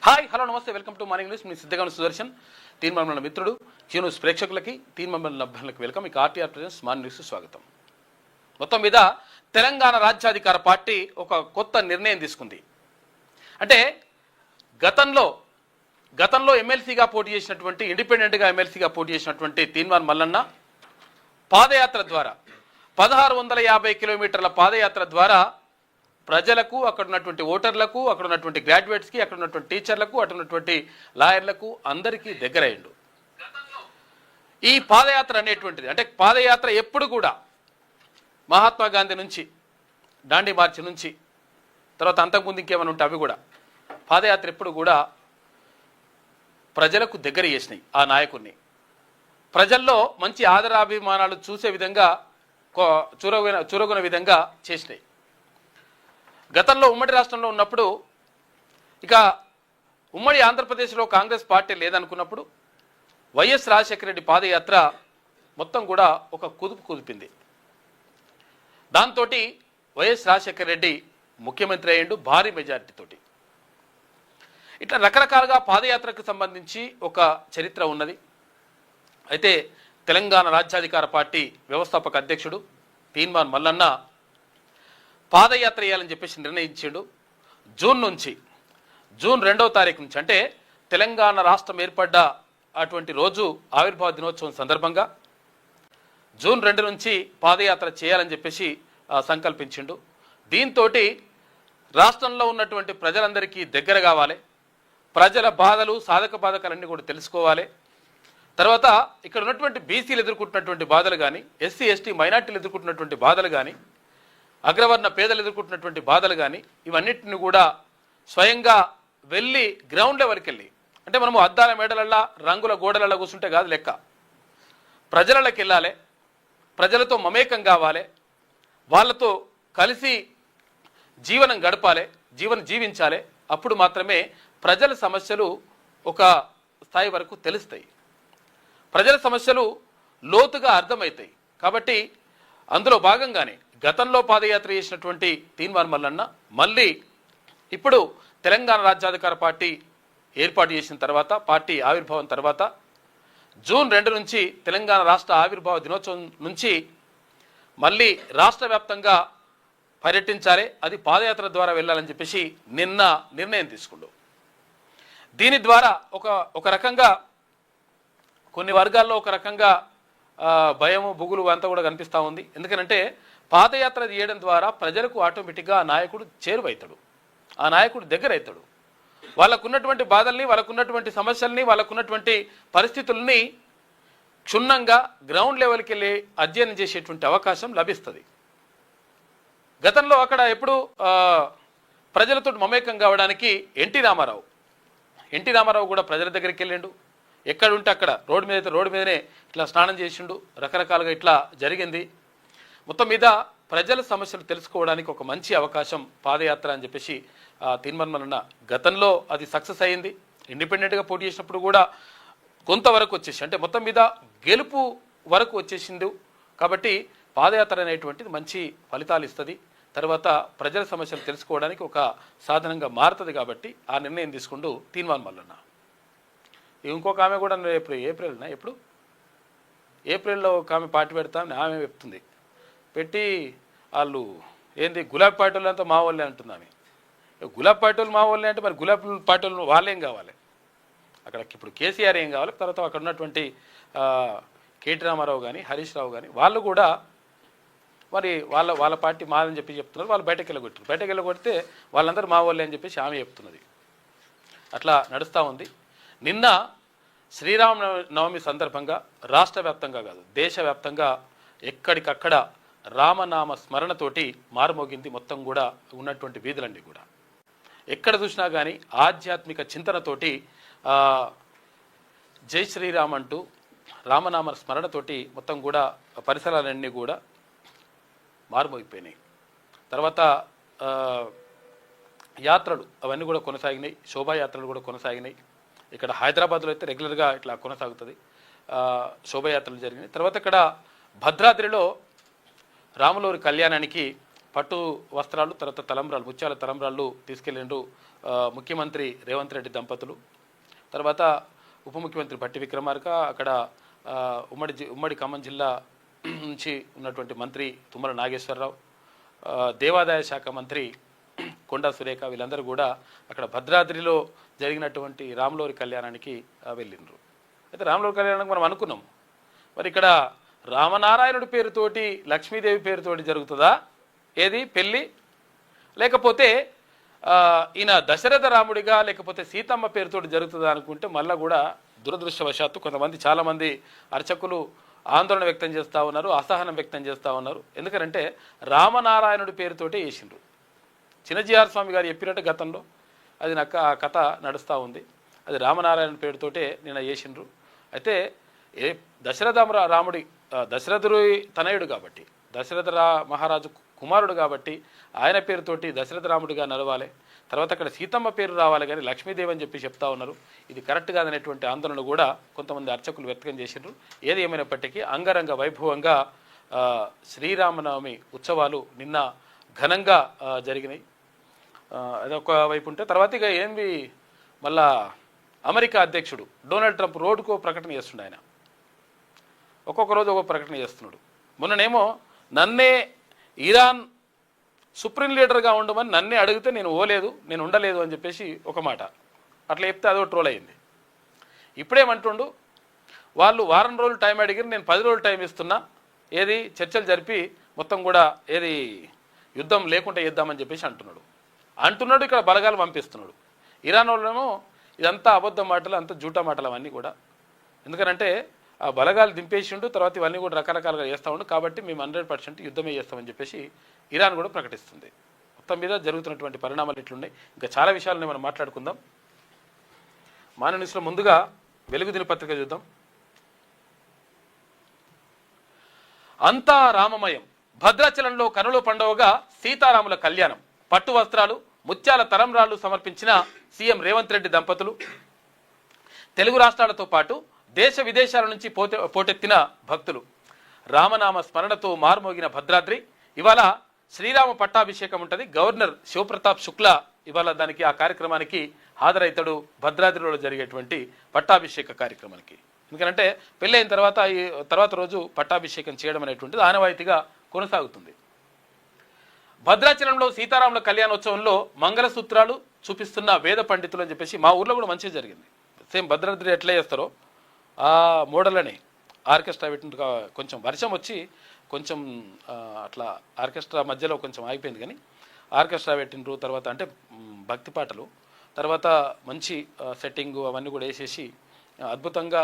Hi hello నమస్తే welcome to morning news. మీ సిద్ధగాను సుదర్శన్. తీర్మానం మిత్రుడు క్యూ న్యూస్ ప్రేక్షకులకి తీర్మానం అభ్యర్థులకు వెల్కమ్. ఇక ఆర్టీఆర్ ప్రెజెంట్స్ మార్నింగ్ న్యూస్ స్వాగతం. మొత్తం మీద తెలంగాణ రాజ్యాధికార పార్టీ ఒక కొత్త నిర్ణయం తీసుకుంది. అంటే గతంలో ఎమ్మెల్సీగా పోటీ చేసినటువంటి ఇండిపెండెంట్గా ఎమ్మెల్సీగా పోటీ చేసినటువంటి తీర్మాన్ మల్లన్న పాదయాత్ర ద్వారా 1650 కిలోమీటర్ల పాదయాత్ర ద్వారా ప్రజలకు, అక్కడ ఉన్నటువంటి ఓటర్లకు, అక్కడ ఉన్నటువంటి గ్రాడ్యుయేట్స్కి, అక్కడ ఉన్నటువంటి టీచర్లకు, అక్కడ ఉన్నటువంటి లాయర్లకు అందరికీ దగ్గరయ్యిండు. ఈ పాదయాత్ర అనేటువంటిది అంటే పాదయాత్ర ఎప్పుడు కూడా మహాత్మా గాంధీ నుంచి, దాండీ మార్చి నుంచి, తర్వాత అంతకుముందు ఇంకేమైనా ఉంటే అవి కూడా పాదయాత్ర ఎప్పుడు కూడా ప్రజలకు దగ్గర చేసినాయి. ఆ నాయకుడిని ప్రజల్లో మంచి ఆదరాభిమానాలు చూసే విధంగా చూరగొన విధంగా చేసినాయి. గతంలో ఉమ్మడి రాష్ట్రంలో ఉన్నప్పుడు, ఇక ఉమ్మడి ఆంధ్రప్రదేశ్లో కాంగ్రెస్ పార్టీ లేదనుకున్నప్పుడు వైఎస్ రాజశేఖర రెడ్డి పాదయాత్ర మొత్తం కూడా ఒక కుదిపింది. దాంతో వైఎస్ రాజశేఖర రెడ్డి ముఖ్యమంత్రి అయ్యిండు భారీ మెజారిటీతోటి. ఇట్లా రకరకాలుగా పాదయాత్రకు సంబంధించి ఒక చరిత్ర ఉన్నది. అయితే తెలంగాణ రాజ్యాధికార పార్టీ వ్యవస్థాపక అధ్యక్షుడు తీర్మాన్ మల్లన్న పాదయాత్ర చేయాలని చెప్పేసి నిర్ణయించాడు. జూన్ 2వ తారీఖు నుంచి, అంటే తెలంగాణ రాష్ట్రం ఏర్పడ్డ అటువంటి రోజు ఆవిర్భావ దినోత్సవం సందర్భంగా జూన్ 2 నుంచి పాదయాత్ర చేయాలని చెప్పేసి సంకల్పించిండు. దీంతో రాష్ట్రంలో ఉన్నటువంటి ప్రజలందరికీ దగ్గర కావాలి, ప్రజల బాధలు సాధక బాధకాలన్నీ కూడా తెలుసుకోవాలి. తర్వాత ఇక్కడ ఉన్నటువంటి బీసీలు ఎదుర్కొంటున్నటువంటి బాధలు కానీ, ఎస్సీ ఎస్టీ మైనార్టీలు ఎదుర్కొంటున్నటువంటి బాధలు కానీ, అగ్రవర్ణ పేదలు ఎదుర్కొంటున్నటువంటి బాధలు కానీ, ఇవన్నిటిని కూడా స్వయంగా వెళ్ళి గ్రౌండ్ లెవెల్కి వెళ్ళి, అంటే మనము అద్దాల మేడలల్లా రంగుల గోడలల్లో కూర్చుంటే కాదు లెక్క, ప్రజలకి వెళ్ళాలి, ప్రజలతో మమేకం కావాలి, వాళ్ళతో కలిసి జీవనం గడపాలి, జీవించాలి. అప్పుడు మాత్రమే ప్రజల సమస్యలు ఒక స్థాయి వరకు తెలుస్తాయి, ప్రజల సమస్యలు లోతుగా అర్థమవుతాయి. కాబట్టి అందులో భాగంగానే గతంలో పాదయాత్ర చేసినటువంటి తీర్మాన్ మల్లన్న మళ్ళీ ఇప్పుడు తెలంగాణ రాజ్యాధికార పార్టీ ఏర్పాటు చేసిన తర్వాత, పార్టీ ఆవిర్భావం తర్వాత జూన్ 2 నుంచి తెలంగాణ రాష్ట్ర ఆవిర్భావ దినోత్సవం నుంచి మళ్ళీ రాష్ట్ర వ్యాప్తంగా పర్యటించాలి, అది పాదయాత్ర ద్వారా వెళ్ళాలని చెప్పేసి నిన్న నిర్ణయం తీసుకుండు. దీని ద్వారా ఒక రకంగా కొన్ని వర్గాల్లో ఒక రకంగా భయము బుగులు అంతా కూడా కనిపిస్తూ ఉంది. ఎందుకంటే పాదయాత్ర చేయడం ద్వారా ప్రజలకు ఆటోమేటిక్గా ఆ నాయకుడు చేరువవుతాడు, ఆ నాయకుడు దగ్గర అవుతాడు. వాళ్ళకున్నటువంటి బాధల్ని, వాళ్ళకున్నటువంటి సమస్యల్ని, వాళ్ళకున్నటువంటి పరిస్థితుల్ని క్షుణ్ణంగా గ్రౌండ్ లెవెల్కి వెళ్ళి అధ్యయనం చేసేటువంటి అవకాశం లభిస్తుంది. గతంలో అక్కడ ఎప్పుడు ప్రజలతో మమేకం కావడానికి ఎన్టీ రామారావు కూడా ప్రజల దగ్గరికి వెళ్ళిండు. ఎక్కడుంటే అక్కడ రోడ్డు మీద అయితే రోడ్డు మీదనే ఇట్లా స్నానం చేసిండు, రకరకాలుగా ఇట్లా జరిగింది. మొత్తం మీద ప్రజల సమస్యలు తెలుసుకోవడానికి ఒక మంచి అవకాశం పాదయాత్ర అని చెప్పేసి తీర్మానం మల్లన్న గతంలో అది సక్సెస్ అయ్యింది. ఇండిపెండెంట్గా పోటీ చేసినప్పుడు కూడా కొంతవరకు వచ్చేసి, అంటే మొత్తం మీద గెలుపు వరకు వచ్చేసింది. కాబట్టి పాదయాత్ర అనేటువంటిది మంచి ఫలితాలు ఇస్తుంది, తర్వాత ప్రజల సమస్యలు తెలుసుకోవడానికి ఒక సాధనంగా మారుతుంది. కాబట్టి ఆ నిర్ణయం తీసుకుంటూ తీర్మానం మల్లన్న. ఇంకొక ఆమె కూడా ఏప్రిల్లో ఒక ఆమె పార్టీ పెడతామని ఆమె చెప్తుంది. పెట్టి వాళ్ళు ఏంది గులాబీ పార్టీ వాళ్ళంతా మా వాళ్ళే అంటుంది ఆమె. గులాబీ పార్టీ వాళ్ళు మా వాళ్ళే అంటే మరి గులాబీ పార్టీ వాళ్ళు వాళ్ళేం కావాలి, అక్కడ ఇప్పుడు కేసీఆర్ ఏం కావాలి, తర్వాత అక్కడ ఉన్నటువంటి కేటీ రామారావు కానీ హరీష్ రావు కానీ వాళ్ళు కూడా మరి వాళ్ళ పార్టీ మాదని చెప్పి చెప్తున్నారు. వాళ్ళు బయటకు వెళ్ళగొడితే వాళ్ళందరూ మా వాళ్ళే అని చెప్పేసి ఆమె చెప్తున్నది. అట్లా నడుస్తూ ఉంది. నిన్న శ్రీరామనవమి సందర్భంగా రాష్ట్ర వ్యాప్తంగా కాదు, దేశవ్యాప్తంగా ఎక్కడికక్కడ రామనామ స్మరణతోటి మారుమోగింది మొత్తం కూడా ఉన్నటువంటి వీధులన్నీ కూడా. ఎక్కడ చూసినా కానీ ఆధ్యాత్మిక చింతనతోటి జై శ్రీరామ్ అంటూ రామనామ స్మరణతోటి మొత్తం కూడా పరిసరాలన్నీ కూడా మారుమోగిపోయినాయి. తర్వాత యాత్రలు అవన్నీ కూడా కొనసాగినాయి, శోభాయాత్రలు కూడా కొనసాగినాయి. ఇక్కడ హైదరాబాద్లో అయితే రెగ్యులర్గా ఇట్లా కొనసాగుతుంది, శోభయాత్రలు జరిగినాయి. తర్వాత ఇక్కడ భద్రాద్రిలో రాములవారి కళ్యాణానికి పట్టు వస్త్రాలు, తర్వాత తలంబ్రాలు, ముత్యాల తలంబ్రాళ్ళు తీసుకెళ్ళిండ్రు ముఖ్యమంత్రి రేవంత్ రెడ్డి దంపతులు. తర్వాత ఉప ముఖ్యమంత్రి భట్టి విక్రమార్క, అక్కడ ఉమ్మడి ఖమ్మం జిల్లా నుంచి ఉన్నటువంటి మంత్రి తుమ్మల నాగేశ్వరరావు, దేవాదాయ శాఖ మంత్రి కొండా సురేఖ, వీళ్ళందరూ కూడా అక్కడ భద్రాద్రిలో జరిగినటువంటి రాములవారి కళ్యాణానికి వెళ్ళిండ్రు. అయితే రాములవారి కళ్యాణానికి మనం అనుకున్నాం, మరి ఇక్కడ రామనారాయణుడి పేరుతోటి లక్ష్మీదేవి పేరుతోటి జరుగుతుందా ఏది పెళ్ళి, లేకపోతే ఈయన దశరథ రాముడిగా లేకపోతే సీతమ్మ పేరుతోటి జరుగుతుందా అనుకుంటే మళ్ళీ కూడా దురదృష్టవశాత్తు కొంతమంది చాలామంది అర్చకులు ఆందోళన వ్యక్తం చేస్తూ ఉన్నారు, అసహనం వ్యక్తం చేస్తూ ఉన్నారు. ఎందుకంటే రామనారాయణుడి పేరుతోటే వేసిండ్రు. చిన్నజీఆర్ స్వామి గారు చెప్పినట్టు గతంలో అది నాకు ఆ కథ నడుస్తూ ఉంది. అది రామనారాయణ పేరుతోటే నిన్న వేసిండ్రు. అయితే దశరథుడి తనయుడు కాబట్టి, దశరథ మహారాజు కుమారుడు కాబట్టి ఆయన పేరుతోటి దశరథ రాముడిగా నడవాలి, తర్వాత అక్కడ సీతమ్మ పేరు రావాలి కానీ లక్ష్మీదేవి అని చెప్పి చెప్తా ఉన్నారు. ఇది కరెక్ట్ కాదనేటువంటి ఆందోళన కూడా కొంతమంది అర్చకులు వ్యక్తం చేసిండ్రు. ఏది ఏమైనప్పటికీ అంగరంగ వైభవంగా శ్రీరామనవమి ఉత్సవాలు నిన్న ఘనంగా జరిగినాయి. అదొక వైపు ఉంటే తర్వాత ఇక ఏంది మళ్ళా అమెరికా అధ్యక్షుడు డొనాల్డ్ ట్రంప్ రోడ్డుకో ప్రకటన చేస్తుండే. ఆయన ఒక్కొక్క రోజు ఒక్కొక్క ప్రకటన చేస్తున్నాడు. మొన్ననేమో నన్నే ఇరాన్ సుప్రీం లీడర్గా ఉండమని నన్నే అడిగితే నేను నేను ఉండలేదు అని చెప్పేసి ఒక మాట అట్లా చెప్తే అదో ట్రోల్ అయింది. ఇప్పుడేమంటుండు, వాళ్ళు వారం రోజులు టైం అడిగిరు, నేను 10 రోజులు టైం ఇస్తున్నా, ఏది చర్చలు జరిపి మొత్తం కూడా ఏది యుద్ధం లేకుండా చేద్దామని చెప్పేసి అంటున్నాడు. ఇక్కడ బలగాలు పంపిస్తున్నాడు. ఇరాన్ వాళ్ళేమో ఇదంతా అబద్ధం మాటలు, అంతా జూటా మాటలు అవన్నీ కూడా. ఎందుకంటే ఆ బలగాలు దింపేసిండు, తర్వాత ఇవన్నీ కూడా రకరకాలుగా చేస్తూ ఉండు, కాబట్టి మేము 100% యుద్ధమే చేస్తామని చెప్పేసి ఇరాన్ కూడా ప్రకటిస్తుంది. మొత్తం మీద జరుగుతున్నటువంటి పరిణామాలు ఇట్లున్నాయి. ఇంకా చాలా విషయాలని మనం మాట్లాడుకుందాం. మాన్య న్యూస్లో ముందుగా వెలుగు దినపత్రిక చూద్దాం. అంతా రామమయం, భద్రాచలంలో కనుల పండువగా సీతారాముల కళ్యాణం, పట్టు వస్త్రాలు ముత్యాల తలంబ్రాలు సమర్పించిన సీఎం రేవంత్ రెడ్డి దంపతులు. తెలుగు రాష్ట్రాలతో పాటు దేశ విదేశాల నుంచి పోటెత్తిన భక్తులు. రామనామ స్మరణతో మారుమోగిన భద్రాద్రి. ఇవాళ శ్రీరామ పట్టాభిషేకం ఉంటుంది. గవర్నర్ శివప్రతాప్ శుక్లా ఇవాళ ఆ కార్యక్రమానికి హాజరవుతాడు, భద్రాద్రిలో జరిగేటువంటి పట్టాభిషేక కార్యక్రమానికి. ఎందుకంటే పెళ్ళైన తర్వాత రోజు పట్టాభిషేకం చేయడం అనేటువంటిది ఆనవాయితీగా కొనసాగుతుంది. భద్రాచలంలో సీతారాముల కళ్యాణోత్సవంలో మంగళసూత్రాలు చూపిస్తున్న వేద పండితులు అని చెప్పేసి మా ఊర్లో కూడా మంచిగా జరిగింది. సేమ్ భద్రాద్రి ఎట్లా చేస్తారో ఆ మోడల్ని ఆర్కెస్ట్రా పెట్టిన, కొంచెం వర్షం వచ్చి కొంచెం అట్లా ఆర్కెస్ట్రా మధ్యలో కొంచెం ఆగిపోయింది, కానీ ఆర్కెస్ట్రా పెట్టినరు. తర్వాత అంటే భక్తి పాటలు, తర్వాత మంచి సెట్టింగు అవన్నీ కూడా వేసేసి అద్భుతంగా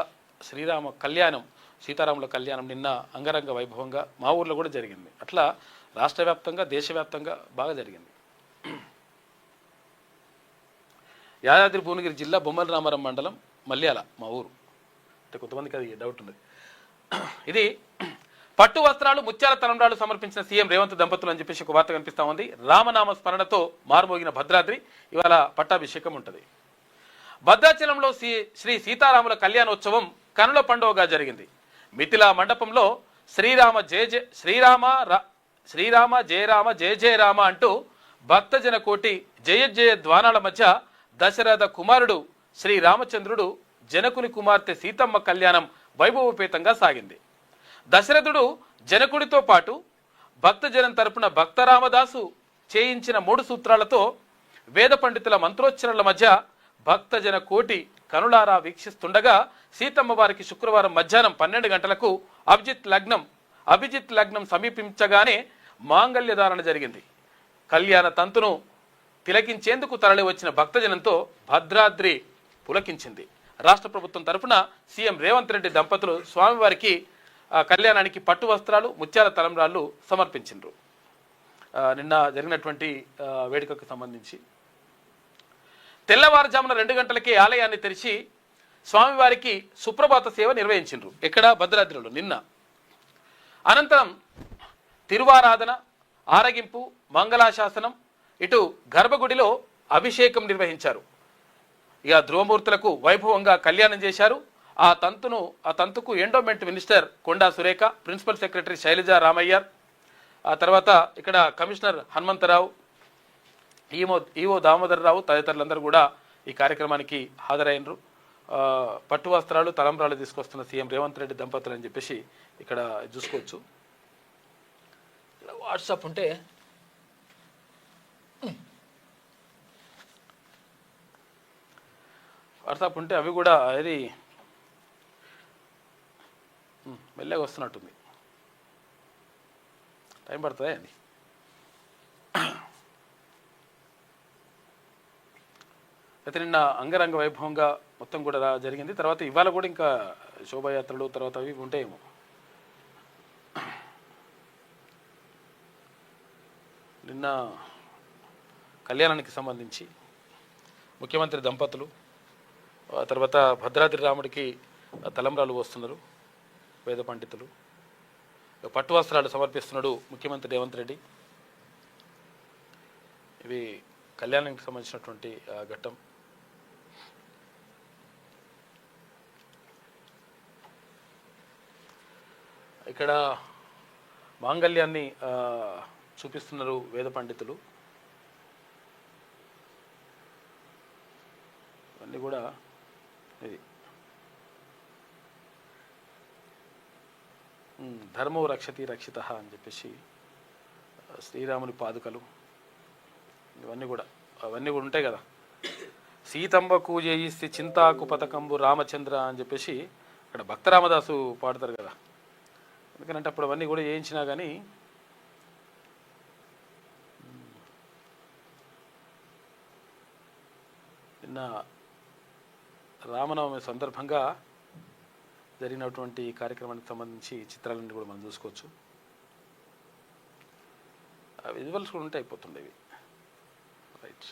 సీతారాముల కళ్యాణం నిన్న అంగరంగ వైభవంగా మా ఊర్లో కూడా జరిగింది. అట్లా రాష్ట్ర వ్యాప్తంగా దేశవ్యాప్తంగా బాగా జరిగింది. యాదాద్రి భువనగిరి జిల్లా బొమ్మల రామారం మండలం మల్యాల మా ఊరు. అంటే కొంతమందికి అది డౌట్ ఉంది. ఇది పట్టు వస్త్రాలు ముత్యాల తలంబ్రాలు సమర్పించిన సీఎం రేవంత్ దంపతులు అని చెప్పేసి ఒక వార్త కనిపిస్తూ ఉంది. రామనామ స్మరణతో మారుమోగిన భద్రాద్రి. ఇవాళ పట్టాభిషేకం ఉంటుంది. భద్రాచలంలో శ్రీ సీతారాముల కళ్యాణోత్సవం కనుల పండుగగా జరిగింది. మిథిలా మండపంలో శ్రీరామ జయ రామ జయ జయ రామ అంటూ భక్తజన కోటి జయ జయ ధ్వానాల మధ్య దశరథ కుమారుడు శ్రీరామచంద్రుడు జనకుని కుమార్తె సీతమ్మ కళ్యాణం వైభవపేతంగా సాగింది. దశరథుడు జనకుడితో పాటు భక్తజనం తరపున భక్తరామదాసు చేయించిన 3 సూత్రాలతో వేద పండితుల మంత్రోచ్చరణల మధ్య భక్తజన కోటి కనులారా వీక్షిస్తుండగా సీతమ్మ వారికి శుక్రవారం మధ్యాహ్నం 12 గంటలకు అభిజిత్ లగ్నం సమీపించగానే మాంగళ్యధారణ జరిగింది. కళ్యాణ తంతును తిలకించేందుకు తరలి వచ్చిన భక్తజనంతో భద్రాద్రి పులకించింది. రాష్ట్ర ప్రభుత్వం తరఫున సీఎం రేవంత్ రెడ్డి దంపతులు స్వామివారికి కళ్యాణానికి పట్టు వస్త్రాలు ముత్యాల తలంబ్రాలు సమర్పించిండ్రు. నిన్న జరిగినటువంటి వేడుకకు సంబంధించి తెల్లవారుజామున 2 గంటలకే ఆలయాన్ని తెరిచి స్వామివారికి సుప్రభాత సేవ నిర్వహించిండ్రు. ఎక్కడ? భద్రాద్రిలో నిన్న. అనంతరం తిరువారాధన, ఆరగింపు, మంగళాశాసనం, ఇటు గర్భగుడిలో అభిషేకం నిర్వహించారు. ఇక ధ్రువమూర్తులకు వైభవంగా కళ్యాణం చేశారు. ఆ తంతుకు endowment minister Konda Surekha, principal secretary Shailaja Ramaiyer, ఆ తర్వాత ఇక్కడ కమిషనర్ హనుమంతరావు, ఈవో దామోదర్ రావు తదితరులందరూ కూడా ఈ కార్యక్రమానికి హాజరైనరు. పట్టు వస్త్రాలు తలంబ్రాలు తీసుకొస్తున్న సీఎం రేవంత్ రెడ్డి దంపతులు అని చెప్పేసి ఇక్కడ చూసుకోవచ్చు. వాట్సాప్ ఉంటే అవి కూడా అది మెల్లగా వస్తున్నట్టుంది, టైం పడుతుందా అండి. అయితే నిన్న అంగరంగ వైభవంగా మొత్తం కూడా జరిగింది. తర్వాత ఇవాళ కూడా ఇంకా శోభాయాత్రలు తర్వాత అవి ఉంటాయేమో. నిన్న కళ్యాణానికి సంబంధించి ముఖ్యమంత్రి దంపతులు తర్వాత భద్రాద్రి రాముడికి తలంబ్రాలు పోస్తున్నారు వేద పండితులు, పట్టు వస్త్రాలు సమర్పిస్తున్నాడు ముఖ్యమంత్రి రేవంత్ రెడ్డి. ఇవి కళ్యాణానికి సంబంధించినటువంటి ఘట్టం. ఇక్కడ మాంగళ్యాన్ని చూపిస్తున్నారు వేద పండితులు. ఇవన్నీ కూడా ఇది ధర్మో రక్షతి రక్షిత అని చెప్పేసి శ్రీరాముని పాదుకలు అవన్నీ కూడా ఉంటాయి కదా. సీతంబకు జయిస్తే చింతాకు పథకంబు రామచంద్ర అని చెప్పేసి అక్కడ భక్త రామదాసు పాడతారు కదా. ఎందుకంటే అప్పుడు అవన్నీ కూడా చేయించినా కానీ నిన్న రామనవమి సందర్భంగా జరిగినటువంటి కార్యక్రమానికి సంబంధించి చిత్రాలన్నీ కూడా మనం చూసుకోవచ్చు. విజువల్స్ కూడా ఉంటే అయిపోతుండేవి. రైట్,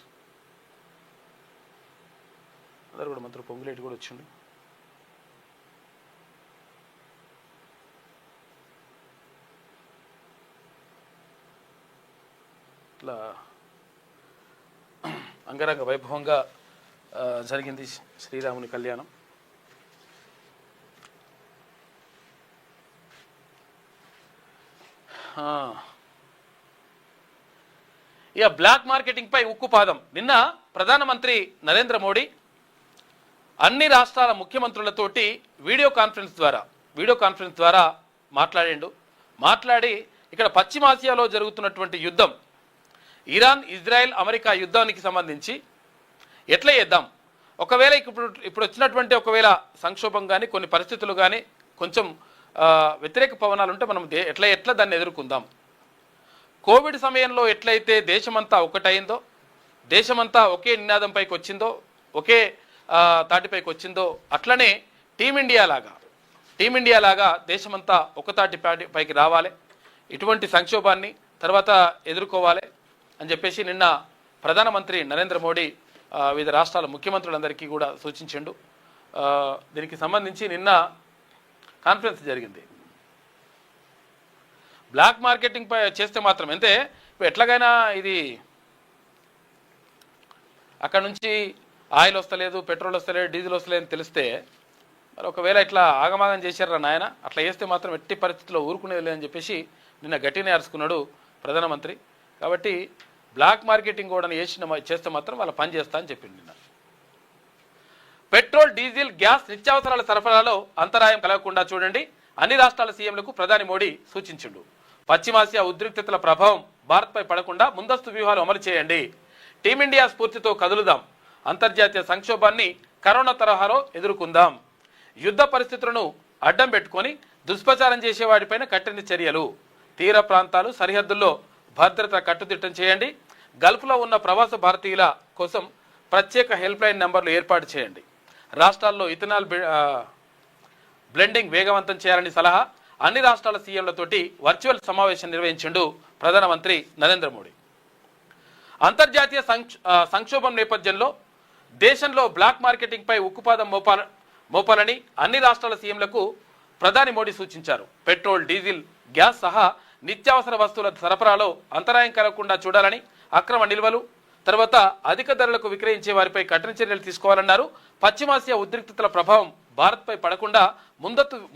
అందరు కూడా మంత్రి పొంగులేటి కూడా వచ్చిండు. ఇట్లా అంగరంగ వైభవంగా జరిగింది శ్రీరాముని కళ్యాణం. ఇక బ్లాక్ మార్కెటింగ్ పై ఉక్కుపాదం. నిన్న ప్రధానమంత్రి నరేంద్ర మోడీ అన్ని రాష్ట్రాల ముఖ్యమంత్రులతోటి వీడియో కాన్ఫరెన్స్ ద్వారా మాట్లాడి ఇక్కడ పశ్చిమాసియాలో జరుగుతున్నటువంటి యుద్ధం, ఇరాన్ ఇజ్రాయెల్ అమెరికా యుద్ధానికి సంబంధించి ఎట్లా చేద్దాం, ఒకవేళ ఇప్పుడు వచ్చినటువంటి ఒకవేళ సంక్షోభం కానీ కొన్ని పరిస్థితులు కానీ కొంచెం వ్యతిరేక పవనాలు ఉంటే మనం ఎట్లా దాన్ని ఎదుర్కొందాం. కోవిడ్ సమయంలో ఎట్లయితే దేశమంతా ఒకటైందో, దేశమంతా ఒకే నినాదంపైకి వచ్చిందో, ఒకే తాటిపైకి వచ్చిందో, అట్లనే టీమిండియా లాగా దేశమంతా ఒక తాటిపైకి రావాలి, ఇటువంటి సంక్షోభాన్ని తర్వాత ఎదుర్కోవాలి అని చెప్పేసి నిన్న ప్రధానమంత్రి నరేంద్ర మోడీ వివిధ రాష్ట్రాల ముఖ్యమంత్రులందరికీ కూడా సూచించిండు. దీనికి సంబంధించి నిన్న కాన్ఫరెన్స్ జరిగింది. బ్లాక్ మార్కెటింగ్ పై చేస్తే మాత్రం అంటే ఎట్లాగైనా ఇది అక్కడ నుంచి ఆయిల్ వస్తలేదు, పెట్రోల్ వస్తలేదు, డీజిల్ వస్తలేదు అని తెలిస్తే మరి ఒకవేళ ఇట్లా ఆగమాగం చేశారా నాయన, అట్లా చేస్తే మాత్రం ఎట్టి పరిస్థితుల్లో ఊరుకునేది లేదని చెప్పేసి నిన్న గట్టినే అరుచుకున్నాడు ప్రధానమంత్రి. కాబట్టి బ్లాక్ మార్కెటింగ్ కూడా చేస్తే మాత్రం వాళ్ళ పని చేస్తా అని చెప్పింది నిన్న. పెట్రోల్, డీజిల్, గ్యాస్, నిత్యావసరాల సరఫరాలో అంతరాయం కలగకుండా చూడండి, అన్ని రాష్ట్రాల సీఎంలకు ప్రధాని మోడీ సూచించిండు. పశ్చిమాసియా ఉద్రిక్తతల ప్రభావం భారత్పై పడకుండా ముందస్తు వ్యూహాలు అమలు చేయండి. టీమిండియా స్ఫూర్తితో కదులుదాం. అంతర్జాతీయ సంక్షోభాన్ని కరోనా తరహాలో ఎదుర్కొందాం. యుద్ధ పరిస్థితులను అడ్డం పెట్టుకొని దుష్ప్రచారం చేసేవాడిపైన కఠిన చర్యలు. తీర ప్రాంతాలు, సరిహద్దుల్లో భద్రత కట్టుదిట్టం చేయండి. గల్ఫ్లో ఉన్న ప్రవాస భారతీయుల కోసం ప్రత్యేక హెల్ప్ లైన్ నెంబర్లు ఏర్పాటు చేయండి. రాష్ట్రాల్లో ఇథనాల్ బ్లెండింగ్ వేగవంతం చేయాలని సలహా. అన్ని రాష్ట్రాల సీఎంలతోటి వర్చువల్ సమావేశం నిర్వహించిండు ప్రధానమంత్రి నరేంద్ర మోడీ. అంతర్జాతీయ సంక్షోభం నేపథ్యంలో దేశంలో బ్లాక్ మార్కెటింగ్ పై ఉక్కుపాదం మోపాలని అన్ని రాష్ట్రాల సీఎంలకు ప్రధాని మోడీ సూచించారు. పెట్రోల్, డీజిల్, గ్యాస్ సహా నిత్యావసర వస్తువుల సరఫరాలో అంతరాయం కలగకుండా చూడాలని, అక్రమ నిల్వలు తర్వాత అధిక ధరలకు విక్రయించే వారిపై కఠిన చర్యలు తీసుకోవాలన్నారు. పశ్చిమాసియా ఉద్రిక్తతల ప్రభావం భారత్పై పడకుండా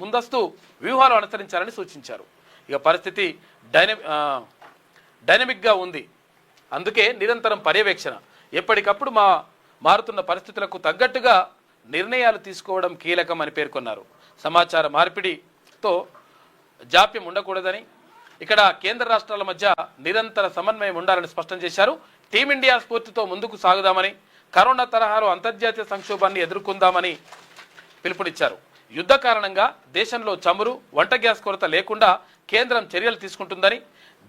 ముందస్తు వ్యూహాలు అనుసరించాలని సూచించారు. ఇక పరిస్థితి డైనమిక్గా ఉంది. అందుకే నిరంతరం పర్యవేక్షణ, ఎప్పటికప్పుడు మారుతున్న పరిస్థితులకు తగ్గట్టుగా నిర్ణయాలు తీసుకోవడం కీలకం అని పేర్కొన్నారు. సమాచార మార్పిడితో జాప్యం ఉండకూడదని, ఇక్కడ కేంద్ర రాష్ట్రాల మధ్య నిరంతర సమన్వయం ఉండాలని స్పష్టం చేశారు. టీమిండియా స్ఫూర్తితో ముందుకు సాగుదామని, కరోనా తరహాలో అంతర్జాతీయ సంక్షోభాన్ని ఎదుర్కొందామని పిలుపునిచ్చారు. యుద్ధ కారణంగా దేశంలో చమురు, వంట గ్యాస్ కొరత లేకుండా కేంద్రం చర్యలు తీసుకుంటుందని,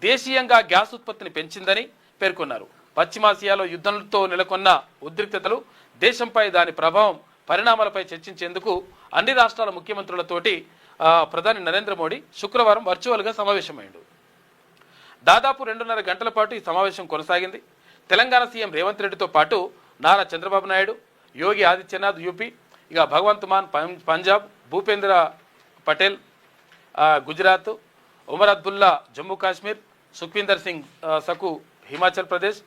దేశీయంగా గ్యాస్ ఉత్పత్తిని పెంచిందని పేర్కొన్నారు. పశ్చిమాసియాలో యుద్ధంతో నెలకొన్న ఉద్రిక్తతలు, దేశంపై దాని ప్రభావం, పరిణామాలపై చర్చించేందుకు అన్ని రాష్ట్రాల ముఖ్యమంత్రులతోటి ప్రధాని నరేంద్ర మోడీ శుక్రవారం వర్చువల్గా సమావేశమైండు. దాదాపు 2.5 గంటల పాటు ఈ సమావేశం కొనసాగింది. తెలంగాణ సీఎం రేవంత్ రెడ్డితో పాటు నారా చంద్రబాబు నాయుడు, యోగి ఆదిత్యనాథ్ యూపీ, ఇక భగవంత్ మాన్ పంజాబ్, భూపేంద్ర పటేల్ గుజరాత్, ఉమర్ అబ్దుల్లా జమ్మూ కాశ్మీర్, సుఖ్వీందర్ సింగ్ సకు హిమాచల్ ప్రదేశ్,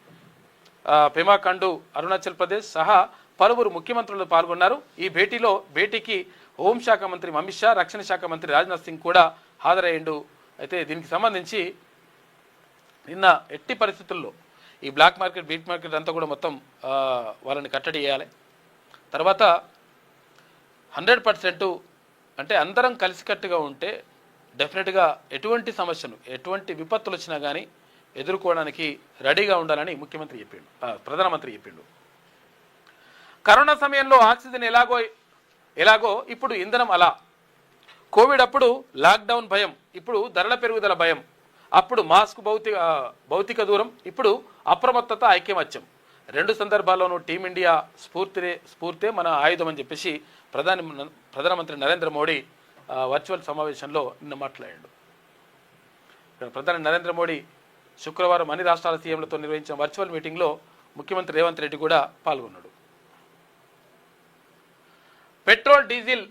పెమా ఖండు అరుణాచల్ ప్రదేశ్ సహా పలువురు ముఖ్యమంత్రులు పాల్గొన్నారు. ఈ భేటీకి హోంశాఖ మంత్రి అమిత్ షా, రక్షణ శాఖ మంత్రి రాజ్నాథ్ సింగ్ కూడా హాజరయ్యిండు. అయితే దీనికి సంబంధించి నిన్న ఎట్టి పరిస్థితుల్లో ఈ బ్లాక్ మార్కెట్, వీట్ మార్కెట్ అంతా కూడా మొత్తం వాళ్ళని కట్టడి చేయాలి. తర్వాత 100% అంటే అందరం కలిసికట్టుగా ఉంటే డెఫినెట్గా ఎటువంటి సమస్యను, ఎటువంటి విపత్తులు వచ్చినా కానీ ఎదుర్కోవడానికి రెడీగా ఉండాలని ప్రధానమంత్రి చెప్పిండు. కరోనా సమయంలో ఆక్సిజన్ ఎలాగో ఇప్పుడు ఇంధనం అలా. కోవిడ్ అప్పుడు లాక్డౌన్ భయం, ఇప్పుడు ధరల పెరుగుదల భయం. అప్పుడు మాస్క్, భౌతిక దూరం, ఇప్పుడు అప్రమత్తత, ఐక్యమత్యం. 2 సందర్భాల్లోనూ టీమిండియా స్ఫూర్తే మన ఆయుధం అని చెప్పేసి ప్రధానమంత్రి నరేంద్ర మోడీ వర్చువల్ సమావేశంలో నిన్న మాట్లాడాడు. ప్రధాని నరేంద్ర మోడీ శుక్రవారం అన్ని రాష్ట్రాల సీఎంలతో నిర్వహించిన వర్చువల్ మీటింగ్లో ముఖ్యమంత్రి రేవంత్ రెడ్డి కూడా పాల్గొన్నాడు. పెట్రోల్, డీజిల్,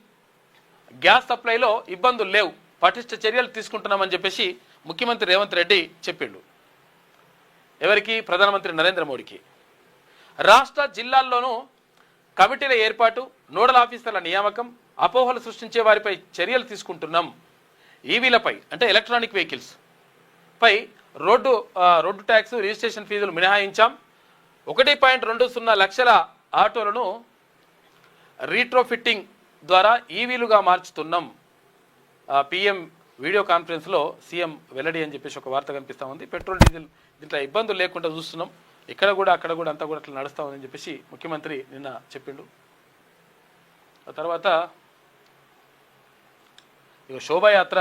గ్యాస్ సప్లైలో ఇబ్బందులు లేవు, పటిష్ట చర్యలు తీసుకుంటున్నామని చెప్పేసి ముఖ్యమంత్రి రేవంత్ రెడ్డి చెప్పిండు. ఎవరికి? ప్రధానమంత్రి నరేంద్ర మోడీకి. రాష్ట్ర జిల్లాల్లోనూ కమిటీల ఏర్పాటు, నోడల్ ఆఫీసర్ల నియామకం, అపోహలు సృష్టించే వారిపై చర్యలు తీసుకుంటున్నాం. ఈవీలపై అంటే ఎలక్ట్రానిక్ వెహికల్స్ పై రోడ్డు ట్యాక్స్, రిజిస్ట్రేషన్ ఫీజులు మినహాయించాం. 1.20 లక్షల ఆటోలను రీట్రోఫిట్టింగ్ ద్వారా ఈవీలుగా మార్చుతున్నాం. పిఎం వీడియో కాన్ఫరెన్స్లో సీఎం వెల్లడి అని చెప్పేసి ఒక వార్త కనిపిస్తూ ఉంది. పెట్రోల్, డీజిల్ దీంట్లో ఇబ్బందులు లేకుండా చూస్తున్నాం, ఇక్కడ కూడా అక్కడ కూడా అంతా కూడా అట్లా నడుస్తూ ఉందని చెప్పేసి ముఖ్యమంత్రి నిన్న చెప్పిండు. ఆ తర్వాత ఇక శోభాయాత్ర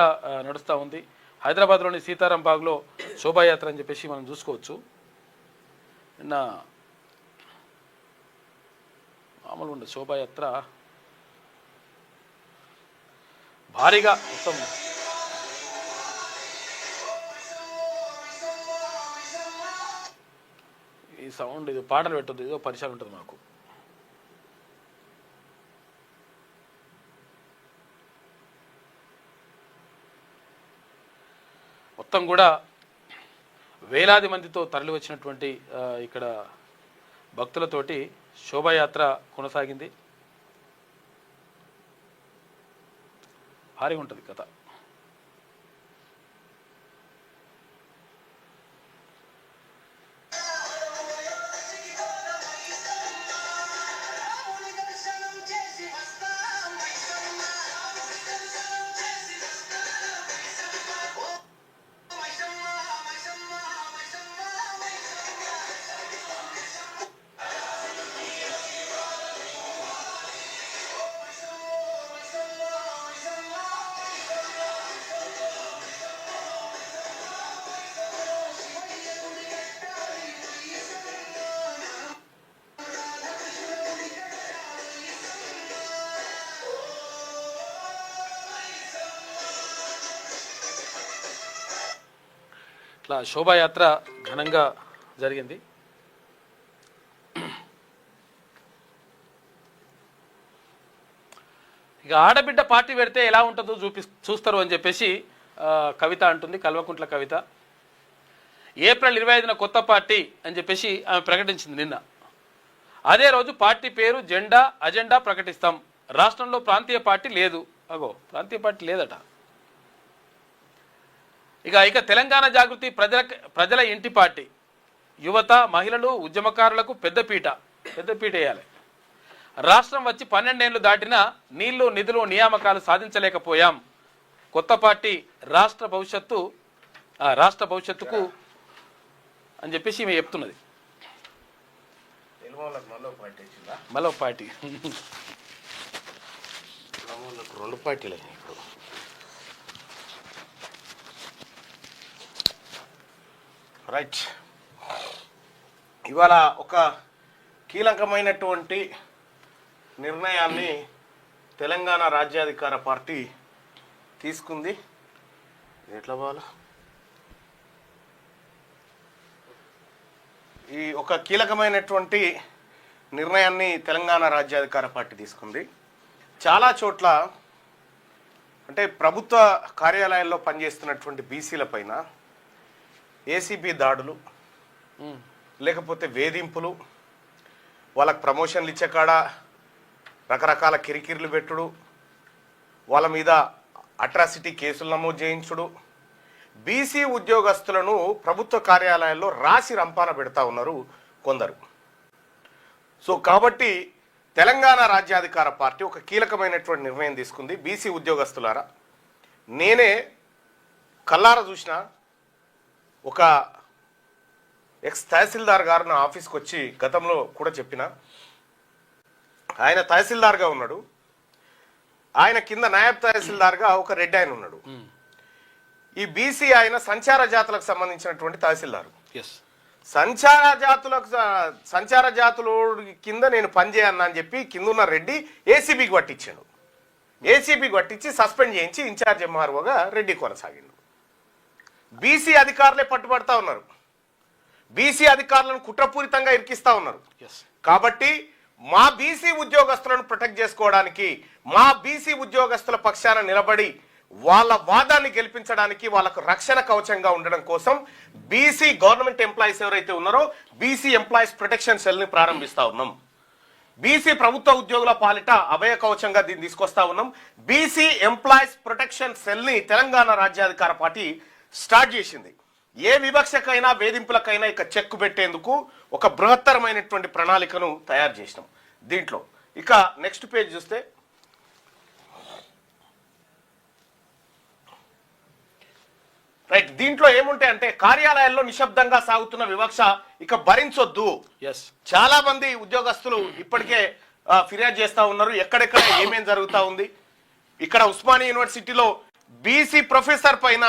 నడుస్తూ ఉంది. హైదరాబాద్లోని సీతారాం బాగ్లో శోభాయాత్ర అని చెప్పేసి మనం చూసుకోవచ్చు. నిన్న మామూలు ఉండదు శోభాయాత్ర, భారీగా మొత్తం ఈ సౌండ్, ఇది పాటలు పెట్టద్దు, ఏదో పరిచయం ఉంటుంది మాకు. మొత్తం కూడా వేలాది మందితో తరలి వచ్చినటువంటి ఇక్కడ భక్తులతోటి శోభాయాత్ర కొనసాగింది. భారీగా ఉంటుంది కథ. ఇట్లా శోభాయాత్ర ఘనంగా జరిగింది. ఇక ఆడబిడ్డ పార్టీ పెడితే ఎలా ఉంటుందో చూస్తారు అని చెప్పేసి కవిత అంటుంది, కల్వకుంట్ల కవిత. ఏప్రిల్ 25న కొత్త పార్టీ అని చెప్పేసి ఆమె ప్రకటించింది నిన్న. అదే రోజు పార్టీ పేరు, అజెండా ప్రకటిస్తాం. రాష్ట్రంలో ప్రాంతీయ పార్టీ లేదు. ప్రాంతీయ పార్టీ లేదట. ఇక తెలంగాణ జాగృతి ప్రజల ఇంటి పార్టీ, యువత, మహిళలు, ఉద్యమకారులకు పెద్దపీట వేయాలి. రాష్ట్రం వచ్చి 12 ఏళ్లు దాటినా నీళ్లు, నిధులు, నియామకాలు సాధించలేకపోయాం. కొత్త పార్టీ రాష్ట్ర భవిష్యత్తుకు అని చెప్పేసి ఈమె చెప్తున్నది. మళ్ళీ పార్టీ 2 పార్టీలు ఇప్పుడు. రైట్, ఇవాళ ఒక కీలకమైనటువంటి నిర్ణయాన్ని తెలంగాణ రాజ్యాధికార పార్టీ తీసుకుంది. ఎట్లా బాగా ఈ ఒక కీలకమైనటువంటి నిర్ణయాన్ని తెలంగాణ రాజ్యాధికార పార్టీ తీసుకుంది. చాలా చోట్ల అంటే ప్రభుత్వ కార్యాలయాల్లో పనిచేస్తున్నటువంటి బీసీల పైన ఏసీబీ దాడులు, లేకపోతే వేధింపులు, వాళ్ళకు ప్రమోషన్లు ఇచ్చే కాడ రకరకాల కిరికిరిలు పెట్టుడు, వాళ్ళ మీద అట్రాసిటీ కేసులు నమోదు చేయించుడు, బీసీ ఉద్యోగస్తులను ప్రభుత్వ కార్యాలయాల్లో రాసి రంపాన పెడతా ఉన్నారు కొందరు. సో కాబట్టి తెలంగాణ రాజ్యాధికార పార్టీ ఒక కీలకమైనటువంటి నిర్ణయం తీసుకుంది. బీసీ ఉద్యోగస్తులారా, నేనే కల్లారా చూసిన ఒక ఎక్స్ తహసీల్దార్ గారు నా ఆఫీస్కి వచ్చి గతంలో కూడా చెప్పిన, ఆయన తహసీల్దార్గా ఉన్నాడు, ఆయన కింద నాయబ్ తహసీల్దార్గా ఒక రెడ్డి ఆయన ఉన్నాడు. ఈ బీసీ ఆయన సంచార జాతులకు సంబంధించినటువంటి తహసీల్దారు. సంచార జాతుల కింద నేను పనిచేయన్నా అని చెప్పి కింద ఉన్న రెడ్డి ఏసీబీకి పట్టించాడు. ఏసీబీకి పట్టించి సస్పెండ్ చేయించి ఇన్ఛార్జ్ ఎంఆర్ఓగా రెడ్డి కొనసాగిండు. బీసీ అధికారులే పట్టుబడతా ఉన్నారు, బీసీ అధికారులను కుట్రపూరితంగా ఇరికిస్తా ఉన్నారు. కాబట్టి మా బీసీ ఉద్యోగస్తులను ప్రొటెక్ట్ చేసుకోవడానికి, మా బీసీ ఉద్యోగస్తుల పక్షాన నిలబడి వాళ్ళ వాదాన్ని గెలిపించడానికి, వాళ్ళకు రక్షణ కవచంగా ఉండడం కోసం బీసీ గవర్నమెంట్ ఎంప్లాయీస్ ఎవరైతే ఉన్నారో బీసీ ఎంప్లాయీస్ ప్రొటెక్షన్ సెల్ని ప్రారంభిస్తా ఉన్నాం. బీసీ ప్రభుత్వ ఉద్యోగుల పాలిట అభయ కవచంగా దీన్ని తీసుకొస్తా ఉన్నాం. బీసీ ఎంప్లాయీస్ ప్రొటెక్షన్ సెల్ని తెలంగాణ రాజ్యాధికార పార్టీ స్టార్ట్ చేసింది. ఏ వివక్షకైనా వేధింపులకైనా ఇక చెక్కు పెట్టేందుకు ఒక బృహత్తరమైనటువంటి ప్రణాళికను తయారు చేసినాం. దీంట్లో ఇక నెక్స్ట్ పేజ్ చూస్తే రైట్, దీంట్లో ఏముంటాయంటే కార్యాలయాల్లో నిశ్శబ్దంగా సాగుతున్న వివక్ష ఇక భరించొద్దు. చాలా మంది ఉద్యోగస్తులు ఇప్పటికే ఫిర్యాదు చేస్తా ఉన్నారు, ఎక్కడెక్కడ ఏమేం జరుగుతా ఉంది. ఇక్కడ ఉస్మానియా యూనివర్సిటీలో బీసీ ప్రొఫెసర్ పైన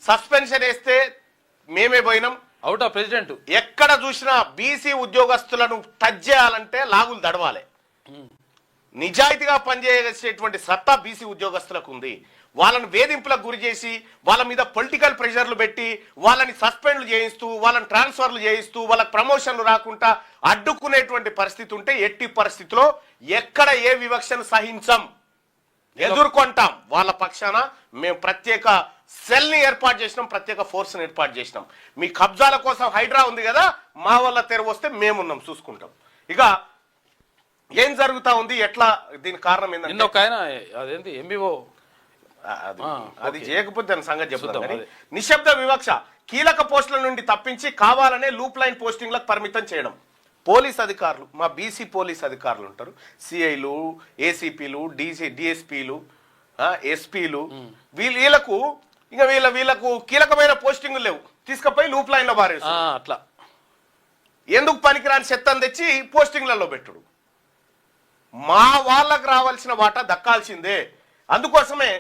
సస్పెన్షన్ వేస్తే మేమే పోయినాం. అవుట్ ఆఫ్ ప్రెసిడెంట్ ఎక్కడ చూసినా బీసీ ఉద్యోగస్తులను టచ్ చేయాలంటే లాగులు దడవాలి. నిజాయితీగా పనిచేసేటువంటి సత్తా బీసీ ఉద్యోగస్తులకు ఉంది. వాళ్ళని వేధింపులకు గురి చేసి వాళ్ళ మీద పొలిటికల్ ప్రెషర్లు పెట్టి వాళ్ళని సస్పెండ్లు చేయిస్తూ వాళ్ళని ట్రాన్స్ఫర్లు చేయిస్తూ వాళ్ళకి ప్రమోషన్లు రాకుండా అడ్డుకునేటువంటి పరిస్థితి ఉంటే ఎట్టి పరిస్థితిలో ఎక్కడ ఏ వివక్షను సహించం, ఎదుర్కొంటాం. వాళ్ళ పక్షాన మేము ప్రత్యేక సెల్ని ఏర్పాటు చేసినాం, ప్రత్యేక ఫోర్స్ని ఏర్పాటు చేసినాం. మీ కబ్జాల కోసం హైడ్రా ఉంది కదా, మా వల్ల తెరవస్తే మేమున్నాం, చూసుకుంటాం. ఇక ఏం జరుగుతా ఉంది, ఎట్లా, దీని కారణం ఏంటంటే ఎంబీఓ అది చేయకపోతే దాని సంగతి చెప్తాం. నిశ్శబ్ద వివక్ష, కీలక పోస్టుల నుండి తప్పించి కావాలనే లూప్ లైన్ పోస్టింగ్లకు పరిమితం చేయడం. పోలీస్ అధికారులు, మా బీసీ పోలీస్ అధికారులు ఉంటారు, సిఐలు, ఏసీపీలు, డిఎస్పీలు, ఎస్పీలు, వీళ్ళకు ఇంకా వీళ్ళకు కీలకమైన పోస్టింగులు లేవు, తీసుకుపోయి లూప్ లైన్ లో బారేసు. అట్లా ఎందుకు పనికిరాని చెత్తను తెచ్చి పోస్టింగ్లలో పెట్టుడు. మా వాళ్ళకు రావాల్సిన వాటా దక్కాల్సిందే. అందుకోసమే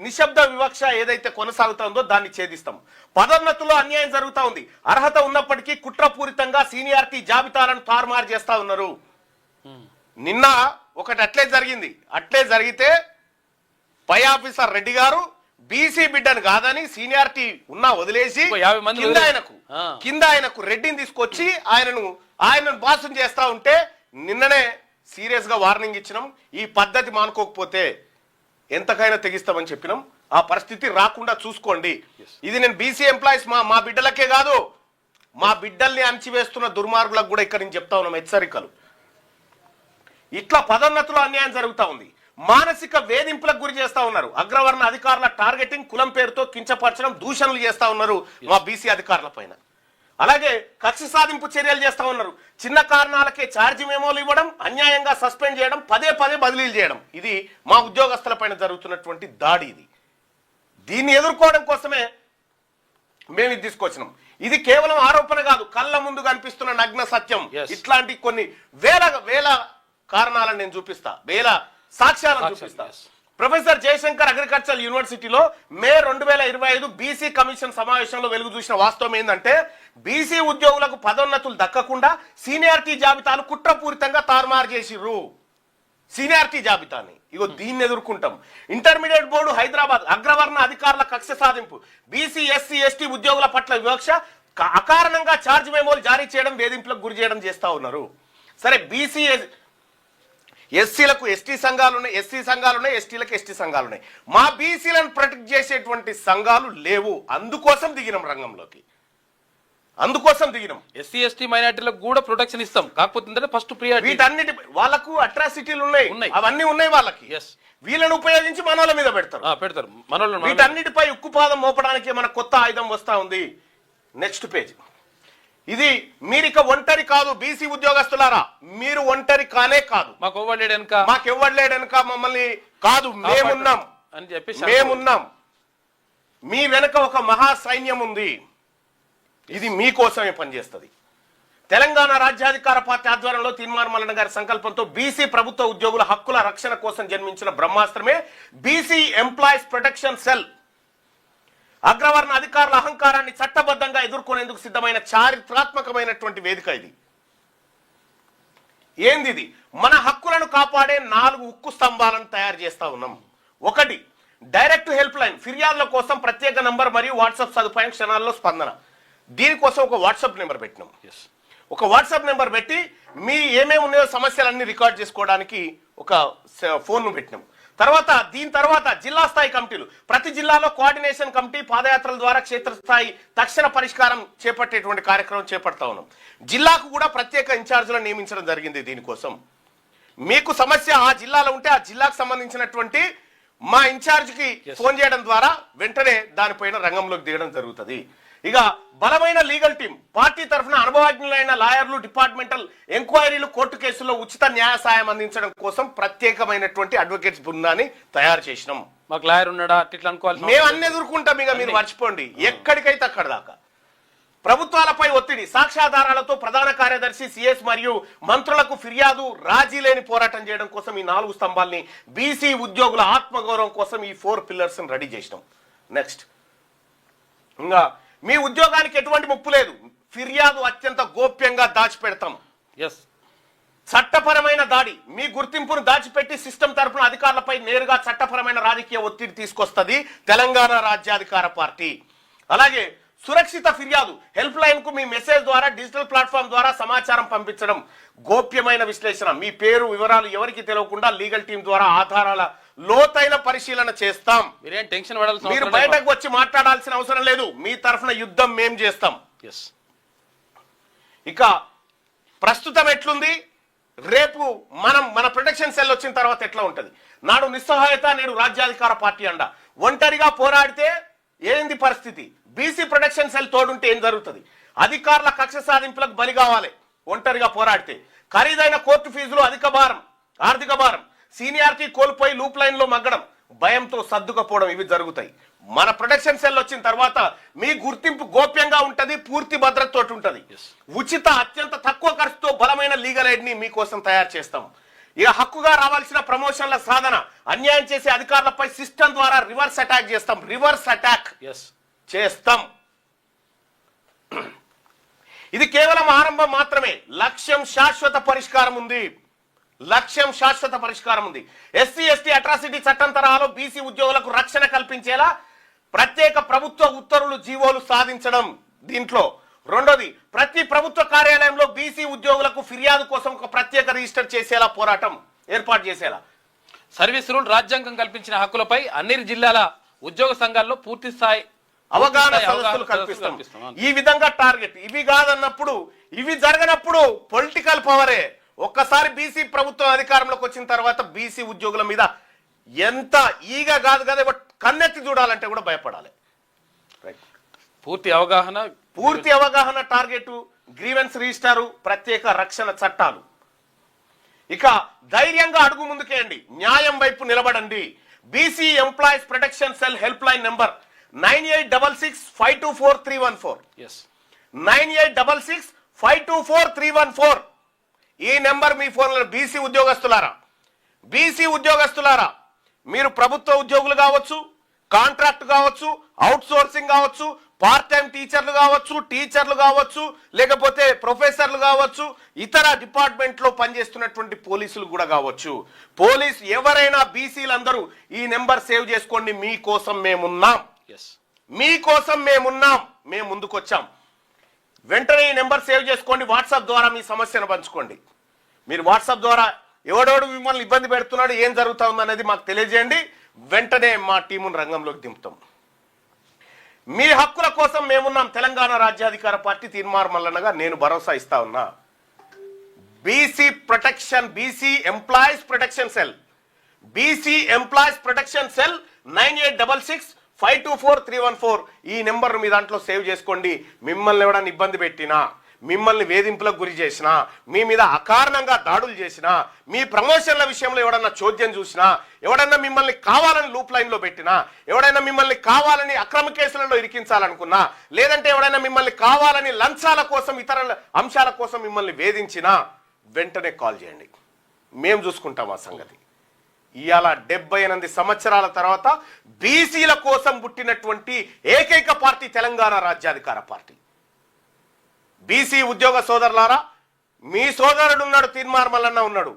నిశ్శబ్ద వివక్ష ఏదైతే కొనసాగుతుందో దాన్ని ఛేదిస్తాం. పదోన్నతుల్లో అన్యాయం జరుగుతూ ఉంది. అర్హత ఉన్నప్పటికీ కుట్రపూరితంగా సీనియారిటీ జాబితాలను తారుమారు చేస్తా ఉన్నారు. నిన్న ఒకటి అట్లే జరిగింది. అట్లే జరిగితే పై ఆఫీసర్ రెడ్డి గారు బీసీ బిడ్డను కాదని సీనియారిటీ ఉన్నా వదిలేసి కింద ఆయనకు రెడ్డిని తీసుకొచ్చి ఆయనను బాసం చేస్తా ఉంటే నిన్ననే సీరియస్ గా వార్నింగ్ ఇచ్చినాం. ఈ పద్ధతి మానుకోకపోతే ఎంతకైనా తెగిస్తామని చెప్పినాం. ఆ పరిస్థితి రాకుండా చూసుకోండి. ఇది నేను బీసీ ఎంప్లాయీస్ మా బిడ్డలకే కాదు, మా బిడ్డల్ని అణచివేస్తున్న దుర్మార్గులకు కూడా ఇక్కడ నేను చెప్తా ఉన్నాం హెచ్చరికలు. ఇట్లా పదోన్నతులు అన్యాయం జరుగుతూ ఉంది. మానసిక వేధింపులకు గురి చేస్తా ఉన్నారు. అగ్రవర్ణ అధికారుల టార్గెటింగ్, కులం పేరుతో కించపరచడం, దూషణలు చేస్తా ఉన్నారు మా బీసీ అధికారుల పైన. అలాగే కక్ష సాధింపు చర్యలు చేస్తా ఉన్నారు. చిన్న కారణాలకే ఛార్జీ మెమోలు ఇవ్వడం, అన్యాయంగా సస్పెండ్ చేయడం, పదే పదే బదిలీలు చేయడం. ఇది మా ఉద్యోగస్తుల పైన జరుగుతున్నటువంటి దాడి. దీన్ని ఎదుర్కోవడం కోసమే మేము ఇది తీసుకొచ్చినాం. ఇది కేవలం ఆరోపణ కాదు, కళ్ళ ముందు కనిపిస్తున్న నగ్న సత్యం. ఇట్లాంటి కొన్ని వేల కారణాలను నేను చూపిస్తా, వేల సాక్ష్యాలను చూపిస్తా. ప్రొఫెసర్ జయశంకర్ అగ్రికల్చర్ యూనివర్సిటీలో మే 2025 బీసీ కమిషన్ సమావేశంలో వెలుగు చూసిన వాస్తవం ఏంటంటే, బీసీ ఉద్యోగులకు పదోన్నతులు దక్కకుండా సీనియారిటీ జాబితాను కుట్రపూరితంగా తారుమారు చేసిర్రు. సీనియారిటీ జాబితాని ఇగో దీన్ని ఎదుర్కొంటాం. ఇంటర్మీడియట్ బోర్డు హైదరాబాద్ అగ్రవర్ణ అధికారుల కక్ష సాధింపు, బీసీ ఎస్సీ ఎస్టీ ఉద్యోగుల పట్ల వివక్ష, అకారణంగా ఛార్జ్ మెమోలు జారీ చేయడం, వేధింపులకు గురి చేయడం చేస్తా ఉన్నారు. సరే, బీసీ ఎస్సీలకు ఎస్టీ సంఘాలు ఉన్నాయి, ఎస్సీ సంఘాలు ఉన్నాయి, ఎస్టీలకు ఎస్టీ సంఘాలు ఉన్నాయి. మా బీసీలను ప్రొటెక్ట్ చేసేటువంటి సంఘాలు లేవు. అందుకోసం దిగినాం రంగంలోకి, అందుకోసం దిగినాం. ఎస్సీ ఎస్టీ మైనార్టీలకు కూడా ప్రొటెక్షన్ ఇస్తాం. కాకపోతే ఫస్ట్ ప్రియారిటీ వీటన్నిటి వాళ్ళకు అట్రాసిటీలు ఉన్నాయి, అవన్నీ ఉన్నాయి వాళ్ళకి. వీళ్ళని ఉపయోగించి మనోళ్ళ మీద పెడతారు. వీటన్నిటిపై ఉక్కుపాదం మోపడానికి మన కొత్త ఆయుధం వస్తా ఉంది. Next page. ఇది మీరిక ఒంటరి కాదు బీసీ ఉద్యోగస్తులారా, మీరు ఒంటరి కానే కాదు. మాకెవ్వడలేడనుక మమ్మల్ని కాదు, మేమున్నాం అని చెప్పి మేమున్నాం. మీ వెనక ఒక మహా సైన్యం ఉంది. ఇది మీకోసమే పనిచేస్తుంది. తెలంగాణ రాజ్యాధికార పార్టీ ఆధ్వర్యంలో తీన్మార్ మల్లన్న గారి సంకల్పంతో బీసీ ప్రభుత్వ ఉద్యోగుల హక్కుల రక్షణ కోసం జన్మించిన బ్రహ్మాస్త్రమే బీసీ ఎంప్లాయీస్ ప్రొటెక్షన్ సెల్. అగ్రవర్ణ అధికారుల అహంకారాన్ని చట్టబద్ధంగా ఎదుర్కొనేందుకు సిద్ధమైన చారిత్రాత్మకమైనటువంటి వేదిక ఇది. ఏంది? మన హక్కులను కాపాడే 4 ఉక్కు స్తంభాలను తయారు చేస్తా ఉన్నాం. 1, డైరెక్ట్ హెల్ప్ లైన్, ఫిర్యాదుల కోసం ప్రత్యేక నంబర్ మరియు వాట్సాప్ సదుపాయం, క్షణాల్లో స్పందన. దీనికోసం ఒక వాట్సాప్ నెంబర్ పెట్టినాం. ఒక వాట్సాప్ నెంబర్ పెట్టి మీ ఏమేమి ఉన్నాయో సమస్యలన్నీ రికార్డ్ చేసుకోవడానికి ఒక ఫోన్ను పెట్టినాం. దీని తర్వాత జిల్లా స్థాయి కమిటీలు, ప్రతి జిల్లాలో కోఆర్డినేషన్ కమిటీ, పాదయాత్రల ద్వారా క్షేత్రస్థాయి తక్షణ పరిష్కారం చేపట్టేటువంటి కార్యక్రమం చేపడతా ఉన్నాం. జిల్లాకు కూడా ప్రత్యేక ఇన్ఛార్జీలను నియమించడం జరిగింది. దీనికోసం మీకు సమస్య ఆ జిల్లాలో ఉంటే ఆ జిల్లాకు సంబంధించినటువంటి మా ఇన్ఛార్జికి ఫోన్ చేయడం ద్వారా వెంటనే దానిపైన రంగంలోకి దిగడం జరుగుతుంది. ఇక బలమైన లీగల్ టీం, పార్టీ తరఫున అనుభవజ్ఞులైన లాయర్లు, డిపార్ట్మెంటల్ ఎంక్వైరీలు, కోర్టు కేసుల్లో ఉచిత న్యాయ సాయం అందించడం కోసం ప్రత్యేకమైనటువంటి అడ్వకేట్స్ బృందాన్ని తయారు చేసినాం. మాకు లాయర్ ఉన్నాడా అట్లా అనుకోవాలి, మేము అన్ని ఎదుర్కొంటాం. ఇక మీరు మర్చిపోండి, ఎక్కడికైతే అక్కడ దాకా. ప్రభుత్వాలపై ఒత్తిడి, సాక్ష్యాధారాలతో ప్రధాన కార్యదర్శి, సిఎస్ మరియు మంత్రులకు ఫిర్యాదు, రాజీ లేని పోరాటం చేయడం కోసం ఈ 4 స్తంభాల్ని, బీసీ ఉద్యోగుల ఆత్మగౌరవం కోసం ఈ 4 పిల్లర్స్ రెడీ చేసినాం. నెక్స్ట్, ఇంకా మీ ఉద్యోగానికి ఎటువంటి ముప్పు లేదు, ఫిర్యాదు అత్యంత గోప్యంగా దాచిపెడతాం. చట్టపరమైన దాడి, మీ గుర్తింపును దాచిపెట్టి సిస్టమ్ తరఫున అధికారులపై నేరుగా చట్టపరమైన రాజకీయ ఒత్తిడి తీసుకొస్తుంది తెలంగాణ రాజ్యాధికార పార్టీ. అలాగే సురక్షిత ఫిర్యాదు, హెల్ప్ లైన్ కు మీ మెసేజ్ ద్వారా, డిజిటల్ ప్లాట్ఫామ్ ద్వారా సమాచారం పంపించడం, గోప్యమైన విశ్లేషణ, మీ పేరు వివరాలు ఎవరికి తెలియకుండా లీగల్ టీం ద్వారా ఆధారాల లోతైన పరిశీలన చేస్తాం. మీరేం టెన్షన్ పడాల్సిన, మీరు బయటకు వచ్చి మాట్లాడాల్సిన అవసరం లేదు. మీ తరఫున యుద్ధం మేం చేస్తాం. ఇక ప్రస్తుతం ఎట్లుంది, రేపు మన ప్రొటెక్షన్ సెల్ వచ్చిన తర్వాత ఎట్లా ఉంటది? నాడు నిస్సహాయత, నేడు రాజ్యాధికార పార్టీ అండ. ఒంటరిగా పోరాడితే ఏంది పరిస్థితి? బీసీ ప్రొటెక్షన్ సెల్ తోడుంటే ఏం జరుగుతుంది? అధికారుల కక్ష సాధింపులకు బలి కావాలి ఒంటరిగా పోరాడితే. ఖరీదైన కోర్టు ఫీజులు, ఆర్థిక భారం, సీనియారిటీ కోల్పోయి లూప్ లైన్ లో మగ్గడం, భయంతో సర్దుకపోవడం, ఇవి జరుగుతాయి. మన ప్రొటెక్షన్ సెల్ వచ్చిన తర్వాత మీ గుర్తింపు గోప్యంగా ఉంటది, పూర్తి భద్రతతో ఉంటది. ఉచిత, అత్యంత తక్కువ ఖర్చుతో బలమైన లీగల్ ఎయిడ్ ని మీకోసం తయారు చేస్తాం. ఇక హక్కుగా రావాల్సిన ప్రమోషన్ల సాధన, అన్యాయం చేసే అధికారులపై సిస్టమ్ ద్వారా రివర్స్ అటాక్ చేస్తాం. రివర్స్ అటాక్ చేస్తాం. ఇది కేవలం ఆరంభం మాత్రమే. లక్ష్యం శాశ్వత పరిష్కారం ఉంది. ఎస్సీ ఎస్టీ అట్రాసిటీ చట్టం తరహాలో బీసీ ఉద్యోగులకు రక్షణ కల్పించేలా ప్రత్యేక ప్రభుత్వ ఉత్తర్వులు, జీవోలు సాధించడం. దీంట్లో రెండోది, ప్రతి ప్రభుత్వ కార్యాలయంలో బీసీ ఉద్యోగులకు ఫిర్యాదు కోసం ఒక ప్రత్యేక రిజిస్టర్ చేసేలా పోరాటం ఏర్పాటు చేసేలా. సర్వీస్ రూల్, రాజ్యాంగం కల్పించిన హక్కులపై అన్ని జిల్లాల ఉద్యోగ సంఘాల్లో పూర్తి స్థాయి అవగాహన సదస్సులు కల్పిస్తాం. ఈ విధంగా టార్గెట్. ఇవి కాదన్నప్పుడు, ఇవి జరగనప్పుడు పొలిటికల్ పవరే. ఒక్కసారి బీసీ ప్రభుత్వం అధికారంలోకి వచ్చిన తర్వాత బీసీ ఉద్యోగుల మీద ఎంత ఈగ కాదు కదా, కన్నెత్తి చూడాలంటే కూడా భయపడాలి. రైట్. పూర్తి అవగాహన టార్గెట్, గ్రీవెన్స్ రిజిస్టారు, ప్రత్యేక రక్షణ చట్టాలు. ఇక ధైర్యంగా అడుగు ముందుకేయండి, న్యాయం వైపు నిలబడండి. BC employees protection cell help line number 9866524314. 9866524314. ఈ నెంబర్ మీ ఫోన్లో. బీసీ ఉద్యోగస్తులారా, మీరు ప్రభుత్వ ఉద్యోగులు కావచ్చు, కాంట్రాక్ట్ కావచ్చు, అవుట్ సోర్సింగ్ కావచ్చు, పార్ట్ టైం టీచర్లు కావచ్చు, లేకపోతే ప్రొఫెసర్లు కావచ్చు, ఇతర డిపార్ట్మెంట్లో పనిచేస్తున్నటువంటి పోలీసులు కూడా కావచ్చు. ఎవరైనా బీసీలందరూ ఈ నెంబర్ సేవ్ చేసుకోండి. మీకోసం మేమున్నాం, మేము ముందుకొచ్చాం. వెంటనే ఈ నెంబర్ సేవ్ చేసుకోండి. వాట్సాప్ ద్వారా మీ సమస్యను పంచుకోండి. మీరు వాట్సాప్ ద్వారా ఎవడోడు మిమ్మల్ని ఇబ్బంది పెడుతున్నాడు, ఏం జరుగుతా ఉందనేది మాకు తెలియజేయండి. వెంటనే మా టీమును రంగంలోకి దింపుతాం. మీ హక్కుల కోసం మేమున్నాం. తెలంగాణ రాజ్యాధికార పార్టీ తీన్మార్ మల్లన్నగా నేను భరోసా ఇస్తా ఉన్నా. BC employees protection cell 9866524314. ఈ నెంబర్ మీ దాంట్లో సేవ్ చేసుకోండి. మిమ్మల్ని ఎవడన్నా ఇబ్బంది పెట్టినా, మిమ్మల్ని వేధింపులకు గురి చేసినా, మీ మీద అకారణంగా దాడులు చేసినా, మీ ప్రమోషన్ల విషయంలో ఎవడన్నా చోద్యం చూసినా, ఎవడన్నా మిమ్మల్ని కావాలని లూప్ లైన్లో పెట్టినా, ఎవడైనా మిమ్మల్ని కావాలని అక్రమ కేసులలో ఇరికించాలనుకున్నా, లేదంటే ఎవడైనా మిమ్మల్ని కావాలని లంచాల కోసం, ఇతర అంశాల కోసం మిమ్మల్ని వేధించినా వెంటనే కాల్ చేయండి. మేము చూసుకుంటాం ఆ సంగతి. ఇవాళ 78 సంవత్సరాల తర్వాత బీసీల కోసం పుట్టినటువంటి ఏకైక పార్టీ తెలంగాణ రాజ్యాధికార పార్టీ. బీసీ ఉద్యోగ సోదరులారా, మీ సోదరుడు ఉన్నాడు, తీన్మార్ మల్లన్న ఉన్నాడు.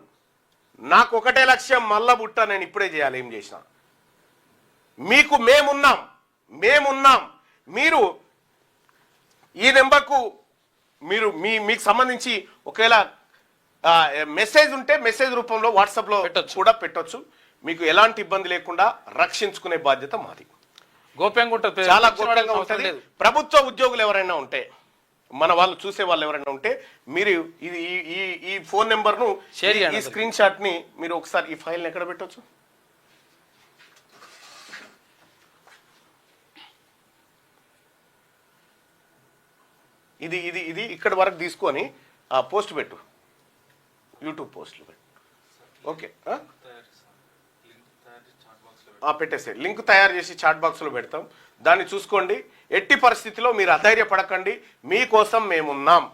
నాకు ఒకటే లక్ష్యం, మల్ల బుట్ట నేను ఇప్పుడే చేయాలి, ఏం చేసినా. మీకు మేమున్నాం. మీరు ఈ నెంబర్కు మీకు సంబంధించి ఒకవేళ మెసేజ్ ఉంటే మెసేజ్ రూపంలో వాట్సాప్లో కూడా పెట్టొచ్చు. మీకు ఎలాంటి ఇబ్బంది లేకుండా రక్షించుకునే బాధ్యత మాది. గోప్యంగా ఉంటుంది, చాలా గోప్యంగా ఉంటుంది. ప్రభుత్వ ఉద్యోగులు ఎవరైనా ఉంటే, మన వాళ్ళు చూసే వాళ్ళు ఎవరైనా ఉంటే, మీరు ఈ ఫోన్ నెంబర్ను, ఈ స్క్రీన్ షాట్ ని మీరు ఒకసారి ఈ ఫైల్ని ఎక్కడ పెట్టొచ్చు, ఇది ఇక్కడ వరకు తీసుకొని పోస్ట్ పెట్టు, యూట్యూబ్ పోస్ట్లు పెట్టు. ఓకే, పెట్టేసే లింక్ తయారు చేసి చాట్ బాక్స్లో పెడతాం. దాన్ని చూసుకోండి. ఎట్టి పరిస్థితిలో మీరు అధైర్యపడకండి. మీకోసం మేమున్నాం.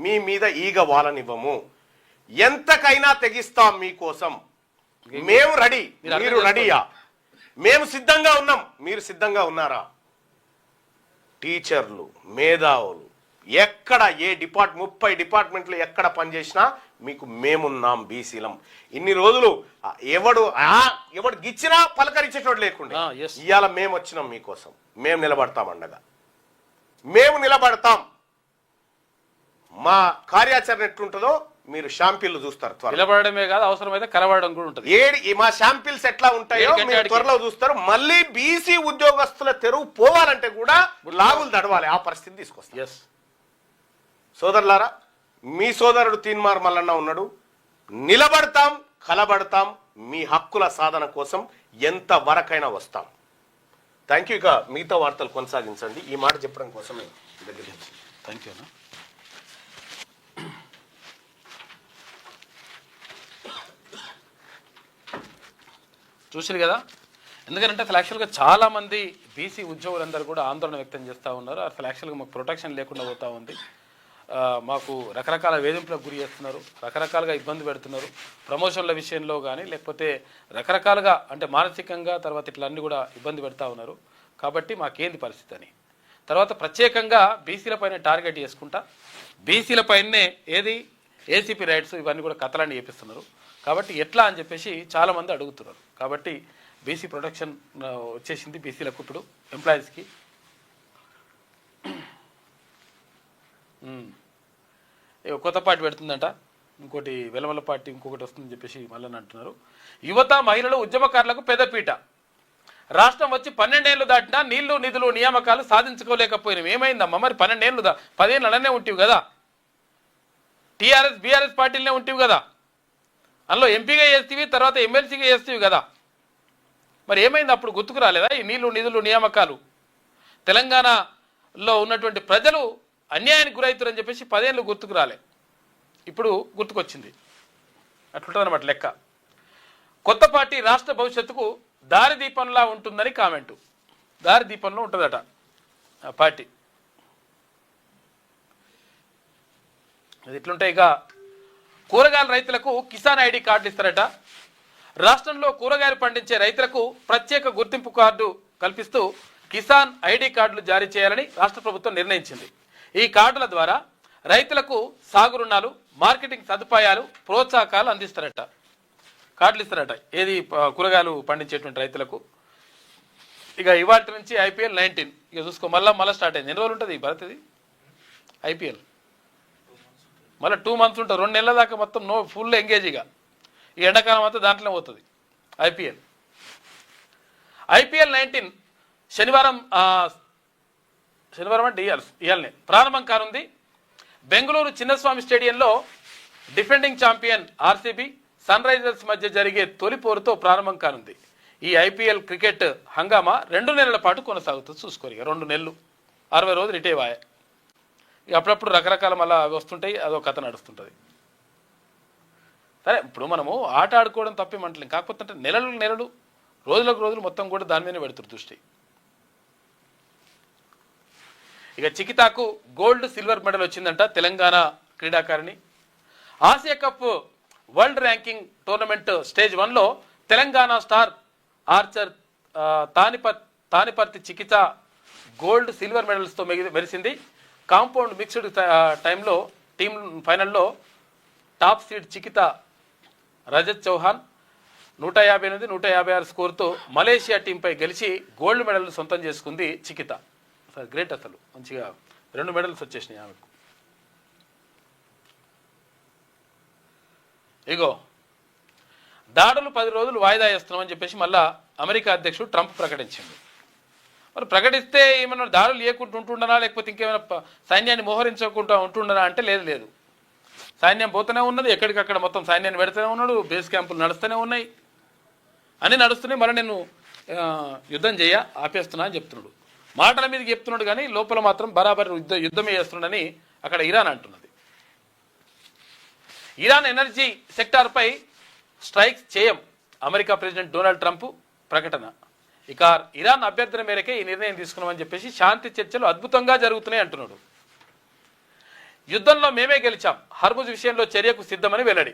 మీ మీద ఈగ వాలనివ్వము. ఎంతకైనా తెగిస్తాం మీకోసం. మేము రెడీ. మీరు రెడీయా? మేము సిద్ధంగా ఉన్నాం. మీరు సిద్ధంగా ఉన్నారా? టీచర్లు, మేధావులు, ఎక్కడ 30 డిపార్ట్మెంట్లు ఎక్కడ పనిచేసినా మీకు మేమున్నాం. బీసీలం. ఇన్ని రోజులు ఎవడు గిచ్చినా పలకరించేటోడు లేకుండా ఇవాళ మేము వచ్చినాం మీకోసం. మేము నిలబడతాం అండగా. మా కార్యాచరణ ఎట్లుంటుందో మీరు షాంపిల్లు చూస్తారు. నిలబడమే కాదు, అవసరమైతే కలవడం కూడా ఉంటుంది. మా షాంపిల్స్ ఎట్లా ఉంటాయో మీరు త్వరలో చూస్తారు. మళ్ళీ బీసీ ఉద్యోగస్తుల తెరువు పోవాలంటే కూడా లాగులు దడవాలి. ఆ పరిస్థితి తీసుకొస్తారు. సోదరులారా, మీ సోదరుడు తీన్మార్ మల్లన్న ఉన్నాడు. నిలబడతాం, కలబడతాం. మీ హక్కుల సాధన కోసం ఎంత వరకైనా వస్తాం. Thank you. ఇక మిగతా వార్తలు కొనసాగించండి. ఈ మాట చెప్పడం కోసమే థ్యాంక్ యూ. చూసింది కదా. ఎందుకంటే అసలు యాక్చువల్గా చాలామంది బీసీ ఉద్యోగులందరూ కూడా ఆందోళన వ్యక్తం చేస్తూ ఉన్నారు. అసలు యాక్చువల్గా మాకు ప్రొటెక్షన్ లేకుండా పోతూ ఉంది. మాకు రకరకాల వేధింపులకు గురి చేస్తున్నారు, రకరకాలుగా ఇబ్బంది పెడుతున్నారు. ప్రమోషన్ల విషయంలో కానీ, లేకపోతే రకరకాలుగా అంటే మానసికంగా తర్వాత ఇట్లా అన్నీ కూడా ఇబ్బంది పెడతా ఉన్నారు. కాబట్టి మాకేంది పరిస్థితి అని తర్వాత ప్రత్యేకంగా బీసీల పైన టార్గెట్ చేసుకుంటా బీసీల పైనే ఏసీపీ రైట్స్ ఇవన్నీ కూడా కథలన్నీ చేపిస్తున్నారు. కాబట్టి ఎట్లా అని చెప్పేసి చాలామంది అడుగుతున్నారు. కాబట్టి బీసీ ప్రొటెక్షన్ వచ్చేసింది బీసీలకు. ఇప్పుడు ఎంప్లాయీస్కి కొత్త పార్టీ పెడుతుందంట, ఇంకోటి వెలమల పార్టీ ఇంకొకటి వస్తుందని చెప్పేసి మళ్ళీ అంటున్నారు. యువత, మహిళలు, ఉద్యమకారులకు పెద్దపీట. రాష్ట్రం వచ్చి 12 ఏళ్ళు దాటినా నీళ్లు, నిధులు, నియామకాలు సాధించుకోలేకపోయినాం. ఏమైందమ్మా మరి? 12 ఏళ్ళు 15 అలానే ఉంటివి కదా. టీఆర్ఎస్ బీఆర్ఎస్ పార్టీలనే ఉంటివి కదా. అందులో ఎంపీగా చేస్తేవి, తర్వాత ఎమ్మెల్సీగా చేస్తేవి కదా. మరి ఏమైంది అప్పుడు? గుర్తుకు రాలేదా ఈ నీళ్లు నిధులు నియామకాలు? తెలంగాణలో ఉన్నటువంటి ప్రజలు అన్యాయానికి గురవుతారని చెప్పేసి 10 ఏళ్ళు గుర్తుకు రాలే, ఇప్పుడు గుర్తుకొచ్చింది. అట్లుంటుందన్నమాట లెక్క. కొత్త పార్టీ రాష్ట్ర భవిష్యత్తుకు దారిదీపంలా ఉంటుందని కామెంటు. దారిదీపంలో ఉంటుందట ఆ పార్టీ. అది ఎట్లుంటాయి? ఇక కూరగాయల రైతులకు కిసాన్ ఐడి కార్డులు ఇస్తారట. రాష్ట్రంలో కూరగాయలు పండించే రైతులకు ప్రత్యేక గుర్తింపు కార్డు కల్పిస్తూ కిసాన్ ఐడి కార్డులు జారీ చేయాలని రాష్ట్ర ప్రభుత్వం నిర్ణయించింది. ఈ కార్డుల ద్వారా రైతులకు సాగు రుణాలు, మార్కెటింగ్ సదుపాయాలు, ప్రోత్సాహకాలు అందిస్తారట. కార్డులు ఇస్తారట ఏది కూరగాయలు పండించేటువంటి రైతులకు. ఇక ఇవాటి నుంచి IPL 19 ఇక చూసుకో, మళ్ళీ స్టార్ట్ అయింది. ఎన్ని రోజులు ఉంటుంది భరత్ ఇది IPL? మళ్ళీ 2 months ఉంటుంది, 2 నెలల దాకా మొత్తం ఫుల్ ఎంగేజ్గా. ఈ ఎండాకాలం అంతా దాంట్లోనే పోతుంది IPL 19 శనివారం అంటే ఇవాళనే ప్రారంభం కానుంది. బెంగళూరు చిన్నస్వామి స్టేడియంలో defending champion RCB, Sunrisers మధ్య జరిగే తొలి పోరుతో ప్రారంభం కానుంది. ఈ IPL క్రికెట్ హంగామా 2 నెలల పాటు కొనసాగుతుంది. చూసుకోరు ఇక 2 నెలలు, 60 రోజులు ఇటే వాయ. ఇక అప్పుడప్పుడు రకరకాల మళ్ళీ వస్తుంటాయి, అదో కథ నడుస్తుంటుంది. సరే, ఇప్పుడు మనము ఆట ఆడుకోవడం తప్పేమంటలేం, కాకపోతే అంటే నెలలు రోజులకు రోజులు మొత్తం కూడా దాని మీదనే పెడుతురు దృష్టి. ఇక చికితాకు గోల్డ్ సిల్వర్ మెడల్ వచ్చిందంట తెలంగాణ క్రీడాకారిణి. Asia cup world ranking tournament stage 1లో Telangana star archer Taniparthi Chikitha gold silver మెడల్స్తో మెరిసింది. కాంపౌండ్ మిక్స్డ్ టైంలో టీం ఫైనల్లో టాప్ సీడ్ చికిత రజత్ చౌహాన్ 158, 156 స్కోర్తో మలేషియా టీంపై గెలిచి గోల్డ్ మెడల్ సొంతం చేసుకుంది చికిత. గ్రేట్, అసలు మంచిగా 2 మెడల్స్ వచ్చేసినాయి ఆమెకు. ఇగో దాడులు 10 రోజులు వాయిదా వేస్తున్నామని చెప్పేసి మళ్ళా అమెరికా అధ్యక్షుడు ట్రంప్ ప్రకటించింది. మరి ప్రకటిస్తే ఏమన్నా దాడులు లేకుండా ఉంటుండనా, లేకపోతే ఇంకేమైనా సైన్యాన్ని మోహరించకుండా ఉంటుండనా అంటే లేదు. సైన్యం పోతూనే ఉన్నది, ఎక్కడికక్కడ మొత్తం సైన్యాన్ని పెడుతూనే ఉన్నాడు, బేస్ క్యాంపులు నడుస్తూనే ఉన్నాయి, అన్నీ నడుస్తున్నాయి. మళ్ళీ నేను యుద్ధం ఆపేస్తున్నా అని చెప్తున్నాడు. మాటల మీదకి చెప్తున్నాడు కానీ లోపల మాత్రం బరాబర్ యుద్ధమే చేస్తున్నాడని అక్కడ ఇరాన్ అంటున్నది. ఇరాన్ ఎనర్జీ సెక్టార్పై స్ట్రైక్స్ చేయం, అమెరికా ప్రెసిడెంట్ డొనాల్డ్ ట్రంప్ ప్రకటన. ఇక ఇరాన్ అభ్యర్థన మేరకే ఈ నిర్ణయం తీసుకున్నామని చెప్పేసి శాంతి చర్చలు అద్భుతంగా జరుగుతున్నాయి అంటున్నాడు. యుద్ధంలో మేమే గెలిచాం, హర్ముజ్ విషయంలో చర్యకు సిద్ధమని వెల్లడి.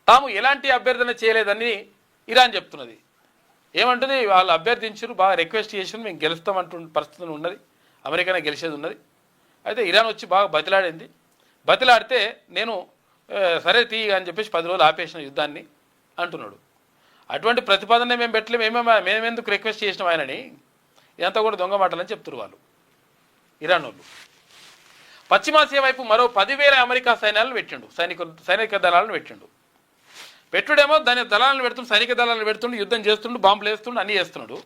తాము ఎలాంటి అభ్యర్థన చేయలేదని ఇరాన్ చెప్తున్నది. ఏమంటుంది, వాళ్ళు అభ్యర్థించారు, బాగా రిక్వెస్ట్ చేసారు, మేము గెలుస్తామంటు పరిస్థితి ఉన్నది, అమెరికానే గెలిచేది ఉన్నది. అయితే ఇరాన్ వచ్చి బాగా బతిలాడితే నేను సరే తీయ అని చెప్పేసి 10 రోజులు ఆపేసిన యుద్ధాన్ని అంటున్నాడు. అటువంటి ప్రతిపాదన మేము పెట్టలేము, మేమెందుకు రిక్వెస్ట్ చేసినాం ఆయనని, ఇదంతా కూడా దొంగ మాటలని చెప్తున్నారు వాళ్ళు ఇరాన్ వాళ్ళు. పశ్చిమాసియా వైపు మరో 10,000 అమెరికా సైన్యాలను పెట్టిండు, సైనిక దళాలను పెట్టిండు. పెట్టుడేమో దాని దళాలను పెడుతుండు, సైనిక దళాలను పెడుతుండు, యుద్ధం చేస్తుండు, బాంబులు వేస్తుండు, అన్నీ చేస్తున్నాడు.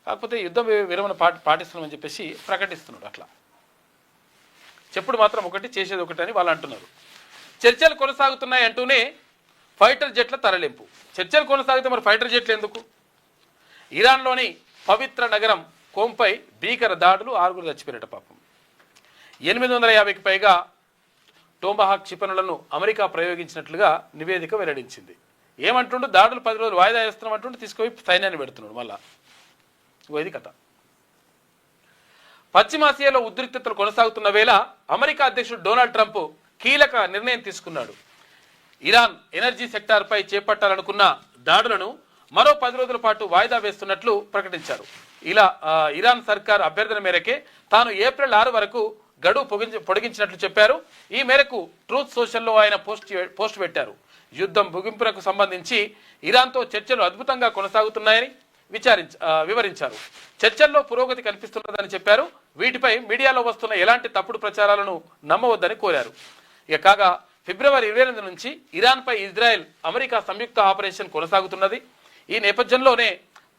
కాకపోతే యుద్ధ విరమణ పాటిస్తున్నామని చెప్పేసి ప్రకటిస్తున్నాడు. అట్లా చెప్పుడు మాత్రం ఒకటి, చేసేది ఒకటి అని వాళ్ళు అంటున్నారు. చర్చలు కొనసాగుతున్నాయి అంటూనే ఫైటర్ జెట్ల తరలింపు. చర్చలు కొనసాగితే మరి ఫైటర్ జెట్లు ఎందుకు? ఇరాన్లోని పవిత్ర నగరం కోంపై భీకర దాడులు, 6 చచ్చిపోయినట్టు పాపం. 850కి పైగా టోమాహాక్ క్షిపణులను అమెరికా ప్రయోగించినట్లుగా నివేదిక వెల్లడించింది. ఏమంటుండు, దాడులు 10 రోజులు వాయిదా వేస్తున్నామంటుండు, తీసుకుపోయి సైన్యాన్ని పెడుతున్నాడు. మళ్ళా ఇది కథ. పశ్చిమాసియాలో ఉద్రిక్తతలు కొనసాగుతున్న వేళ అమెరికా అధ్యక్షుడు డొనాల్డ్ ట్రంప్ కీలక నిర్ణయం తీసుకున్నాడు. ఇరాన్ ఎనర్జీ సెక్టార్పై చేపట్టాలనుకున్న దాడులను మరో 10 రోజుల పాటు వాయిదా వేస్తున్నట్లు ప్రకటించారు. ఇలా ఇరాన్ సర్కార్ అభ్యర్థన మేరకే తాను ఏప్రిల్ 6 వరకు గడువు పొడిగించినట్లు చెప్పారు. ఈ మేరకు ట్రూత్ సోషల్లో ఆయన పోస్ట్ పెట్టారు. యుద్ధం ముగింపునకు సంబంధించి ఇరాన్తో చర్చలు అద్భుతంగా కొనసాగుతున్నాయని వివరించారు. చర్చల్లో పురోగతి కనిపిస్తున్నదని చెప్పారు. వీటిపై మీడియాలో వస్తున్న ఎలాంటి తప్పుడు ప్రచారాలను నమ్మవద్దని కోరారు. ఇక కాగా ఫిబ్రవరి 28 నుంచి ఇరాన్పై ఇజ్రాయెల్, అమెరికా సంయుక్త ఆపరేషన్ కొనసాగుతున్నది. ఈ నేపథ్యంలోనే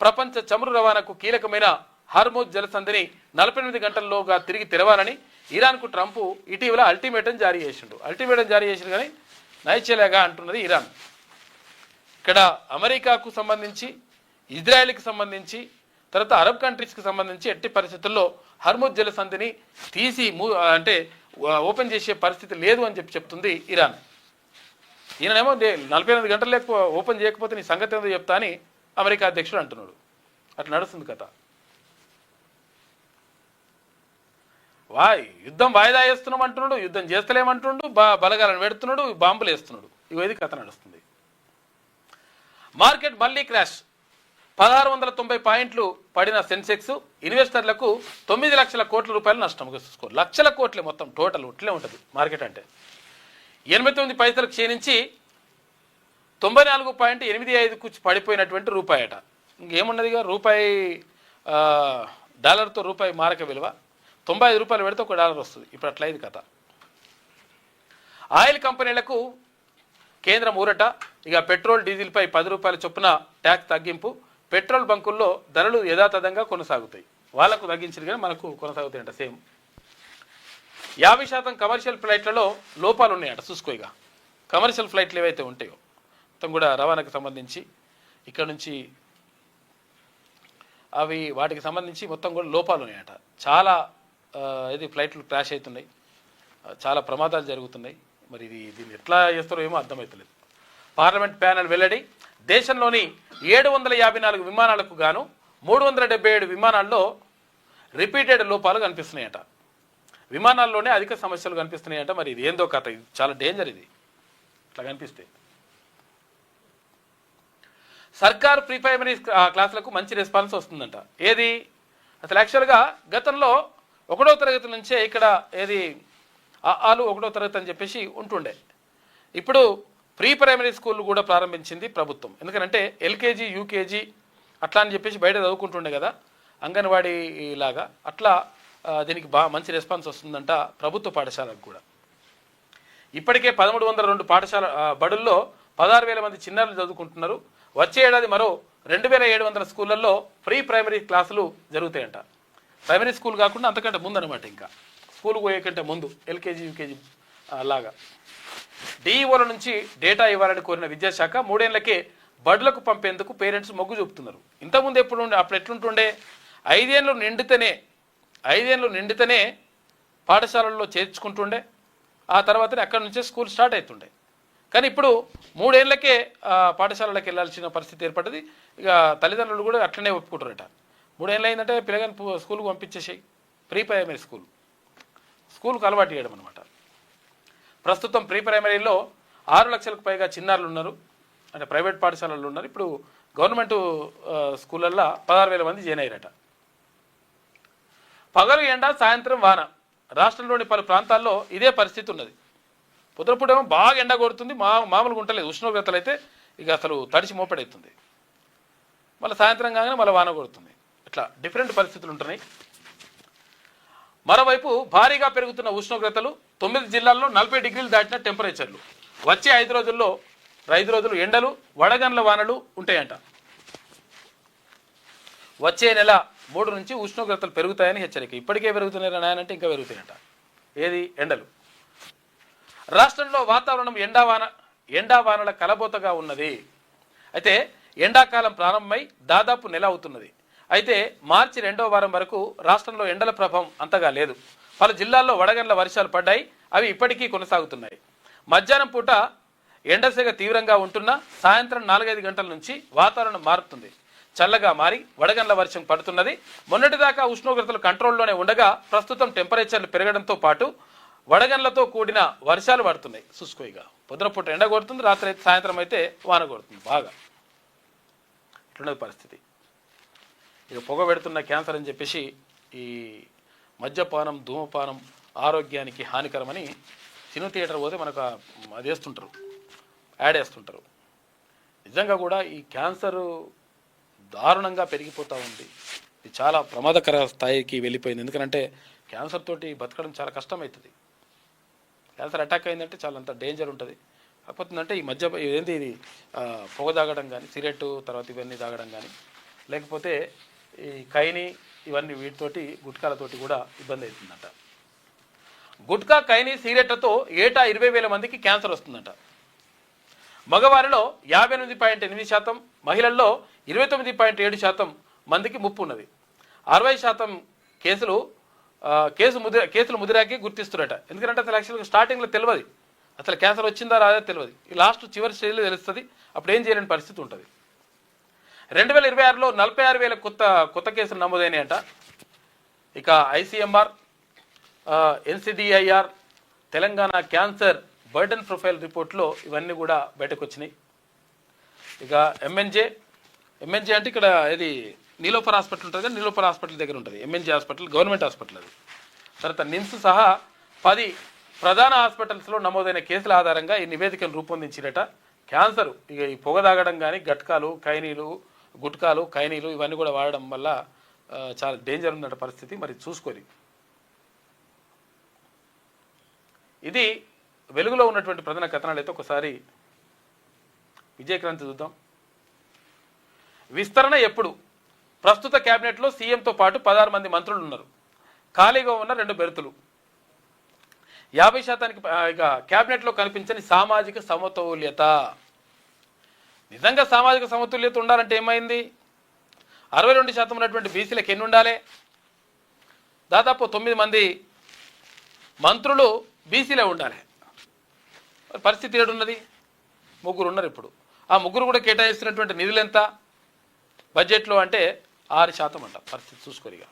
ప్రపంచ చమురు రవాణాకు కీలకమైన హార్మోజ్ జలసంధిని 48 గంటల్లోగా తిరిగి తెరవాలని ఇరాన్కు ట్రంప్ ఇటీవల అల్టిమేటం జారీ చేసిండు కానీ నైచేలాగా అంటున్నది ఇరాన్. ఇక్కడ అమెరికాకు సంబంధించి, ఇజ్రాయెల్కి సంబంధించి, తర్వాత అరబ్ కంట్రీస్కి సంబంధించి ఎట్టి పరిస్థితుల్లో హర్ముజ్ జలసంధిని తీసి అంటే ఓపెన్ చేసే పరిస్థితి లేదు అని చెప్తుంది ఇరాన్. ఈయనేమో 48 గంటలు లేకపో ఓపెన్ చేయకపోతే నీ సంగతి ఏదో చెప్తా అని అమెరికా అధ్యక్షుడు అంటున్నాడు. అట్లా నడుస్తుంది కథ. యుద్ధం వాయిదా వేస్తున్నాం అంటున్నాడు, యుద్ధం చేస్తలేమంటుండు, బలగాలను పెడుతున్నాడు, బాంబులు వేస్తున్నాడు. ఇది కథ నడుస్తుంది. మార్కెట్ మళ్ళీ క్రాష్. 1690 పాయింట్లు పడిన సెన్సెక్స్ ఇన్వెస్టర్లకు 9 లక్షల కోట్ల రూపాయలు నష్టం. లక్షల కోట్లే మొత్తం టోటల్. ఇట్లే ఉంటుంది మార్కెట్ అంటే. 89 పైసలు క్షీణించి 94.85కు పడిపోయినటువంటి రూపాయి అట. ఇంకేమున్నదిగా రూపాయి డాలర్తో రూపాయి మారక విలువ 95 రూపాయలు పెడితే $1 వస్తుంది. ఇప్పుడు అట్లా ఇది కథ. ఆయిల్ కంపెనీలకు కేంద్రం ఊరట. ఇక పెట్రోల్ డీజిల్పై 10 రూపాయల చొప్పున ట్యాక్స్ తగ్గింపు. పెట్రోల్ బంకుల్లో ధరలు యథాతథంగా కొనసాగుతాయి. వాళ్ళకు తగ్గించింది కానీ మనకు కొనసాగుతాయంట సేమ్. 50% కమర్షియల్ ఫ్లైట్లలో లోపాలు ఉన్నాయంట. చూసుకో, ఇక కమర్షియల్ ఫ్లైట్లు ఏవైతే ఉంటాయో మొత్తం కూడా రవాణాకు సంబంధించి ఇక్కడ నుంచి వాటికి సంబంధించి మొత్తం కూడా లోపాలు ఉన్నాయట. చాలా ఫ్లైట్లు క్రాష్ అవుతున్నాయి, చాలా ప్రమాదాలు జరుగుతున్నాయి. మరి దీన్ని ఎట్లా చేస్తారో ఏమో అర్థమవుతలేదు. పార్లమెంట్ ప్యానెల్ వెల్లడి. దేశంలోని 754 విమానాలకు గాను 377 విమానాల్లో రిపీటెడ్ లోపాలు కనిపిస్తున్నాయట. విమానాల్లోనే అధిక సమస్యలు కనిపిస్తున్నాయంట. మరి ఇది ఏందో కథ, ఇది చాలా డేంజర్. ఇది ఇట్లా కనిపిస్తే సర్కార్ ప్రీ ప్రైమరీ క్లాసులకు మంచి రెస్పాన్స్ వస్తుందంట. ఏది అసలు యాక్చువల్గా గతంలో 1వ తరగతి నుంచే ఇక్కడ ఆలు 1వ తరగతి అని చెప్పేసి ఉంటుండే. ఇప్పుడు ప్రీ ప్రైమరీ స్కూల్ కూడా ప్రారంభించింది ప్రభుత్వం. ఎందుకంటే ఎల్కేజీ యూకేజీ అట్లా అని చెప్పేసి బయట చదువుకుంటుండే కదా, అంగన్వాడీ లాగా. అట్లా దీనికి మంచి రెస్పాన్స్ వస్తుందంట ప్రభుత్వ పాఠశాలకు కూడా. ఇప్పటికే 1302 పాఠశాల బడుల్లో 16,000 మంది చిన్నారులు చదువుకుంటున్నారు. వచ్చే ఏడాది మరో 2700 స్కూళ్ళల్లో ప్రీ ప్రైమరీ క్లాసులు జరుగుతాయంట. ప్రైమరీ స్కూల్ కాకుండా అంతకంటే ముందు అనమాట. ఇంకా స్కూల్కి పోయే కంటే ముందు ఎల్కేజీ యూకేజీ లాగా. డిఈఓల నుంచి డేటా ఇవ్వాలని కోరిన విద్యాశాఖ 3 ఏళ్లకే బడులకు పంపేందుకు పేరెంట్స్ మొగ్గు చూపుతున్నారు. ఇంతకుముందు అప్పుడు ఎట్లుంటుండే 5 ఏళ్ళు నిండితేనే పాఠశాలల్లో చేర్చుకుంటుండే. ఆ తర్వాతనే అక్కడి నుంచే స్కూల్ స్టార్ట్ అవుతుండే. కానీ ఇప్పుడు 3 ఏళ్లకే పాఠశాలలకు వెళ్ళాల్సిన పరిస్థితి ఏర్పడ్డది. ఇక తల్లిదండ్రులు కూడా అట్లనే ఒప్పుకుంటారట. 3 ఏళ్ళు అయిందంటే పిల్లగాని స్కూల్కి పంపించేసాయి. ప్రీ ప్రైమరీ స్కూల్కు అలవాటు చేయడం అనమాట. ప్రస్తుతం ప్రీ ప్రైమరీలో 6 లక్షలకు పైగా చిన్నారులు ఉన్నారు. అంటే ప్రైవేట్ పాఠశాలలు ఉన్నారు. ఇప్పుడు గవర్నమెంట్ స్కూళ్ళల్లో 16,000 మంది జాయిన్ అయ్యారట. పగలు ఎండ, సాయంత్రం వాన. రాష్ట్రంలోని పలు ప్రాంతాల్లో ఇదే పరిస్థితి ఉన్నది. పొద్దుపూటేమో బాగా ఎండ కొడుతుంది, మామూలుగా ఉంటలేదు. ఉష్ణోగ్రతలు అయితే ఇక అసలు తడిసి మోపడవుతుంది. మళ్ళీ సాయంత్రం కాగానే మళ్ళీ వాన కొడుతుంది. ఇట్లా డిఫరెంట్ పరిస్థితులు ఉంటున్నాయి. మరోవైపు భారీగా పెరుగుతున్న ఉష్ణోగ్రతలు. 9 జిల్లాల్లో 40 డిగ్రీలు దాటిన టెంపరేచర్లు. వచ్చే 5 రోజులు ఎండలు, వడగండ్ల వానలు ఉంటాయంట. వచ్చే నెల 3 నుంచి ఉష్ణోగ్రతలు పెరుగుతాయని హెచ్చరిక. ఇప్పటికే పెరుగుతున్నాయి నాయనంటే ఇంకా పెరుగుతాయంట. ఎండలు. రాష్ట్రంలో వాతావరణం ఎండావానల కలబోతగా ఉన్నది. అయితే ఎండాకాలం ప్రారంభమై దాదాపు నెల అవుతున్నది. అయితే మార్చి 2వ వారం వరకు రాష్ట్రంలో ఎండల ప్రభావం అంతగా లేదు. పలు జిల్లాల్లో వడగండ్ల వర్షాలు పడ్డాయి. అవి ఇప్పటికీ కొనసాగుతున్నాయి. మధ్యాహ్నం పూట ఎండసేగ తీవ్రంగా ఉంటున్నా సాయంత్రం 4-5 గంటల నుంచి వాతావరణం మారుతుంది. చల్లగా మారి వడగండ్ల వర్షం పడుతున్నది. మొన్నటిదాకా ఉష్ణోగ్రతలు కంట్రోల్లోనే ఉండగా ప్రస్తుతం టెంపరేచర్లు పెరగడంతో పాటు వడగండ్లతో కూడిన వర్షాలు పడుతున్నాయి. చూసుకోయిగా పొద్దున పూట ఎండ కొడుతుంది, రాత్రి అయితే సాయంత్రం అయితే వాన కొడుతుంది. బాగా ఇట్లున్నది పరిస్థితి. ఇక పొగ పెడుతున్న క్యాన్సర్ అని చెప్పేసి ఈ మద్యపానం, ధూమపానం ఆరోగ్యానికి హానికరమని సినిమా థియేటర్ పోతే మనకు అది వేస్తుంటారు, యాడ్ వేస్తుంటారు. నిజంగా కూడా ఈ క్యాన్సరు దారుణంగా పెరిగిపోతూ ఉంది. ఇది చాలా ప్రమాదకర స్థాయికి వెళ్ళిపోయింది. ఎందుకంటే క్యాన్సర్ తోటి బతకడం చాలా కష్టమవుతుంది. క్యాన్సర్ అటాక్ అయిందంటే చాలా అంత డేంజర్ ఉంటుంది. కాకపోతే అంటే ఈ ఇది పొగ తాగడం కానీ, సిగరెట్ తర్వాత ఇవన్నీ తాగడం కానీ, లేకపోతే ఈ కైని ఇవన్నీ వీటితోటి గుట్కాలతోటి కూడా ఇబ్బంది అవుతుందంట. గుట్కా, కైని, సిగరెట్లతో ఏటా 20,000 మందికి క్యాన్సర్ వస్తుందంట. మగవారిలో 58.8%, మహిళల్లో 29.7% మందికి ముప్పు ఉన్నది. 60% కేసులు ముదిరాకి గుర్తిస్తున్నట. ఎందుకంటే అసలు యాక్చువల్గా స్టార్టింగ్లో తెలియదు, అసలు క్యాన్సర్ వచ్చిందా రాదా తెలియదు. ఈ చివరి స్టేజ్లో తెలుస్తుంది, అప్పుడు ఏం చేయలేని పరిస్థితి ఉంటుంది. 2026లో 46,000 కొత్త కేసులు నమోదైనాయంట. ఇక ICMR, NCDIR, Telangana cancer burden profile రిపోర్ట్లో ఇవన్నీ కూడా బయటకు వచ్చినాయి. ఇక ఎంఎన్జే అంటే ఇక్కడ ఇది నీలోఫర్ హాస్పిటల్ ఉంటుంది కదా, నీలోఫర్ హాస్పిటల్ దగ్గర ఉంటుంది ఎంఎన్జే హాస్పిటల్, గవర్నమెంట్ హాస్పిటల్ అది. తర్వాత నిమ్స్ సహా 10 ప్రధాన హాస్పిటల్స్లో నమోదైన కేసుల ఆధారంగా ఈ నివేదికను రూపొందించినట. క్యాన్సర్ ఇక ఈ పొగ తాగడం కానీ, గుట్కాలు కైనీలు ఇవన్నీ కూడా వాడడం వల్ల చాలా డేంజర్ ఉందట పరిస్థితి. మరి చూసుకొని ఇది వెలుగులో ఉన్నటువంటి ప్రధాన కథనాలు అయితే ఒకసారి విజయక్రాంతి చూద్దాం. విస్తరణ ఎప్పుడు? ప్రస్తుత కేబినెట్లో సీఎంతో పాటు 16 మంది మంత్రులు ఉన్నారు. ఖాళీగా ఉన్న 2 బెర్తులు. 50% ఇక కేబినెట్లో కనిపించని సామాజిక సమతుల్యత. నిజంగా సామాజిక సమతుల్యత ఉండాలంటే ఏమైంది? 62% ఉన్నటువంటి బీసీలకు ఎన్ని ఉండాలి? దాదాపు 9 మంది మంత్రులు బీసీలే ఉండాలి. పరిస్థితి ఏడున్నది? 3 ఉన్నారు ఇప్పుడు. ఆ 3 కూడా కేటాయిస్తున్నటువంటి నిధులు ఎంత బడ్జెట్లో అంటే 6% అంట. పరిస్థితి చూసుకోరిగా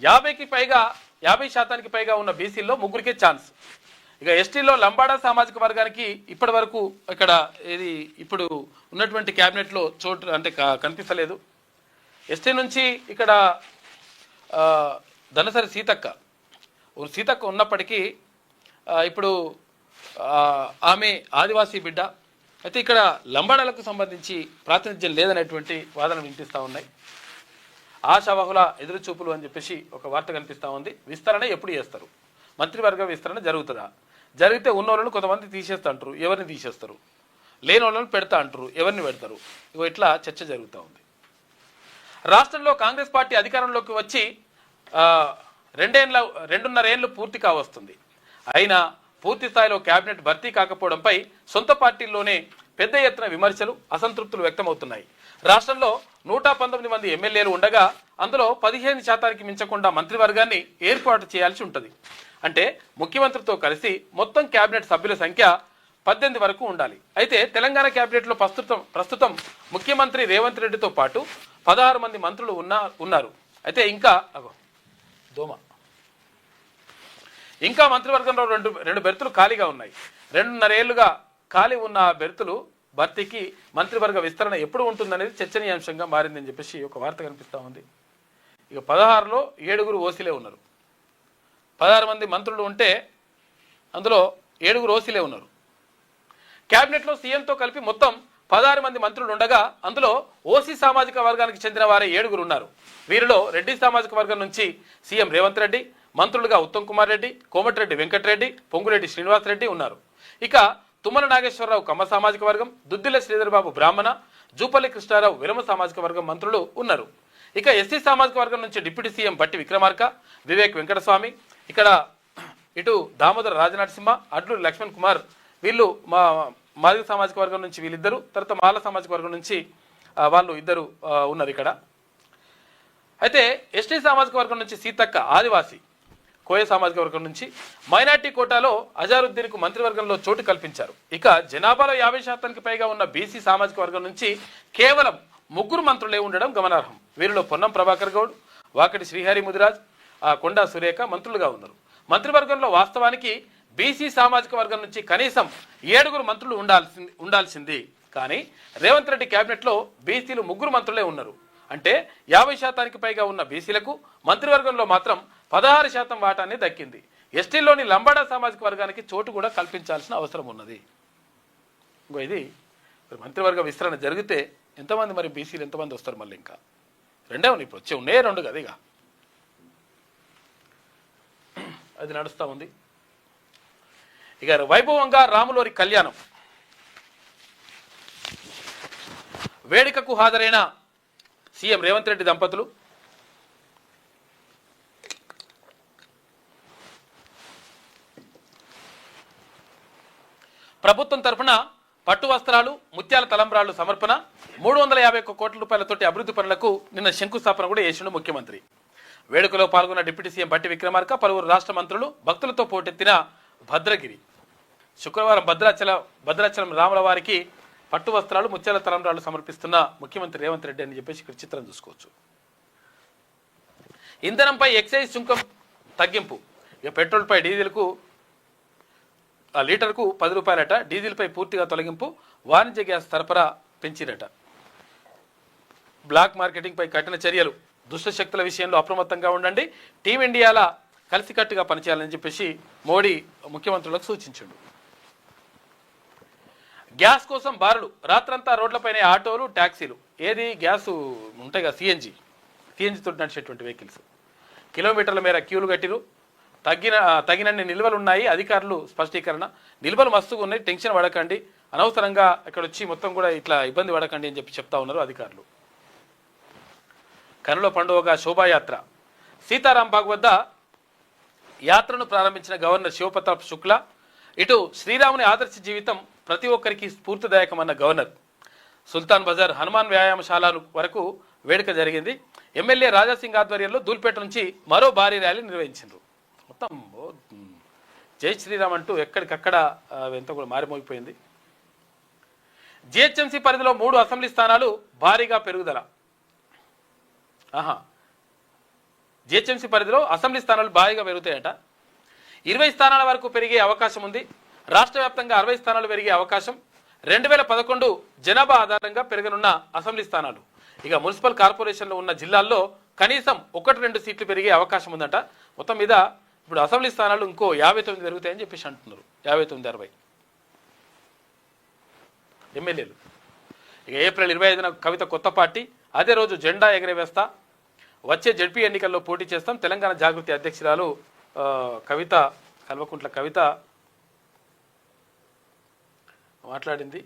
50% పైగా ఉన్న బీసీల్లో 3కే ఛాన్స్. ఇక ఎస్టీలో లంబాడా సామాజిక వర్గానికి ఇప్పటి వరకు ఇక్కడ ఇప్పుడు ఉన్నటువంటి క్యాబినెట్లో చోటు అంటే కనిపిస్తలేదు. ఎస్టీ నుంచి ఇక్కడ ధనసరి సీతక్క ఉన్నప్పటికీ ఇప్పుడు ఆమె ఆదివాసీ బిడ్డ. అయితే ఇక్కడ లంబాడాలకు సంబంధించి ప్రాతినిధ్యం లేదనేటువంటి వాదన వినిపిస్తూ ఉన్నాయి. ఆశావహుల ఎదురుచూపులు అని చెప్పేసి ఒక వార్త కనిపిస్తూ ఉంది. విస్తరణ ఎప్పుడు చేస్తారు? మంత్రివర్గ విస్తరణ జరుగుతుందా? జరిగితే ఉన్న వాళ్ళని కొంతమంది తీసేస్తా అంటారు, ఎవరిని తీసేస్తారు? లేని వాళ్ళని పెడతా అంటారు, ఎవరిని పెడతారు? ఇట్లా చర్చ జరుగుతూ ఉంది. రాష్ట్రంలో కాంగ్రెస్ పార్టీ అధికారంలోకి వచ్చి 2.5 ఏళ్ళు పూర్తి కావస్తుంది. అయినా పూర్తి స్థాయిలో కేబినెట్ భర్తీ కాకపోవడంపై సొంత పార్టీల్లోనే పెద్ద ఎత్తున విమర్శలు, అసంతృప్తులు వ్యక్తమవుతున్నాయి. రాష్ట్రంలో 119 మంది ఎమ్మెల్యేలు ఉండగా అందులో 15% మించకుండా మంత్రివర్గాన్ని ఏర్పాటు చేయాల్సి ఉంటుంది. అంటే ముఖ్యమంత్రితో కలిసి మొత్తం కేబినెట్ సభ్యుల సంఖ్య 18 వరకు ఉండాలి. అయితే తెలంగాణ కేబినెట్లో ప్రస్తుతం ముఖ్యమంత్రి రేవంత్ రెడ్డితో పాటు 16 మంది మంత్రులు ఉన్నారు. అయితే ఇంకా మంత్రివర్గంలో రెండు బెర్తులు ఖాళీగా ఉన్నాయి. 2.5 ఏళ్లుగా ఖాళీ ఉన్న బెర్తులు భర్తీకి మంత్రివర్గ విస్తరణ ఎప్పుడు ఉంటుందనేది చర్చనీయాంశంగా మారిందని చెప్పేసి ఒక వార్త కనిపిస్తూ ఉంది. ఇక 16లో 7 ఓసీలే ఉన్నారు. 16 మంది మంత్రులు ఉంటే అందులో 7 ఓసీలే ఉన్నారు. కేబినెట్లో సీఎంతో కలిపి మొత్తం 16 మంది మంత్రులు ఉండగా అందులో ఓసీ సామాజిక వర్గానికి చెందిన వారే 7 ఉన్నారు. వీరిలో రెడ్డి సామాజిక వర్గం నుంచి సీఎం రేవంత్ రెడ్డి, మంత్రులుగా ఉత్తమ్ కుమార్ రెడ్డి, కోమటిరెడ్డి వెంకటరెడ్డి, పొంగురెడ్డి శ్రీనివాసరెడ్డి ఉన్నారు. ఇక తుమ్మల నాగేశ్వరరావు కమ్మ సామాజిక వర్గం, దుద్దిల్ల శ్రీధర్బాబు బ్రాహ్మణ, జూపల్లి కృష్ణారావు విరమ సామాజిక వర్గం మంత్రులు ఉన్నారు. ఇక ఎస్సీ సామాజిక వర్గం నుంచి డిప్యూటీ సీఎం బట్టి విక్రమార్క, వివేక్ వెంకటస్వామి, ఇక్కడ ఇటు దామోదర రాజనరసింహ, అడ్లూరి లక్ష్మణ్ కుమార్, వీళ్ళు మాదిగ సామాజిక వర్గం నుంచి వీళ్ళిద్దరు, తర్వాత మాల సామాజిక వర్గం నుంచి వాళ్ళు ఇద్దరు ఉన్నారు ఇక్కడ. అయితే ఎస్టీ సామాజిక వర్గం నుంచి సీతక్క ఆదివాసీ, కోయ సామాజిక వర్గం నుంచి మైనార్టీ కోటాలో అజారుద్దీన్కు మంత్రివర్గంలో చోటు కల్పించారు. ఇక జనాభాలో 50% పైగా ఉన్న బీసీ సామాజిక వర్గం నుంచి కేవలం 3 మంత్రులే ఉండడం గమనార్హం. వీరిలో పొన్నం ప్రభాకర్ గౌడ్, వాకటి శ్రీహరి ముదిరాజ్, కొండా సురేఖ మంత్రులుగా ఉన్నారు. మంత్రివర్గంలో వాస్తవానికి బీసీ సామాజిక వర్గం నుంచి కనీసం 7 మంత్రులు ఉండాల్సింది. కానీ రేవంత్ రెడ్డి కేబినెట్లో బీసీలు 3 మంత్రులే ఉన్నారు. అంటే 50% పైగా ఉన్న బీసీలకు మంత్రివర్గంలో మాత్రం 16% వాటాన్ని దక్కింది. ఎస్టీలోని లంబాడా సామాజిక వర్గానికి చోటు కూడా కల్పించాల్సిన అవసరం ఉన్నది. ఇది మంత్రివర్గ విస్తరణ జరిగితే ఎంతమంది మరి బీసీలు ఎంతమంది వస్తారు? మళ్ళీ ఇంకా 2 ఉన్నాయి, ఇప్పుడు ఉన్నాయే 2 కదా. ఇక అది నడుస్తూ ఉంది. ఇక వైభవంగా రాములోరి కళ్యాణం వేడుకకు హాజరైన సీఎం రేవంత్ రెడ్డి దంపతులు, ప్రభుత్వం తరఫున పట్టు వస్త్రాలు, ముత్యాల తలంబ్రాలు సమర్పణ, 351 కోట్ల రూపాయలతోటి అభివృద్ధి పనులకు నిన్న శంకుస్థాపన కూడా చేసిండు ముఖ్యమంత్రి. వేడుకలో పాల్గొన్న డిప్యూటీ సీఎం బట్టి విక్రమార్క, పలువురు రాష్ట్ర మంత్రులు, భక్తులతో పోటెత్తిన భద్రగిరి. శుక్రవారం భద్రాచలం రాముల వారికి పట్టు వస్త్రాలు, ముత్యాల తలంబ్రాలు సమర్పిస్తున్న ముఖ్యమంత్రి రేవంత్ రెడ్డి అని చెప్పేసి ఇక్కడ చిత్రం చూసుకోవచ్చు. ఇంధనంపై ఎక్సైజ్ సుంకం తగ్గింపు. ఇక పెట్రోల్పై డీజిల్కు లీటర్కు 10 రూపాయలట, డీజిల్పై పూర్తిగా తొలగింపు, వాణిజ్య గ్యాస్ సరఫరా పెంచిరట. బ్లాక్ మార్కెటింగ్పై కఠిన చర్యలు, దుష్ట శక్తుల విషయంలో అప్రమత్తంగా ఉండండి, టీమిండియాలా కలిసికట్టుగా పనిచేయాలని చెప్పేసి మోడీ ముఖ్యమంత్రులకు సూచించాడు. గ్యాస్ కోసం బారులు, రాత్రంతా రోడ్లపైన ఆటోలు, ట్యాక్సీలు. ఏది గ్యాస్ ఉంటాయి కదా, సిఎన్జి తోటి నడిచేటువంటి వెహికల్స్. కిలోమీటర్ల మేర క్యూలు కట్టిరు. తగినన్ని నిల్వలు ఉన్నాయి. అధికారులు స్పష్టీకరణ, నిల్వలు మస్తుగా ఉన్నాయి, టెన్షన్ పడకండి, అనవసరంగా ఇక్కడ వచ్చి మొత్తం కూడా ఇట్లా ఇబ్బంది పడకండి అని చెప్పి చెప్తా ఉన్నారు అధికారులు. కనుల పండుగగా శోభాయాత్ర. సీతారాంబాగ్ వద్ద యాత్రను ప్రారంభించిన గవర్నర్ శివప్రతాప్ శుక్లా. ఇటు శ్రీరాముని ఆదర్శ జీవితం ప్రతి ఒక్కరికి స్ఫూర్తిదాయకమన్న గవర్నర్. సుల్తాన్ బజార్ హనుమాన్ వ్యాయామశాల వరకు వేడుక జరిగింది. ఎమ్మెల్యే రాజాసింగ్ ఆధ్వర్యంలో దూల్పేట నుంచి మరో భారీ ర్యాలీ నిర్వహించారు. మొత్తం జై శ్రీరామ్ అంటూ ఎక్కడికక్కడ ఎంత కూడా మారిమోగిపోయింది. జిహెచ్ఎంసీ పరిధిలో 3 అసెంబ్లీ స్థానాలు భారీగా పెరుగుదల. జిహెచ్ఎంసీ పరిధిలో అసెంబ్లీ స్థానాలు భారీగా పెరుగుతాయట. 20 స్థానాల వరకు పెరిగే అవకాశం ఉంది. రాష్ట్ర వ్యాప్తంగా 60 స్థానాలు పెరిగే అవకాశం. 2011 జనాభా ఆధారంగా పెరగనున్న అసెంబ్లీ స్థానాలు. ఇక మున్సిపల్ కార్పొరేషన్లో ఉన్న జిల్లాల్లో కనీసం 1-2 సీట్లు పెరిగే అవకాశం ఉందంట. మొత్తం మీద ఇప్పుడు అసెంబ్లీ స్థానాలు ఇంకో 59 పెరుగుతాయని చెప్పేసి అంటున్నారు. 59-60 ఎమ్మెల్యేలు. ఇక ఏప్రిల్ 25న కవిత కొత్త పార్టీ, అదే రోజు జెండా ఎగరవేస్తా, వచ్చే జడ్పీ ఎన్నికల్లో పోటీ చేస్తాం. తెలంగాణ జాగృతి అధ్యక్షురాలు కవిత, కల్వకుంట్ల కవిత మాట్లాడింది.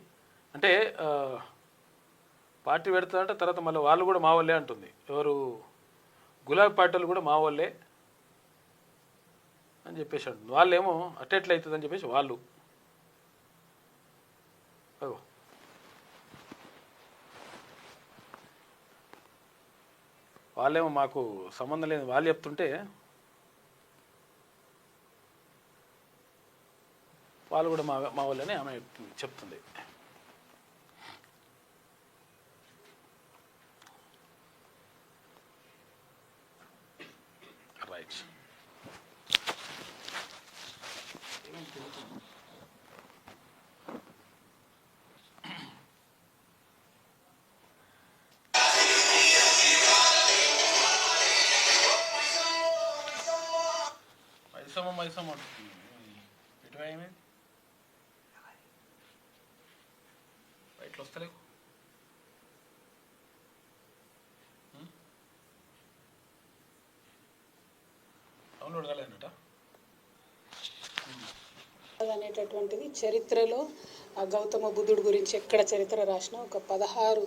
అంటే పార్టీ పెడతారంటే తర్వాత మళ్ళీ వాళ్ళు కూడా మా వాళ్ళే అంటుంది. ఎవరు గులాబీ పార్టీలు కూడా మా వాళ్ళే అని చెప్పేసి అంటుంది. వాళ్ళేమో అట్టెట్లు అవుతుందని చెప్పేసి వాళ్ళేమో మాకు సంబంధం లేదు వాళ్ళు చెప్తుంటే వాళ్ళు కూడా మా వాళ్ళని ఆమె చెప్తుంది. రైట్. మైసమ్మ ఇటు ఏమైంది బయటలు వస్తలేవు. డౌన్లోడ్ కాలేదన్నట. అనేటటువంటిది చరిత్రలో గౌతమ బుద్ధుడు గురించి ఎక్కడ చరిత్ర రాసినా ఒక 16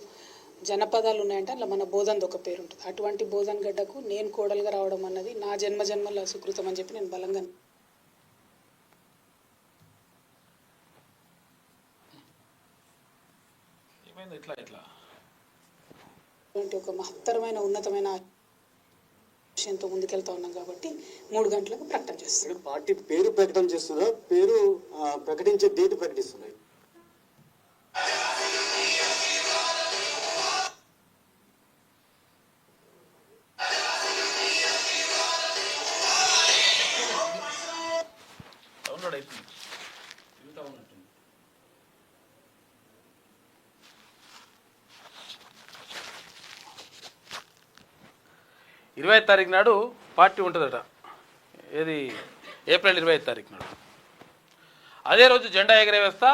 జనపదాలు ఉన్నాయంటే అలా మన బోధనది ఒక పేరు ఉంటుంది. అటువంటి బోధన్ గడ్డకు నేను కోడలుగా రావడం అన్నది నా జన్మల సుకృతం అని చెప్పి నేను బలంగా ఒక మహత్తరమైన ఉన్నతమైన విషయంతో ముందుకెళ్తా ఉన్నాం కాబట్టి 3 గంటలకు ప్రకటన చేస్తుంది. పార్టీ పేరు ప్రకటన చేస్తుందా, పేరు ప్రకటించే డేట్ ప్రకటిస్తున్నాయి? డౌన్లోడ్ అవుతుంది. 20వ తారీఖు నాడు పార్టీ ఉంటుందట. ఏది ఏప్రిల్ 25వ తారీఖు నాడు. అదే రోజు జెండా ఎగరవేస్తా,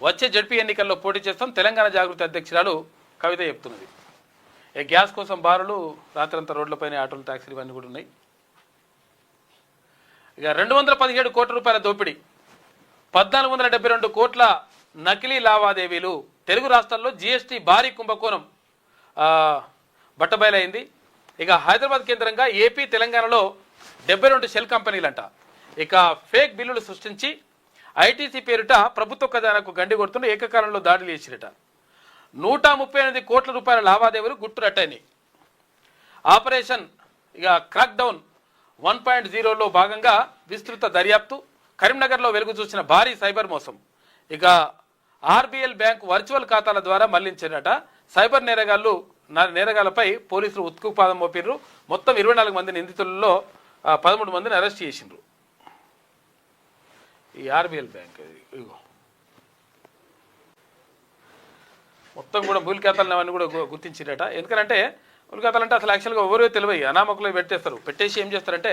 వచ్చే జడ్పీ ఎన్నికల్లో పోటీ చేస్తాం. తెలంగాణ జాగృతి అధ్యక్షురాలు కవిత చెప్తున్నది. గ్యాస్ కోసం బారులు, రాత్రంతా రోడ్లపైన ఆటోలు, ట్యాక్సీలు ఇవన్నీ కూడా ఉన్నాయి. ఇక 217 కోట్ల రూపాయల దోపిడీ, 1472 కోట్ల నకిలీ లావాదేవీలు. తెలుగు రాష్ట్రాల్లో జీఎస్టీ భారీ కుంభకోణం బట్టబయలైంది. ఇక హైదరాబాద్ కేంద్రంగా ఏపీ, తెలంగాణలో 72 షెల్ కంపెనీలంట. ఇక ఫేక్ బిల్లులు సృష్టించి ఐటీసీ పేరిట ప్రభుత్వ ఖజానాకు గండి కొడుతున్న ఏకకాలంలో దాడులు చేసిరట. 138 కోట్ల రూపాయల లావాదేవీలు గుట్టురట్టయినాయి. ఆపరేషన్ క్రాక్ డౌన్ 1.0లో భాగంగా విస్తృత దర్యాప్తు. కరీంనగర్లో వెలుగు చూసిన భారీ సైబర్ మోసం. ఆర్బీఎల్ బ్యాంకు వర్చువల్ ఖాతాల ద్వారా మళ్లించారట. సైబర్ నేరగాళ్లపై పోలీసులు ఉత్కుపాదం మోపిర్రు. మొత్తం 24 మంది నిందితులలో 13 మందిని అరెస్ట్ చేసిండ్రు. ఈ ఆర్బీఎల్ బ్యాంక్ మొత్తం కూడా మూల ఖాతాలు అవన్నీ కూడా గుర్తించిరట. ఎందుకంటే మూల ఖాతాలు అంటే అసలు యాక్చువల్గా ఎవరో తెలియదు, అనామకులు పెట్టేస్తారు. పెట్టేసి ఏం చేస్తారంటే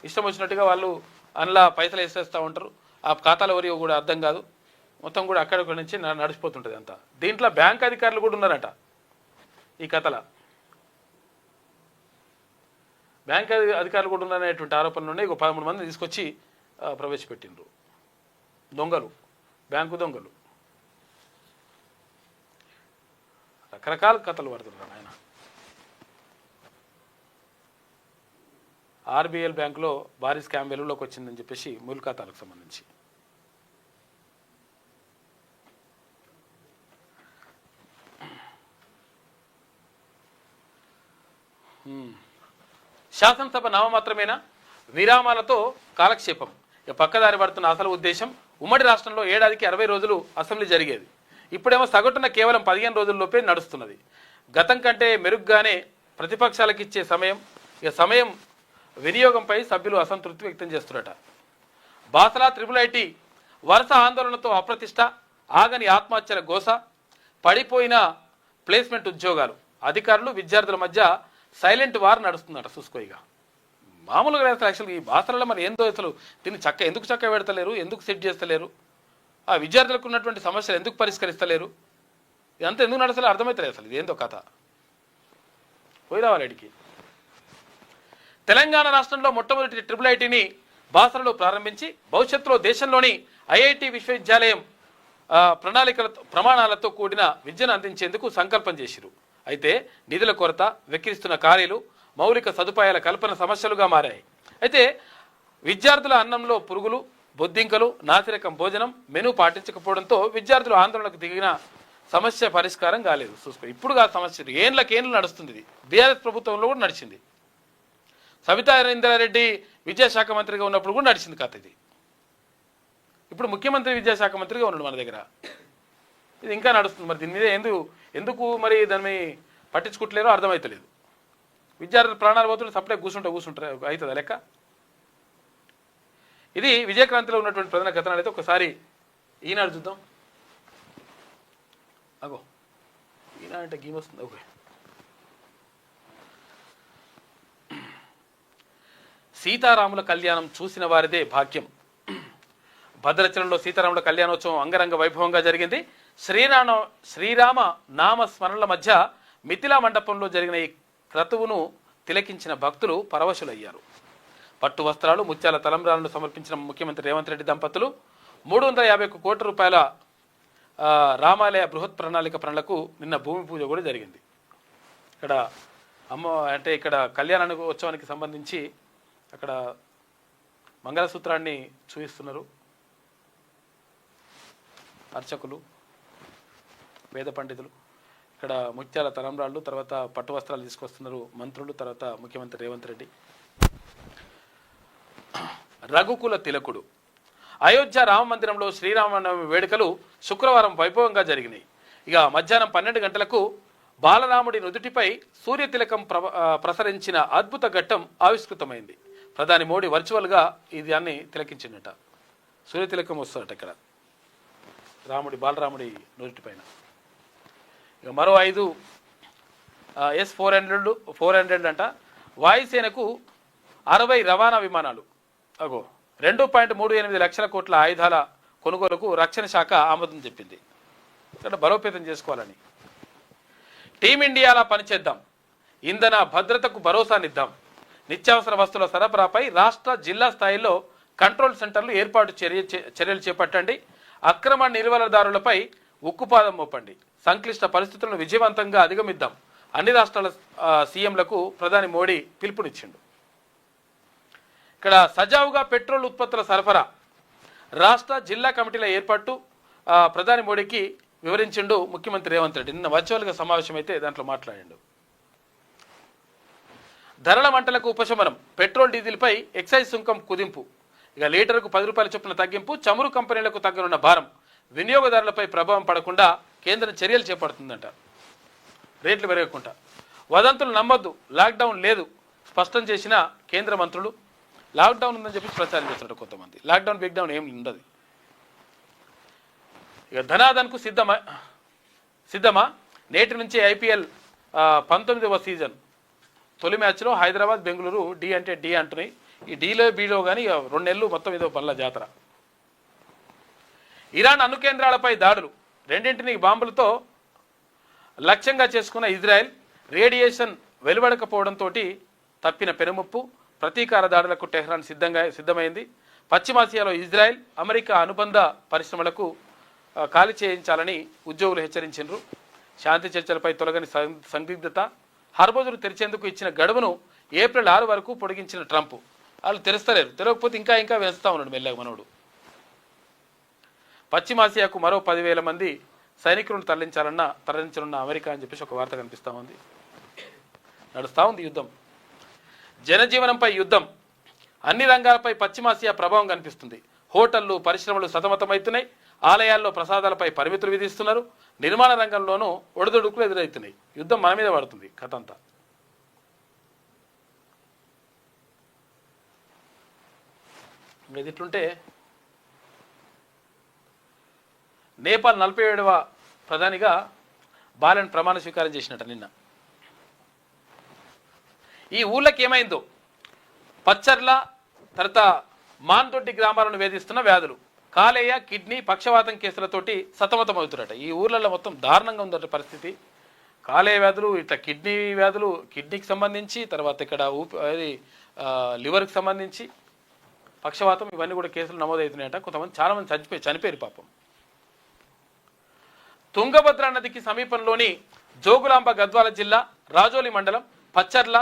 ఇష్టం వచ్చినట్టుగా వాళ్ళు అందులో పైసలు వేసేస్తూ ఉంటారు. ఆ ఖాతాలు ఎవరియో కూడా అర్థం కాదు. మొత్తం కూడా అక్కడి నుంచి నడిచిపోతుంటుంది అంతా. దీంట్లో బ్యాంక్ అధికారులు కూడా ఉన్నారట. ఈ కథల బ్యాంక్ అధికారులు కూడా ఉన్నారనేటువంటి ఆరోపణలు ఉన్నాయి. 13 మంది తీసుకొచ్చి ప్రవేశపెట్టిండ్రు. దొంగలు, బ్యాంకు దొంగలు, రకరకాల కథలు పడుతున్నారు ఆయన. ఆర్బీఎల్ బ్యాంకులో భారీ స్కామ్ వెలుగులోకి వచ్చిందని చెప్పేసి మూల ఖాతాలకు సంబంధించి శాసనసభ నామమాత్రమేనా, విరామాలతో కాలక్షేపం. పక్కదారి పడుతున్న అసలు ఉద్దేశం ఉమ్మడి రాష్ట్రంలో ఏడాదికి 60 రోజులు అసెంబ్లీ జరిగేది. ఇప్పుడేమో సగటున కేవలం 15 రోజుల్లోపే నడుస్తున్నది. గతం కంటే మెరుగ్గానే ప్రతిపక్షాలకు ఇచ్చే సమయం వినియోగంపై సభ్యులు అసంతృప్తి వ్యక్తం చేస్తున్నట. బాసరా ట్రిపుల్ వరుస ఆందోళనతో అప్రతిష్ట, ఆగని ఆత్మహత్యల గోస, పడిపోయిన ప్లేస్మెంట్ ఉద్యోగాలు, అధికారులు విద్యార్థుల మధ్య సైలెంట్ వార్ నడుస్తుందట. చూసుకోయిగా మామూలుగా యాక్చువల్గా ఈ బాసరలో మరి ఏందో అసలు దీన్ని ఎందుకు చక్క పెడతలేరు, ఎందుకు సెట్ చేస్తలేరు, ఆ విద్యార్థులకు ఉన్నటువంటి సమస్యలు ఎందుకు పరిష్కరిస్తలేరు, ఇదంతా ఎందుకు నడసలే అర్థమవుతలేదు. అసలు ఇదేందో కథ. పోయి రావాలి అడిగి. తెలంగాణ రాష్ట్రంలో మొట్టమొదటి ట్రిపుల్ బాసరలో ప్రారంభించి భవిష్యత్తులో దేశంలోని ఐఐటి విశ్వవిద్యాలయం ప్రమాణాలతో కూడిన విద్యను అందించేందుకు సంకల్పం చేసిరు. అయితే నిధుల కొరత, వెక్కిరిస్తున్న ఖాళీలు, మౌలిక సదుపాయాల కల్పన సమస్యలుగా మారాయి. అయితే విద్యార్థుల అన్నంలో పురుగులు, బొద్దింకలు, నాసిరకం భోజనం మెనూ పాటించకపోవడంతో విద్యార్థులు ఆందోళనకు దిగిన సమస్య పరిష్కారం కాలేదు. చూసుకో ఇప్పుడు కాదు సమస్య, ఏండ్లు నడుస్తుంది. ఇది బీఆర్ఎస్ ప్రభుత్వంలో కూడా నడిచింది. సబితా ఇంద్రారెడ్డి విద్యాశాఖ మంత్రిగా ఉన్నప్పుడు కూడా నడిచింది కథ ఇది. ఇప్పుడు ముఖ్యమంత్రి విద్యాశాఖ మంత్రిగా ఉన్నాడు మన దగ్గర. ఇది ఇంకా నడుస్తుంది. మరి దీని మీద ఎందుకు మరి దాన్ని పట్టించుకుంటలేరో అర్థమవుతలేదు. విద్యార్థులు ప్రాణాలు పోతుంటే సపరేట్ కూర్చుంటారు అవుతుందా లెక్క? ఇది విజయక్రాంతిలో ఉన్నటువంటి ప్రధాన కథనాలు. అయితే ఒకసారి ఈనాడు చూద్దాం. అగో ఈనాడు అంటే గీమ్ వస్తుంది. ఓకే, సీతారాముల కళ్యాణం చూసిన వారిదే భాగ్యం. భద్రాచలంలో సీతారాముల కళ్యాణోత్సవం అంగరంగ వైభవంగా జరిగింది. శ్రీరామ నామ స్మరణల మధ్య మిథిలా మండపంలో జరిగిన ఈ క్రతువును తిలకించిన భక్తులు పరవశులయ్యారు. పట్టు వస్త్రాలు, ముత్యాల తలంబ్రాలను సమర్పించిన ముఖ్యమంత్రి రేవంత్ రెడ్డి దంపతులు 351 కోట్ల రూపాయల రామాలయ బృహత్ ప్రణాళిక పనులకు నిన్న భూమి పూజ కూడా జరిగింది. ఇక్కడ కళ్యాణ ఉత్సవానికి సంబంధించి అక్కడ మంగళసూత్రాన్ని చూపిస్తున్నారు అర్చకులు, వేద పండితులు. ఇక్కడ ముత్యాల తలంబ్రాళ్ళు, తర్వాత పట్టు వస్త్రాలు తీసుకొస్తున్నారు మంత్రులు, తర్వాత ముఖ్యమంత్రి రేవంత్ రెడ్డి. రఘుకుల తిలకుడు అయోధ్య రామ మందిరంలో శ్రీరామనవమి వేడుకలు శుక్రవారం వైభవంగా జరిగినాయి. మధ్యాహ్నం 12 గంటలకు బాలరాముడి నుదుటిపై సూర్యతిలకం ప్రసరించిన అద్భుత ఘట్టం ఆవిష్కృతమైంది. ప్రధాని మోడీ వర్చువల్గా ఈ దాన్ని తిలకించిందట. సూర్యతిలకం వస్తుందట ఇక్కడ బాలరాముడి నుదుటిపైన. మరో 5 S-400 అంట. వాయుసేనకు 60 రవాణా విమానాలు. 2.38 లక్షల కోట్ల ఆయుధాల కొనుగోలుకు రక్షణ శాఖ ఆమోదం చెప్పింది. ఇక్కడ బలోపేతం చేసుకోవాలని. టీమిండియాలా పనిచేద్దాం, ఇంధన భద్రతకు భరోసానిద్దాం. నిత్యావసర వస్తువుల సరఫరాపై రాష్ట్ర, జిల్లా స్థాయిలో కంట్రోల్ సెంటర్లు ఏర్పాటు చర్యలు చేపట్టండి. అక్రమ నిల్వలదారులపై ఉక్కుపాదం మోపండి. సంక్లిష్ట పరిస్థితులను విజయవంతంగా అధిగమిద్దాం. అన్ని రాష్ట్రాల సీఎంలకు ప్రధాని మోడీ పిలుపునిచ్చిండు. ఇక్కడ సజావుగా పెట్రోల్ ఉత్పత్తుల సరఫరా రాష్ట్ర జిల్లా కమిటీల ఏర్పాటు ప్రధాని మోడీకి వివరించిండు ముఖ్యమంత్రి రేవంత్ రెడ్డి. నిన్న వర్చువల్గా సమావేశం అయితే దాంట్లో మాట్లాడిండు. ధరల మంటలకు ఉపశమనం, పెట్రోల్ డీజిల్పై ఎక్సైజ్ సుంకం కుదింపు, ఇక లీటర్కు 10 రూపాయల చొప్పున తగ్గింపు, చమురు కంపెనీలకు తగ్గనున్న భారం, వినియోగదారులపై ప్రభావం పడకుండా కేంద్రం చర్యలు చేపడుతుందంట. రేట్లు పెరగకుండా వదంతులు నమ్మొద్దు, లాక్డౌన్ లేదు స్పష్టం చేసిన కేంద్ర మంత్రులు. లాక్డౌన్ ఉందని చెప్పి ప్రచారం చేస్తున్నారు కొంతమంది. లాక్డౌన్ బిగ్ డౌన్ ఏం ఉండదు. ఇక ధనాదన్కు సిద్ధమా నేటి నుంచి ఐపీఎల్ 19వ సీజన్ తొలి మ్యాచ్లో హైదరాబాద్ బెంగళూరు డి అంటే డి అంటున్నాయి. ఈ డీలో బీలో కానీ 2 నెలలు మొత్తం ఇదో పనుల జాతర. ఇరాన్ అణు కేంద్రాలపై దాడులు, రెండింటిని బాంబులతో లక్ష్యంగా చేసుకున్న ఇజ్రాయెల్, రేడియేషన్ వెలువడకపోవడంతో తప్పిన పెనుముప్పు, ప్రతీకార దాడులకు టెహ్రాన్ సిద్ధమైంది. పశ్చిమాసియాలో ఇజ్రాయెల్, అమెరికా అనుబంధ పరిశ్రమలకు ఖాళీ చేయించాలని ఉద్యోగులు హెచ్చరించారు. శాంతి చర్చలపై తొలగని సందిగ్ధత, హర్బోజులు తెరిచేందుకు ఇచ్చిన గడువును ఏప్రిల్ 6 వరకు పొడిగించిన ట్రంప్. వాళ్ళు తెరుస్తలేరు, తెరవకపోతే ఇంకా వేస్తా ఉన్నాడు మెల్లగా మనోడు. పశ్చిమాసియాకు మరో 10,000 మంది సైనికులను తరలించనున్న అమెరికా అని చెప్పేసి ఒక వార్త కనిపిస్తూ ఉంది. నడుస్తూ ఉంది యుద్ధం. జనజీవనంపై యుద్ధం, అన్ని రంగాలపై పశ్చిమాసియా ప్రభావం కనిపిస్తుంది. హోటళ్లు, పరిశ్రమలు సతమతమవుతున్నాయి. ఆలయాల్లో ప్రసాదాలపై పరిమితులు విధిస్తున్నారు. నిర్మాణ రంగంలోనూ ఒడిదుడుకులు ఎదురవుతున్నాయి. యుద్ధం మన మీద పడుతుంది కథ అంతా. ఇది ఇట్లుంటే నేపాల్ 47వ ప్రధానిగా బాలన్ ప్రమాణ స్వీకారం చేసినట్ట నిన్న. ఈ ఊళ్ళకి ఏమైందో, పచ్చర్ల తర్వాత మాన్దొడ్డి గ్రామాలను వేధిస్తున్న వ్యాధులు, కాలేయ, కిడ్నీ, పక్షవాతం కేసులతోటి సతమతమవుతున్నట. ఈ ఊర్లలో మొత్తం దారుణంగా ఉందట పరిస్థితి. కాలేయ వ్యాధులు, ఇట్లా కిడ్నీ వ్యాధులు, కిడ్నీకి సంబంధించి, తర్వాత ఇక్కడ లివర్కి సంబంధించి పక్షవాతం, ఇవన్నీ కూడా కేసులు నమోదవుతున్నాయట. కొంతమంది చాలామంది చనిపోయారు పాపం. తుంగభద్ర నదికి సమీపంలోని జోగులాంబ గద్వాల జిల్లా రాజోలి మండలం పచ్చర్ల,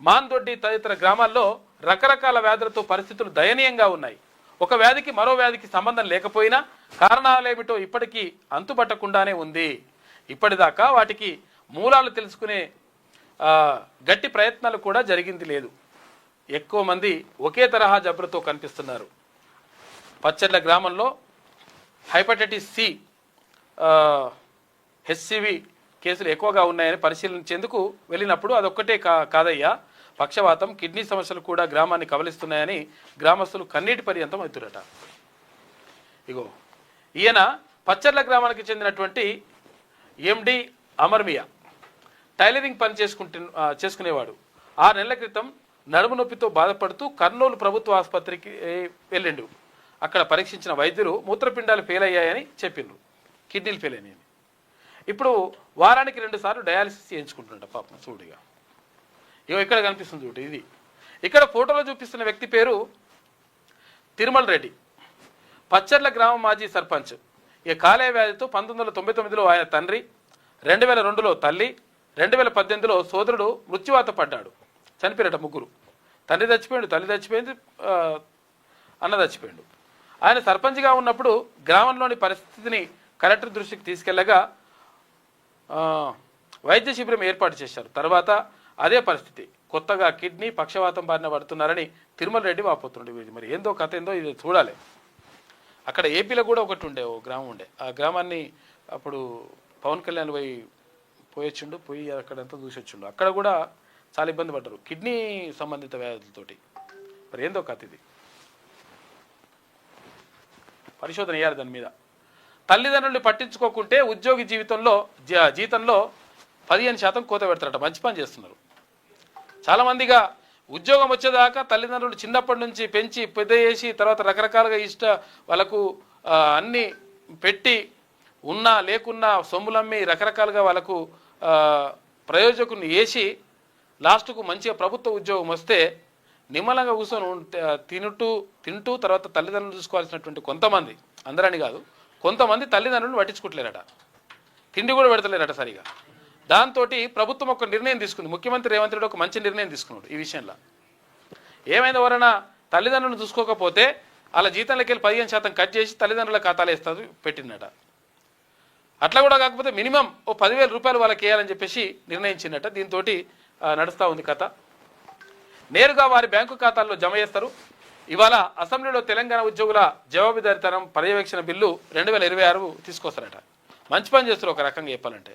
మాన్దొడ్డి తదితర గ్రామాల్లో రకరకాల వ్యాధులతో పరిస్థితులు దయనీయంగా ఉన్నాయి. ఒక వ్యాధికి మరో వ్యాధికి సంబంధం లేకపోయినా కారణాలేమిటో ఇప్పటికీ అంతుపట్టకుండానే ఉంది. ఇప్పటిదాకా వాటికి మూలాలు తెలుసుకునే గట్టి ప్రయత్నాలు కూడా జరిగింది లేదు. ఎక్కువ మంది ఒకే తరహా జబ్బులతో కనిపిస్తున్నారు. పచ్చర్ల గ్రామంలో హెపటైటిస్ సి, హెచ్సివి కేసులు ఎక్కువగా ఉన్నాయని పరిశీలించేందుకు వెళ్ళినప్పుడు అదొక్కటే కాదయ్యా, పక్షవాతం, కిడ్నీ సమస్యలు కూడా గ్రామాన్ని కబలిస్తున్నాయని గ్రామస్తులు కన్నీటి పర్యంతం అవుతురట. ఇగో ఈయన పచ్చర్ల గ్రామానికి చెందినటువంటి ఎండి అమర్మియా, టైలరింగ్ పని చేసుకునేవాడు. 6 నెలల క్రితం నడుము నొప్పితో బాధపడుతూ కర్నూలు ప్రభుత్వ ఆసుపత్రికి వెళ్ళిండు. అక్కడ పరీక్షించిన వైద్యులు మూత్రపిండాలు ఫెయిల్ అయ్యాయని చెప్పిండ్రు, కిడ్నీలు ఫెయిల్ అయినాయని. ఇప్పుడు వారానికి 2 సార్లు డయాలసిస్ చేయించుకుంటున్నాడు పాపం. చూడుగా ఇగో ఇక్కడ కనిపిస్తుంది చూడు, ఇది ఇక్కడ ఫోటోలో చూపిస్తున్న వ్యక్తి పేరు తిరుమల రెడ్డి, పచ్చర్ల గ్రామ మాజీ సర్పంచ్. ఈ కాలేయ వ్యాధితో 1999లో ఆయన తండ్రి, 2002లో తల్లి, 2018లో సోదరుడు మృత్యువాత పడ్డాడు. చనిపోయారట ముగ్గురు. తండ్రి చచ్చిపోయాడు, తల్లి చచ్చిపోయింది, అన్న చచ్చిపోయాడు. ఆయన సర్పంచ్గా ఉన్నప్పుడు గ్రామంలోని పరిస్థితిని కలెక్టర్ దృష్టికి తీసుకెళ్లగా వైద్య శిబిరం ఏర్పాటు చేశారు. తర్వాత అదే పరిస్థితి, కొత్తగా కిడ్నీ, పక్షవాతం బారిన పడుతున్నారని తిరుమల రెడ్డి వాపోతుండే. మరి ఏందో కథ ఏందో ఇది చూడాలి. అక్కడ ఏపీలో కూడా ఒకటి ఉండే, ఓ గ్రామం ఉండే. ఆ గ్రామాన్ని అప్పుడు పవన్ కళ్యాణ్ పోయొచ్చిండు, పోయి అక్కడంతా చూసొచ్చిండు. అక్కడ కూడా చాలా ఇబ్బంది పడ్డారు కిడ్నీ సంబంధిత వ్యాధులతోటి. మరి ఏందో కథ ఇది, పరిశోధన చేయాలి దాని మీద. తల్లిదండ్రుల్ని పట్టించుకోకుంటే ఉద్యోగి జీతంలో 15% కోత పెడతారట. మంచి పని చేస్తున్నారు. చాలామందిగా ఉద్యోగం వచ్చేదాకా తల్లిదండ్రులు చిన్నప్పటి నుంచి పెంచి పెద్ద చేసి తర్వాత రకరకాలుగా వాళ్ళకు అన్నీ పెట్టి ఉన్నా లేకున్నా సొమ్ములమ్మి రకరకాలుగా వాళ్ళకు ప్రయోజకుని వేసి లాస్ట్కు మంచిగా ప్రభుత్వ ఉద్యోగం వస్తే నిమ్మలంగా కూర్చొని తింటూ తర్వాత తల్లిదండ్రులు చూసుకోవాల్సినటువంటి కొంతమంది, అందరని కాదు, కొంతమంది తల్లిదండ్రులను పట్టించుకోవట్లేరట, తిండి కూడా పెడతలేరట సరిగా. దాంతో ప్రభుత్వం ఒక నిర్ణయం తీసుకుంది. ముఖ్యమంత్రి రేవంత్ రెడ్డి ఒక మంచి నిర్ణయం తీసుకున్నాడు ఈ విషయంలో. ఏమైంది, ఎవరైనా తల్లిదండ్రులను చూసుకోకపోతే వాళ్ళ జీతంలోకి వెళ్ళి 15% కట్ చేసి తల్లిదండ్రుల ఖాతాలు వేస్తారు పెట్టిందట. అట్లా కూడా కాకపోతే మినిమం ఓ 10,000 రూపాయలు వాళ్ళకి వేయాలని చెప్పేసి నిర్ణయించిందట. దీంతో నడుస్తూ ఉంది కథ. నేరుగా వారి బ్యాంకు ఖాతాల్లో జమ చేస్తారు. ఇవాళ అసెంబ్లీలో తెలంగాణ ఉద్యోగుల జవాబుదారీతనం పర్యవేక్షణ బిల్లు 2026 తీసుకొస్తారట. మంచి పని చేస్తారు ఒక రకంగా చెప్పాలంటే.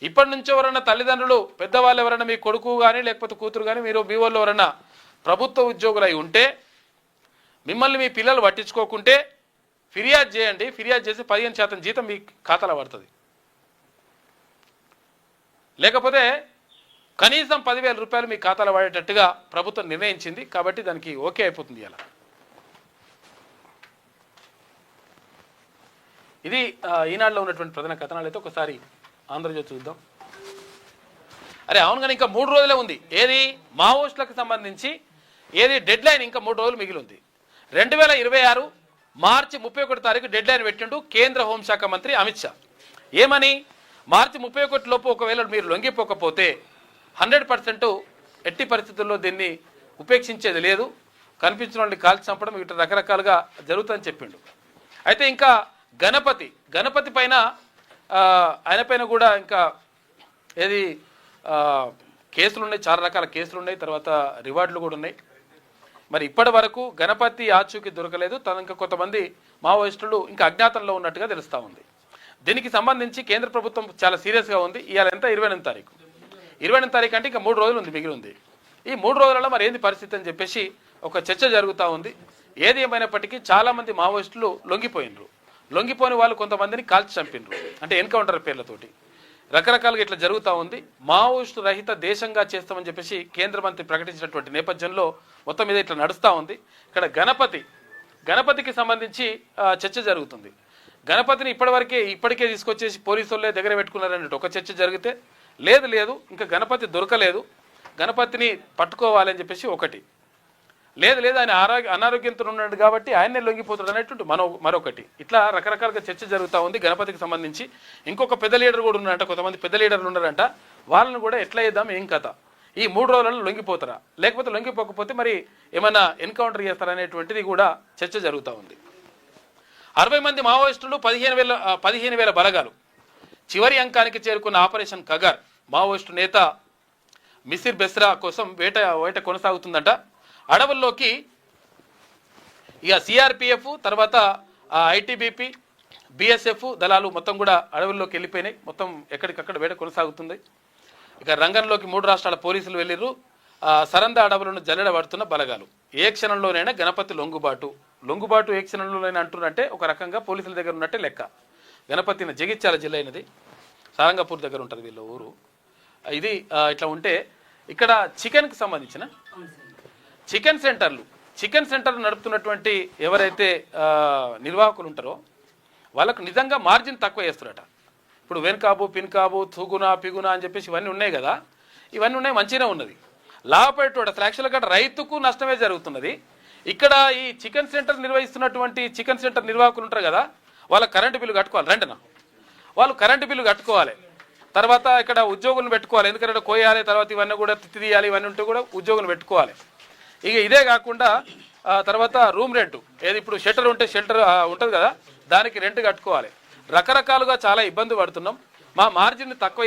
ఇప్పటి నుంచి ఎవరన్నా తల్లిదండ్రులు పెద్దవాళ్ళు ఎవరన్నా మీ కొడుకు కానీ లేకపోతే కూతురు కానీ మీరు మీ వాళ్ళు ఎవరన్నా ప్రభుత్వ ఉద్యోగులు అయి ఉంటే మిమ్మల్ని మీ పిల్లలు పట్టించుకోకుంటే ఫిర్యాదు చేయండి. ఫిర్యాదు చేసి 15% జీతం మీ ఖాతాలో పడుతుంది. లేకపోతే కనీసం 10,000 రూపాయలు మీ ఖాతాలో పడేటట్టుగా ప్రభుత్వం నిర్ణయించింది. కాబట్టి దానికి ఓకే అయిపోతుంది. అలా ఇది ఈనాడులో ఉన్నటువంటి ప్రధాన కథనాలు. అయితే ఒకసారి ఆంధ్రజ్యోతి చూద్దాం. అరే అవును, కానీ ఇంకా 3 రోజులే ఉంది. ఏది మావోయిస్టులకు సంబంధించి ఏది డెడ్ లైన్ ఇంకా 3 రోజులు మిగిలి ఉంది. 2026 మార్చి 31 తారీఖు డెడ్ లైన్ పెట్టిండు కేంద్ర హోంశాఖ మంత్రి అమిత్ షా. ఏమని, మార్చి 31 లోపు ఒకవేళ మీరు లొంగిపోకపోతే 100% ఎట్టి పరిస్థితుల్లో దీన్ని ఉపేక్షించేది లేదు, కనిపించిన వాళ్ళని కాల్చి చంపడం ఇటు రకరకాలుగా జరుగుతుందని చెప్పిండు. అయితే ఇంకా గణపతి పైన ఆయన పైన కూడా ఇంకా ఏది కేసులు ఉన్నాయి, చాలా రకాల కేసులు ఉన్నాయి, తర్వాత రివార్డులు కూడా ఉన్నాయి. మరి ఇప్పటి వరకు గణపతి ఆచూకీ దొరకలేదు. తను ఇంకా కొంతమంది మావోయిస్టులు ఇంకా అజ్ఞాతంలో ఉన్నట్టుగా తెలుస్తూ ఉంది. దీనికి సంబంధించి కేంద్ర ప్రభుత్వం చాలా సీరియస్గా ఉంది. ఇవాళ ఎంత 28వ తారీఖు. 28వ తారీఖు అంటే ఇంకా 3 రోజులు ఉంది, మిగిలి ఉంది. ఈ 3 రోజులలో మరి ఏంది పరిస్థితి అని చెప్పేసి ఒక చర్చ జరుగుతూ ఉంది. ఏది ఏమైనప్పటికీ చాలామంది మావోయిస్టులు లొంగిపోయినరు. లొంగిపోని వాళ్ళు కొంతమందిని కాల్చి చంపినరు, అంటే ఎన్కౌంటర్ పేర్లతోటి రకరకాలుగా ఇట్లా జరుగుతూ ఉంది. మావోయిస్టు రహిత దేశంగా చేస్తామని చెప్పేసి కేంద్ర మంత్రి ప్రకటించినటువంటి నేపథ్యంలో మొత్తం మీద ఇట్లా నడుస్తూ ఉంది. ఇక్కడ గణపతికి సంబంధించి చర్చ జరుగుతుంది. గణపతిని ఇప్పటికే తీసుకొచ్చేసి పోలీసు వాళ్ళే దగ్గర పెట్టుకున్నారన్నట్టు ఒక చర్చ జరిగితే, లేదు ఇంకా గణపతి దొరకలేదు, గణపతిని పట్టుకోవాలని చెప్పేసి ఒకటి, లేదు ఆయన అనారోగ్యంతో ఉన్నాడు కాబట్టి ఆయన్నే లొంగిపోతాడు అనేటువంటి మరొకటి, ఇట్లా రకరకాలుగా చర్చ జరుగుతూ ఉంది గణపతికి సంబంధించి. ఇంకొక పెద్ద లీడర్ కూడా ఉన్నారంట, కొంతమంది పెద్ద లీడర్లు ఉన్నారంట. వాళ్ళని కూడా ఎట్లా చేద్దాం, ఏం కథ, ఈ 3 రోజులలో లొంగిపోతారా, లేకపోతే లొంగిపోకపోతే మరి ఏమైనా ఎన్కౌంటర్ చేస్తారా అనేటువంటిది కూడా చర్చ జరుగుతూ ఉంది. 60 మంది మావోయిస్టులు 15,000 బలగాలు చివరి అంకానికి చేరుకున్న ఆపరేషన్ కగార్. మావోయిస్టు నేత మిసిర్ బెస్రా కోసం వేట కొనసాగుతుందంట. అడవుల్లోకి ఇక సిఆర్పిఎఫ్ తర్వాత ఐటీబీపీ బిఎస్ఎఫ్ దళాలు మొత్తం కూడా అడవుల్లోకి వెళ్ళిపోయినాయి. మొత్తం ఎక్కడికక్కడ వేట కొనసాగుతుంది. ఇక రంగంలోకి 3 రాష్ట్రాల పోలీసులు వెళ్ళిర్రు. సరంద అడవులను జల్లెడబడుతున్న బలగాలు. ఏ క్షణంలోనైనా గణపతి లొంగుబాటు ఏ క్షణంలోనైనా అంటున్నట్టే ఒక రకంగా పోలీసుల దగ్గర ఉన్నట్టే లెక్క. గణపతిని జగిత్యాల జిల్లా అయినది, సారంగపూర్ దగ్గర ఉంటుంది వీళ్ళ ఊరు. ఇది ఇట్లా ఉంటే ఇక్కడ చికెన్కి సంబంధించిన చికెన్ సెంటర్లు నడుపుతున్నటువంటి ఎవరైతే నిర్వాహకులు ఉంటారో వాళ్ళకు నిజంగా మార్జిన్ తక్కువ చేస్తారట. ఇప్పుడు వెన్కాబు, పిన్కాబు, తుగున, పిగున అని చెప్పేసి ఇవన్నీ ఉన్నాయి కదా, ఇవన్నీ ఉన్నాయి, మంచిగానే ఉన్నది, లాభపడేటోడు అసలు యాక్చువల్గా రైతుకు నష్టమే జరుగుతున్నది. ఇక్కడ ఈ చికెన్ సెంటర్ నిర్వహిస్తున్నటువంటి చికెన్ సెంటర్ నిర్వాహకులు ఉంటారు కదా, వాళ్ళ కరెంటు బిల్లు కట్టుకోవాలి. వాళ్ళు కరెంటు బిల్లు కట్టుకోవాలి. తర్వాత ఇక్కడ ఉద్యోగులను పెట్టుకోవాలి, ఎందుకంటే కోయాలి, తర్వాత ఇవన్నీ కూడా తీయాలి, ఇవన్నీ ఉంటే కూడా ఉద్యోగులు పెట్టుకోవాలి. ఇక ఇదే కాకుండా తర్వాత రూమ్ రెంట్, ఏది ఇప్పుడు షెల్టర్ ఉంటుంది కదా, దానికి రెంట్ కట్టుకోవాలి. రకరకాలుగా చాలా ఇబ్బంది పడుతున్నాం. మా మార్జిన్ని తక్కువ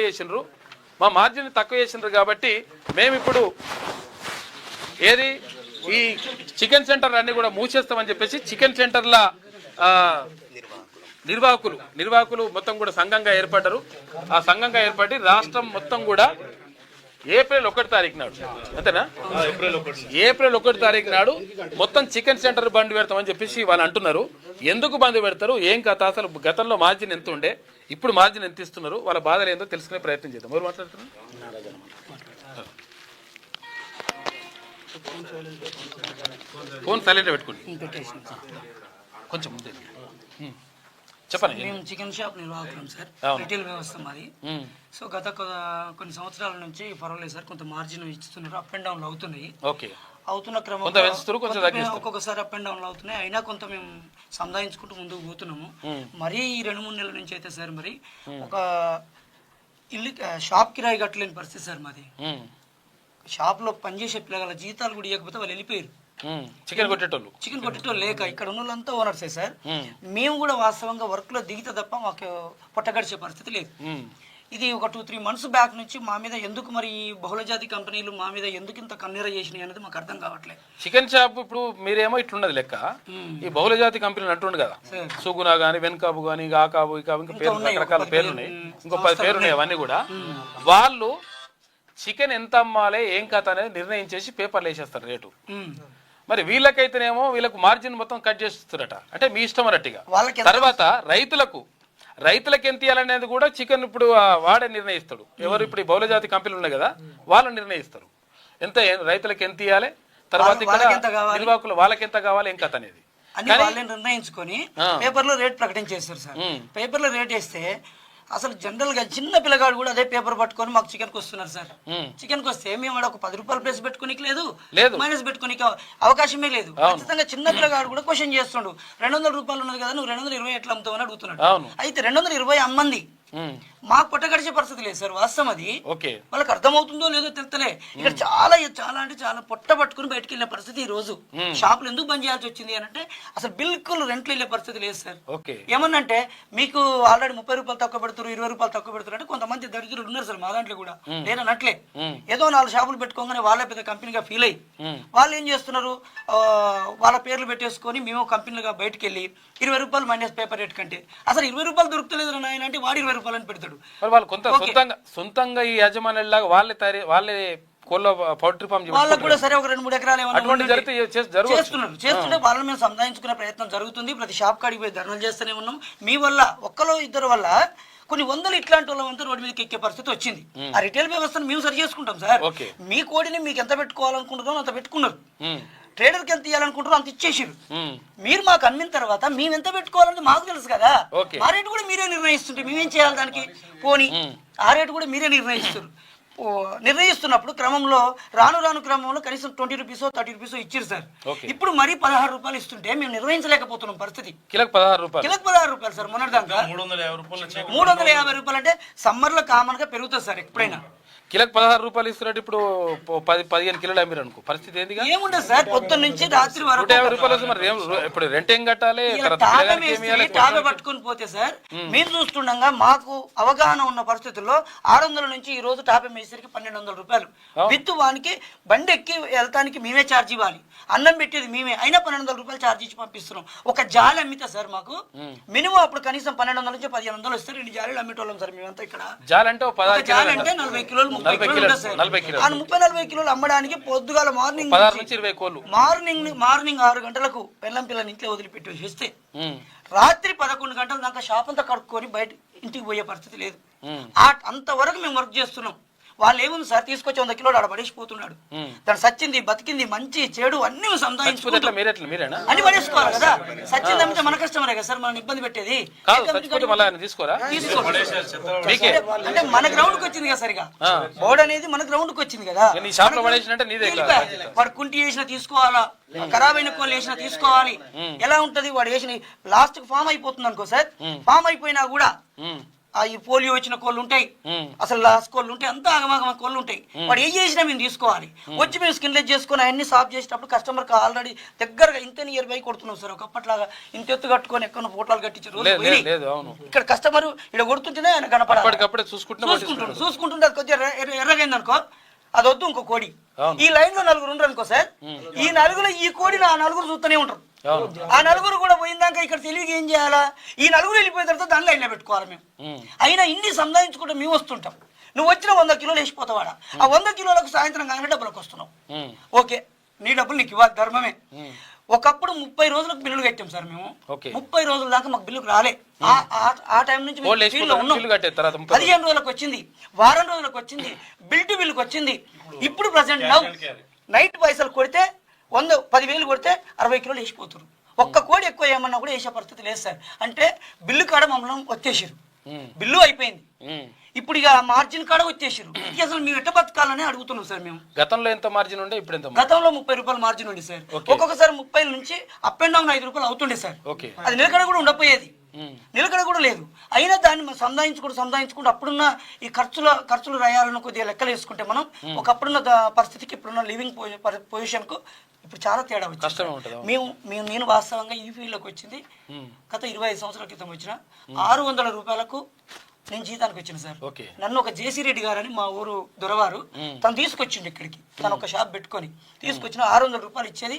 చేసినారు కాబట్టి మేము ఇప్పుడు ఏది ఈ చికెన్ సెంటర్ అన్ని కూడా మూసేస్తామని చెప్పేసి చికెన్ సెంటర్ల నిర్వాహకులు మొత్తం కూడా సంఘంగా ఏర్పడ్డారు. ఆ సంఘంగా ఏర్పడి రాష్ట్రం మొత్తం కూడా ఏప్రిల్ 1 తారీఖు నాడు, అంతేనా, ఏప్రిల్ 1 తారీఖు నాడు మొత్తం చికెన్ సెంటర్ బంద్ పెడతామని చెప్పేసి వాళ్ళు అంటున్నారు. ఎందుకు బంద్ పెడతారు, ఏం కథ, అసలు గతంలో మార్జిన్ ఎంత ఉండే, ఇప్పుడు మార్జిన్ ఎంత ఇస్తున్నారు, వాళ్ళ బాధలు ఏందో తెలుసుకునే ప్రయత్నం చేద్దాం. ఎవరు మాట్లాడుతున్నారు? ఫోన్ సైలెంట్ పెట్టుకోండి కొంచెం ముందే. చెప్పండి. మేము చికెన్ షాప్ నిర్వాహకులం సార్, రిటైల్ వ్యవస్థ మాది. సో గత కొన్ని సంవత్సరాల నుంచి పర్వాలేదు సార్, కొంత మార్జిన్ ఇస్తున్నారు, అప్ అండ్ డౌన్లు అవుతున్నాయి. అవుతున్న క్రమంలో ఒక్కొక్కసారి అప్ అండ్ డౌన్లు అవుతున్నాయి. అయినా కొంత మేము సంధాయించుకుంటూ ముందుకు పోతున్నాము. మరీ ఈ 2-3 నెలల నుంచి అయితే సార్ మరి ఒక ఇల్లు షాప్ కిరాయి కట్టలేని పరిస్థితి సార్ మాది. షాప్లో పనిచేసే పిల్లల జీతాలు కూడా ఇవ్వకపోతే వాళ్ళు వెళ్ళిపోయారు. చికెన్ కొట్టేటోళ్ళు చికెన్ కొట్టేటోళ్ళు లేక ఇక్కడ ఉన్న వాళ్ళంతా ఓనర్సే సార్. మేము కూడా వాస్తవంగా వర్క్ లో దిగితే తప్ప మాకు పొట్టగడిచే పరిస్థితి లేదు. ఇది ఒక 2-3 months బ్యాక్ నుంచి మా మీద ఎందుకు మరి ఈ బహుళజాతి కంపెనీలు మా మీద ఎందుకు ఇంత కన్నీర చేసినాయి అనేది మాకు అర్థం కావట్లేదు. చికెన్ షాప్ ఇప్పుడు మీరేమో ఇట్లున్నది లెక్క, ఈ బహుళజాతి కంపెనీలు అంటుండు కదా, సుగుణ గానీ వెన్కాబు గానీ ఆ కాబు ఈ కాబు ఇంకా పేర్లు రకరకాల పేర్లు ఉన్నాయి, ఇంకో 10 పేర్లు ఉన్నాయి. అవన్నీ కూడా వాళ్ళు చికెన్ ఎంత అమ్మాలి ఏం కథ అనేది నిర్ణయించేసి పేపర్లు వేసేస్తారు రేటు. మరి వీళ్ళకైతేనేమో వీళ్ళకు మార్జిన్ మొత్తం కట్ చేస్తున్నారట, అంటే మీ ఇష్టం అన్నట్టుగా. తర్వాత రైతులకు ఎంత ఇవ్వాలనేది కూడా చికెన్ ఇప్పుడు వాడే నిర్ణయిస్తాడు. ఎవరు ఇప్పుడు ఈ బహుళజాతి కంపెనీలు ఉన్నాయి కదా వాళ్ళు నిర్ణయిస్తారు ఎంత రైతులకు ఎంత ఇవ్వాలి, తర్వాత ఇక్కడ నిర్వాహకులు వాళ్ళకి ఎంత కావాలి ఏం కథ అనేది అన్ని వాళ్ళే నిర్ణయించుకొని పేపర్లో రేట్ ప్రకటించేస్తారు సార్. పేపర్లో రేట్ వేస్తే అసలు జనరల్ గా చిన్న పిల్లగాడు కూడా అదే పేపర్ పట్టుకొని మాకు చికెన్ వస్తున్నారు సార్. చికెన్ వస్తే మేము ఒక 10 రూపాయలు ప్లేస్ పెట్టుకోనికి లేదు, మైనస్ పెట్టుకోనికి అవకాశమే లేదు. ఖచ్చితంగా చిన్న పిల్లగాడు కూడా క్వశ్చన్ చేస్తుండు, 200 రూపాయలు ఉన్నది కదా నువ్వు 220 ఎట్లా అమ్ముతావు అని అడుగుతున్నాడు. అయితే 220 అమ్మంది మాకు పొట్ట గడిచే పరిస్థితి లేదు సార్. వాస్తవం అది వాళ్ళకి అర్థమవుతుందో లేదో తెలుస్తలే. ఇక్కడ చాలా చాలా అంటే చాలా పొట్ట పట్టుకుని బయటకు వెళ్ళే పరిస్థితి ఈ రోజు. షాపులు ఎందుకు బంద్ చేయాల్సి వచ్చింది అని అంటే అసలు బిల్కుల్ రెంట్లు వెళ్ళే పరిస్థితి లేదు సార్. ఏమన్నంటే మీకు ఆల్రెడీ 30 రూపాయలు తక్కువ పెడతారు, 20 రూపాయలు తక్కువ పెడతారు అంటే కొంతమంది దరిద్రులు ఉన్నారు సార్ మా దాంట్లో కూడా. లేనట్లే ఏదో 4 షాపులు పెట్టుకోగానే వాళ్ళే పెద్ద కంపెనీగా ఫీల్ అయ్యి వాళ్ళు ఏం చేస్తున్నారు, వాళ్ళ పేర్లు పెట్టేసుకొని మేము కంపెనీలుగా బయటకు వెళ్ళి 20 రూపాయలు మైనస్ పేపర్ రేట్ కంటే అసలు 20 రూపాయలు దొరుకుతలేదు నాయన అంటే వాడు 20 రూపాయలు అని పెడతాడు. వాళ్ళు కొంత సొంతంగా ఈ యజమానులాగా వాళ్ళే కోళ్ళ పౌల్ట్రీ ఫామ్ వాళ్ళకు కూడా సరే ఒక 2-3 ఎకరాలు చేస్తుంటే వాళ్ళని మేము సంధానించుకునే ప్రయత్నం జరుగుతుంది. ప్రతి షాప్ కాడికి పోయి ధర్నాలు చేస్తూనే ఉన్నాం. మీ వల్ల ఒక్కలో ఇద్దరు వల్ల కొన్ని వందలు ఇట్లాంటి వాళ్ళంతా రోడ్డు మీదకి ఎక్కే పరిస్థితి వచ్చింది. ఆ రిటైల్ వ్యవస్థను మేము సరి చేసుకుంటాం సార్. మీ కోడిని మీకు ఎంత పెట్టుకోవాలనుకుంటున్నారో అంత పెట్టుకున్నారు, ట్రేడర్కి ఎంత ఇవ్వాలనుకుంటారో అంత ఇచ్చేసారు. మీరు మాకు అమ్మిన తర్వాత మేము ఎంత పెట్టుకోవాలని మాకు తెలుసు కదా, ఆ రేటు కూడా మీరే నిర్ణయిస్తుంటే మేమేం చేయాలి దానికి? పోనీ ఆ రేటు కూడా మీరే నిర్ణయిస్తున్నప్పుడు క్రమంలో రాను క్రమంలో కనీసం 20 రూపీసో 30 రూపీసో ఇచ్చారు సార్. ఇప్పుడు మరీ 16 రూపాయలు ఇస్తుంటే మేము నిర్వహించలేకపోతున్నాం పరిస్థితి. కిలోకి 16 రూపాయలు సార్. మొన్నటిదాకా 350 రూపాయలు అంటే సమ్మర్ లో కామన్ గా పెరుగుతుంది సార్. ఎప్పుడైనా కిలోకి 16 రూపాయలు ఇస్తున్నట్టు ఇప్పుడు 10-15 కిలోలు అమ్మిరు అనుకో పరిస్థితి ఏంది? ఏముండదు సార్, పొద్దున్న నుంచి రాత్రి వరకు 150 రూపాయలు. మరి ఇప్పుడు రెంట్ ఏం కట్టాలి? టాబే పట్టుకుని పోతే సార్ మీరు చూస్తుండగా మాకు అవగాహన ఉన్న పరిస్థితుల్లో 600 నుంచి ఈ రోజు టాబే మేసరికి 1200 రూపాయలు. విత్ వానికి బండి ఎక్కి వెళ్తానికి మేమే ఛార్జ్ ఇవ్వాలి, అన్నం పెట్టేది మేమే, అయినా 1200 రూపాయలు ఛార్జ్ ఇచ్చి పంపిస్తున్నాం. ఒక జాలి అమ్మితే సార్ మాకు మినిమం అప్పుడు కనీసం 1200 నుంచి 1500 వస్తే 2 జాలీలు అమ్మేటోళ్ళం సార్ మేమంతా. ఇక్కడ జాలి అంటే 40 కిలోలు 30-40 కిలోలు అమ్మడానికి పొద్దుగాల మార్నింగ్ 6 గంటలకు పెళ్ళం పిల్లని ఇంట్లో వదిలిపెట్టి చేస్తే రాత్రి 11 గంటల దాకా షాప్ అంతా కడుక్కొని బయట ఇంటికి పోయే పరిస్థితి లేదు. అంతవరకు మేము వర్క్ చేస్తున్నాం. వాళ్ళు ఏముంది సార్, తీసుకొచ్చి 100 కిలోలు ఆడ పడేసిపోతున్నాడు. దాని సచ్చింది బతికింది మంచి చెడు అన్ని సంధానించుకుంటాం, అన్ని పడేసుకోవాలి కదా. సచ్చింది అంటే మన కస్టమరే కదా సార్, మనం ఇబ్బంది పెట్టేది. అంటే మన గ్రౌండ్ కి వచ్చింది కదా సరిగా, బోర్డు అనేది మన గ్రౌండ్ కి వచ్చింది కదా. వాడు కుంటి వేసినా తీసుకోవాలా, ఖరాబ్ అయిన కోళ్ళు వేసినా తీసుకోవాలి. ఎలా ఉంటది వాడు వేసిన లాస్ట్ ఫామ్ అయిపోతుంది అనుకో సార్. ఫామ్ అయిపోయినా కూడా ఈ పోలియో వచ్చిన కోళ్ళు ఉంటాయి, అసలు లాస్ట్ కోళ్ళు ఉంటాయి, అంతా ఆగమాగమ కోళ్ళు ఉంటాయి. వాడు ఏం చేసినా మేము తీసుకోవాలి. వచ్చి మేము స్కిన్లెస్ చేసుకుని అవన్నీ సాఫ్ చేసేటప్పుడు కస్టమర్కి ఆల్రెడీ దగ్గరగా ఇంత నియర్ బై కొడుతున్నాం సార్. ఒకప్పట్లాగా ఇంత ఎత్తు కట్టుకొని ఎక్కడ ఫోటోలు కట్టించారు. ఇక్కడ కస్టమర్ ఇక్కడ కొడుతుంటేనే ఆయన కనపడాలి, చూసుకుంటుంటే అది కొద్దిగా ఎర్రగైంది అనుకో అది వద్దు ఇంకో కోడి. ఈ లైన్ లో 4 ఉండరు అనుకో సార్, ఈ 4 ఈ కోడిని ఆ 4 చూస్తూనే ఉంటారు. ఆ 4 కూడా పోయిందాక ఇక్కడ తెలివిగా ఏం చేయాలా, ఈ 4 వెళ్ళిపోయిన తర్వాత దాని లైన్లో పెట్టుకోవాలి మేము. అయినా ఇన్ని సంధానించుకుంటే మేము వస్తుంటాం. నువ్వు వచ్చిన 100 కిలోలు వేసిపోతావాడా, ఆ 100 కిలోలకు సాయంత్రం కానీ డబ్బులకు వస్తున్నావు. ఓకే, నీ డబ్బులు నీకు ఇవ్వాలి, ధర్మమే. ఒకప్పుడు 30 రోజులకు బిల్లులు కట్టాం సార్ మేము. 30 రోజుల దాకా మాకు బిల్లుకు రాలే. ఆ టైం నుంచి 15 రోజులకు వచ్చింది, వారం రోజులకు వచ్చింది, బిల్ టు బిల్లుకి వచ్చింది. ఇప్పుడు ప్రజెంట్ నైట్ పైసలు కొడితే 10,000 కొడితే 60 కిలోలు వేసిపోతారు. ఒక్క కోడి ఎక్కువ ఏమన్నా కూడా వేసే పరిస్థితి లేదు సార్. అంటే బిల్లు కాడ మమ్మల్ని వచ్చేసారు, బిల్లు అయిపోయింది. ఇప్పుడు ఇక మార్జిన్ కాడ వచ్చేసారు. అసలు మేము ఎట్ట బతకాలని అడుగుతున్నాం సార్. మేము గతంలో ఎంత మార్జిన్ ఉండే, ఇప్పుడు ఎంత? గతంలో 30 రూపాయలు మార్జిన్ ఉండే సార్. ఒక్కొక్కసారి 30 నుంచి అప్ అండ్ డౌన్ 5 రూపాయలు అవుతుండే సార్. అది నిలకడ కూడా ఉండపోయేది. నిలకడ కూడా లేదు. అయినా దాన్ని మనం సంధాయించుకుంటూ అప్పుడున్న ఈ ఖర్చులు రయాలను కొద్దిగా లెక్కలు వేసుకుంటే మనం ఒకప్పుడున్న పరిస్థితికి ఇప్పుడున్న లివింగ్ పొజిషన్కు ఇప్పుడు చాలా తేడా వచ్చింది. నేను వాస్తవంగా ఈ ఫీల్డ్లోకి వచ్చింది గత 25 సంవత్సరాల క్రితం వచ్చిన 600 రూపాయలకు నేను జీతానికి వచ్చిన సార్. నన్ను ఒక జేసీ రెడ్డి గారని మా ఊరు దొరవారు తను తీసుకొచ్చిండు ఇక్కడికి. తను ఒక షాప్ పెట్టుకొని తీసుకొచ్చిన 600 రూపాయలు ఇచ్చేది.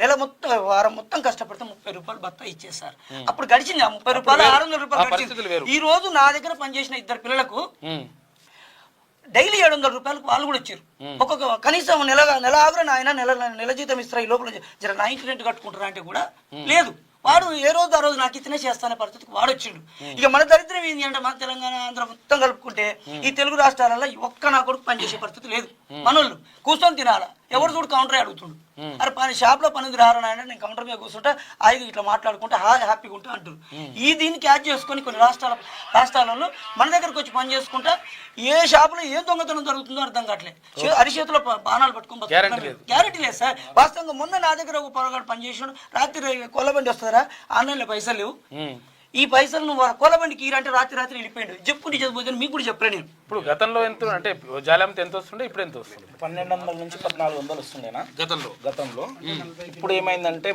నెల మొత్తం వారం మొత్తం కష్టపడితే 30 రూపాయలు బత్తా ఇచ్చేసారు. అప్పుడు గడిచింది ఆ 30 రూపాయలు 600 రూపాయలు గడిచింది. ఈ రోజు నా దగ్గర పనిచేసిన 2 పిల్లలకు డైలీ 700 రూపాయలకు వాళ్ళు కూడా వచ్చారు. ఒక్కొక్క కనీసం నెల ఆగురా ఆయన నెల జీతం ఇస్తారా, ఈ లోపల జర 90 రెంట్ కట్టుకుంటారా అంటే కూడా లేదు. వాడు ఏ రోజు ఆ రోజు నాకు ఇతనే చేస్తానే పరిస్థితికి వాడు వచ్చిండు. ఇక మన దరిద్రం ఏంటి అంటే మన తెలంగాణ ఆంధ్ర మొత్తం కలుపుకుంటే ఈ తెలుగు రాష్ట్రాలలో ఒక్క నా కొడుకు పనిచేసే పరిస్థితి లేదు. మనోళ్ళు కూర్చొని తినాలా, ఎవరు చూడు కౌంటరే అడుగుతుండు. అరే షాప్లో పని రారని అంటే నేను కౌంటర్ మీద కూర్చుంటా హాయిగా ఇట్లా మాట్లాడుకుంటే హ్యాపీగా ఉంటా అంటారు. దీన్ని క్యాచ్ చేసుకొని కొన్ని రాష్ట్రాలలో మన దగ్గరకు వచ్చి పని చేసుకుంటా ఏ షాపులో ఏ దొంగతనం జరుగుతుందో అర్థం కావట్లేదు. అరిచేతిలో బాణాలు పట్టుకొని గ్యారెంటీ లేదు సార్. వాస్తవంగా మొన్న నా దగ్గర ఒక పొరగాడు పని చేసాడు. రాత్రి కొల్లబండి వస్తుందా, ఆన్లైన్లో పైసలు లేవు, ఈ పైసలు నువ్వు కొలబండికి అంటే రాత్రి వెళ్ళిపోయాడు. చెప్పుకుంటే చదిపోతే మీకు కూడా చెప్పలే నేను. ఇప్పుడు గతంలో ఎంత అంటే జాలంత ఎంత వస్తుండే, ఇప్పుడు ఎంత వస్తుంది? 1200 నుంచి 1400 వస్తుండేనా గతంలో. ఇప్పుడు ఏమైందంటే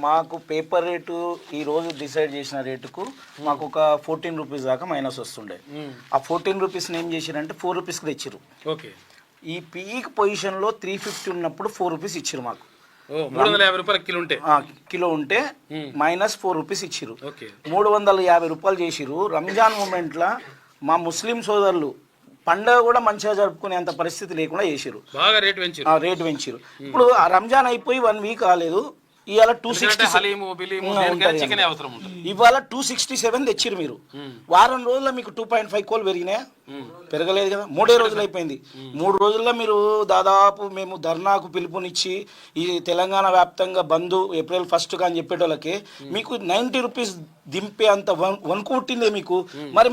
మాకు పేపర్ రేటు ఈ రోజు డిసైడ్ చేసిన రేటుకు మాకు ఒక 14 రూపీస్ దాకా మైనస్ వస్తుండే. ఆ 14 రూపీస్ని ఏం చేశారంటే 4 రూపీస్కి తెచ్చిరు. ఓకే, ఈ పీక్ పొజిషన్లో 350 ఉన్నప్పుడు 4 రూపీస్ ఇచ్చిరు మాకు. 350 రూపాయలు కిలో ఉంటే మైనస్ 4 రూపీస్ ఇచ్చిరు. 350 రూపాయలు చేసిరు. రంజాన్ మూమెంట్లో మా ముస్లిం సోదరులు పండుగ కూడా మంచిగా జరుపుకునేంత పరిస్థితి లేకుండా చేసిరు. బాగా రేటు పెంచిరు. ఇప్పుడు ఆ రంజాన్ అయిపోయి 1 వీక్ కాలేదు. ఇవాళ 267 తెచ్చిరు మీరు. వారం రోజుల్లో మీకు 2.5 కోలు పెరిగినాయా? పెరగలేదు కదా. 3 రోజులు అయిపోయింది. 3 రోజుల్లో మీరు దాదాపు మేము ధర్నాకు పిలుపునిచ్చి ఈ తెలంగాణ వ్యాప్తంగా బంద్ ఏప్రిల్ 1 అని చెప్పేటోళ్ళకి మీకు 90 రూపీస్ దింపే అంత వణుకు పుట్టిందే మీకు. మరి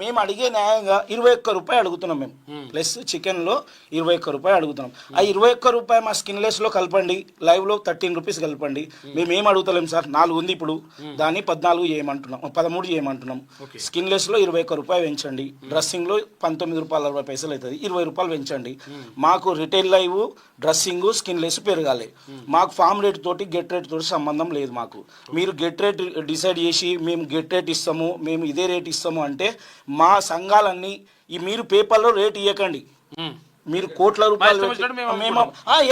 మేము అడిగే న్యాయంగా 21 రూపాయలు అడుగుతున్నాం మేము. ప్లస్ చికెన్లో 21 రూపాయలు అడుగుతున్నాం. ఆ 21 రూపాయలు మా స్కిన్లెస్లో కలపండి, లైవ్లో 13 రూపీస్ కలపండి. మేము ఏం అడుగుతలేం సార్. 4 ఉంది ఇప్పుడు, దాన్ని 14 చేయమంటున్నాం, 13 చేయమంటున్నాం. స్కిన్లెస్లో 21 రూపాయలు పెంచండి. డ్రెస్సింగ్లో 19 రూపాయల 60 పైసలు అవుతుంది, 20 రూపాయలు పెంచండి. మాకు రిటైల్ లైవ్, డ్రెస్సింగ్, స్కిన్లెస్ పెరగాలి. మాకు ఫామ్ రేట్ తోటి గెట్ రేట్ తోటి సంబంధం లేదు. మాకు మీరు గెట్ రేట్ డిసైడ్ చేసి మేము గెట్ రేట్ ఇస్తాము, మేము ఇదే రేట్ ఇస్తాము అంటే మా సంఘాలన్నీ మీరు పేపర్లో రేట్ ఇవ్వకండి. మీరు కోట్ల రూపాయలు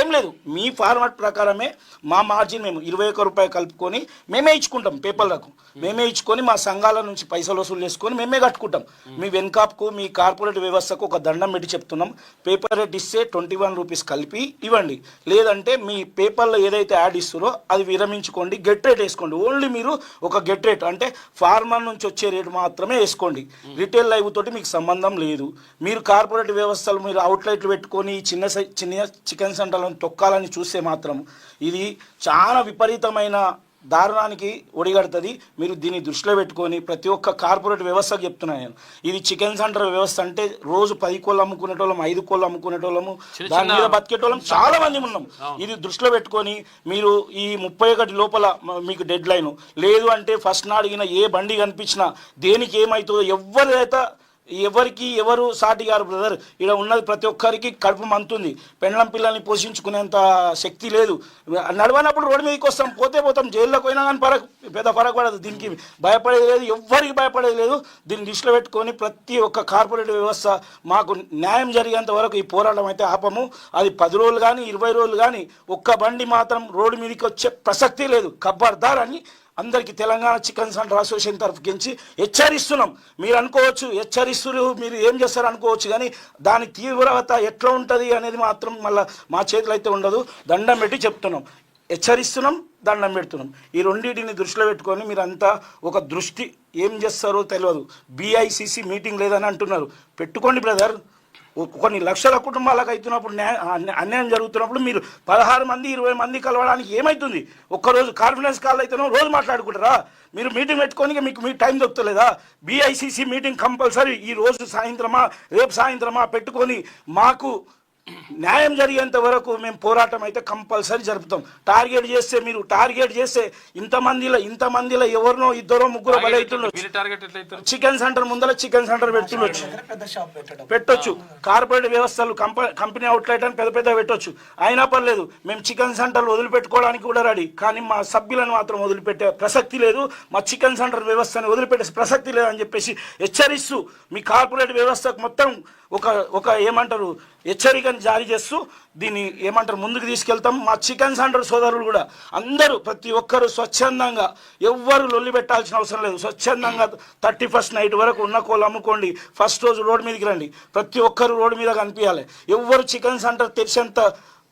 ఏం లేదు, మీ ఫార్మాట్ ప్రకారమే మా మార్జిన్ మేము 21 రూపాయలు కలుపుకొని మేమే ఇచ్చుకుంటాం. పేపర్లకు మేమే ఇచ్చుకొని మా సంఘాల నుంచి పైసలు వసూలు చేసుకొని మేమే కట్టుకుంటాం. మీ వెన్కాప్కు, మీ కార్పొరేట్ వ్యవస్థకు ఒక దండం పెట్టి చెప్తున్నాం. పేపర్ రేట్ ఇస్తే 21 రూపీస్ కలిపి ఇవ్వండి. లేదంటే మీ పేపర్లో ఏదైతే యాడ్ ఇస్తారో అది విరమించుకోండి, గెట్ రేట్ వేసుకోండి. ఓన్లీ మీరు ఒక గెట్ రేట్ అంటే ఫార్మర్ నుంచి వచ్చే రేటు మాత్రమే వేసుకోండి. రిటైల్ లైవ్ తోటి మీకు సంబంధం లేదు. మీరు కార్పొరేట్ వ్యవస్థలు మీరు అవుట్లెట్ పెట్టుకొని చిన్న చికెన్ సెంటర్లను తొక్కాలని చూస్తే మాత్రం ఇది చాలా విపరీతమైన దారుణానికి ఒడిగడుతుంది. మీరు దీన్ని దృష్టిలో పెట్టుకొని ప్రతి ఒక్క కార్పొరేట్ వ్యవస్థకు చెప్తున్నాను నేను. ఇది చికెన్ సెంటర్ వ్యవస్థ అంటే రోజు 10 కోళ్ళు అమ్ముకునేటోళ్ళం, 5 కోళ్ళు అమ్ముకునేటోళ్ళము, దాని మీద బతికేటోళ్ళం చాలా మంది ఉన్నాం. ఇది దృష్టిలో పెట్టుకొని మీరు ఈ 31 లోపల మీకు డెడ్ లైన్ లేదు అంటే ఫస్ట్ నా అడిగిన ఏ బండి కనిపించినా దేనికి ఏమవుతుందో ఎవరు సాటి గారు బ్రదర్. ఇక్కడ ఉన్నది ప్రతి ఒక్కరికి కడుపు మంతుంది. పెండ్లం పిల్లల్ని పోషించుకునేంత శక్తి లేదు. నడవనప్పుడు రోడ్డు మీదకి వస్తాం, పోతాం, జైల్లోకి పోయినా కానీ పెద్ద ఫరక్ పడదు. దీనికి భయపడేది లేదు, ఎవ్వరికి భయపడేది లేదు. దీన్ని దృష్టిలో పెట్టుకొని ప్రతి ఒక్క కార్పొరేట్ వ్యవస్థ మాకు న్యాయం జరిగేంత వరకు ఈ పోరాటం అయితే ఆపము. అది 10 రోజులు కానీ 20 రోజులు కానీ ఒక్క బండి మాత్రం రోడ్డు మీదకి వచ్చే ప్రసక్తి లేదు. ఖబర్దార్ అని అందరికీ తెలంగాణ చికెన్ సెంటర్ అసోసియేషన్ తరఫుకించి హెచ్చరిస్తున్నాం. మీరు అనుకోవచ్చు హెచ్చరిస్తున్నారు, మీరు ఏం చేస్తారు అనుకోవచ్చు, కానీ దాని తీవ్రత ఎట్లా ఉంటుంది అనేది మాత్రం మళ్ళీ మా చేతులు అయితే ఉండదు. దండం పెట్టి చెప్తున్నాం, హెచ్చరిస్తున్నాం, దండం పెడుతున్నాం. ఈ రెండింటిని దృష్టిలో పెట్టుకొని మీరంతా ఒక దృష్టి ఏం చేస్తారో తెలియదు. BICC మీటింగ్ లేదని అంటున్నారు, పెట్టుకోండి బ్రదర్. కొన్ని లక్షల కుటుంబాలకు అవుతున్నప్పుడు అన్యాయం జరుగుతున్నప్పుడు మీరు 16 మంది 20 మంది కలవడానికి ఏమవుతుంది? ఒక్కరోజు కాన్ఫరెన్స్ కాల్ అయితేనో రోజు మాట్లాడుకుంటారా? మీరు మీటింగ్ పెట్టుకొని మీకు టైం దొరుకుతలేదా? BICC మీటింగ్ కంపల్సరీ ఈ రోజు సాయంత్రమా రేపు సాయంత్రమా పెట్టుకొని మాకు న్యాయం జరిగేంత వరకు మేము పోరాటం అయితే కంపల్సరీ జరుపుతాం. టార్గెట్ చేస్తే ఇంతమందిలో ఎవరినో ఇద్దరో ముగ్గురో బలైతుండొచ్చు. చికెన్ సెంటర్ ముందర చికెన్ సెంటర్ పెడుతుండొచ్చు, పెద్ద షాప్ పెట్టొచ్చు. కార్పొరేట్ వ్యవస్థలు కంపెనీ అవుట్లెట్ అని పెద్ద పెట్టొచ్చు. అయినా పర్లేదు, మేము చికెన్ సెంటర్లు వదిలిపెట్టుకోవడానికి కూడా రెడీ. కానీ మా సభ్యులను మాత్రం వదిలిపెట్టే ప్రసక్తి లేదు, మా చికెన్ సెంటర్ వ్యవస్థను వదిలిపెట్టే ప్రసక్తి లేదని చెప్పేసి హెచ్చరిస్తూ మీ కార్పొరేట్ వ్యవస్థకు మొత్తం ఒక ఏమంటారు హెచ్చరికను జారీ చేస్తూ దీన్ని ముందుకు తీసుకెళ్తాం. మా చికెన్ సెంటర్ సోదరులు కూడా అందరూ ప్రతి ఒక్కరు స్వచ్ఛందంగా, ఎవ్వరు లొల్లి పెట్టాల్సిన అవసరం లేదు. స్వచ్ఛందంగా 31st నైట్ వరకు ఉన్న కోళ్ళు అమ్ముకోండి. ఫస్ట్ రోజు రోడ్డు మీదకి రండి, ప్రతి ఒక్కరు రోడ్డు మీద కనిపించాలి. ఎవ్వరు చికెన్ సెంటర్ తెరిచేంత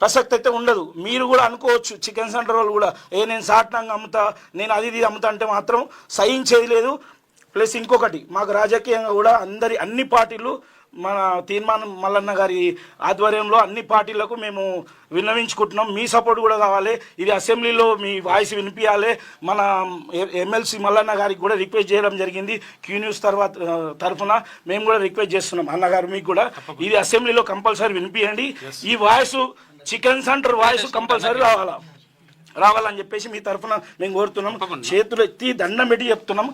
ప్రసక్తి అయితే ఉండదు. మీరు కూడా అనుకోవచ్చు, చికెన్ సెంటర్ వాళ్ళు కూడా నేను సాట్నంగా అమ్ముతా, నేను అది అమ్ముతా అంటే మాత్రం సహించేది లేదు. ప్లస్ ఇంకొకటి, మాకు రాజకీయంగా కూడా అన్ని పార్టీలు మన తీర్మానం మల్లన్న గారి ఆధ్వర్యంలో అన్ని పార్టీలకు మేము విన్నవించుకుంటున్నాం. మీ సపోర్ట్ కూడా కావాలి. ఇది అసెంబ్లీలో మీ వాయిస్ వినిపించాలి. మన ఎమ్మెల్సీ మల్లన్న గారికి కూడా రిక్వెస్ట్ చేయడం జరిగింది. క్యూ న్యూస్ తరఫున మేము కూడా రిక్వెస్ట్ చేస్తున్నాం. అన్నగారు మీకు కూడా ఇది అసెంబ్లీలో కంపల్సరీ వినిపించండి. ఈ voice chicken centre voice compulsory రావాలని చెప్పేసి మీ తరఫున మేము కోరుతున్నాం. చేతులు ఎత్తి దండం పెట్టి చెప్తున్నాం.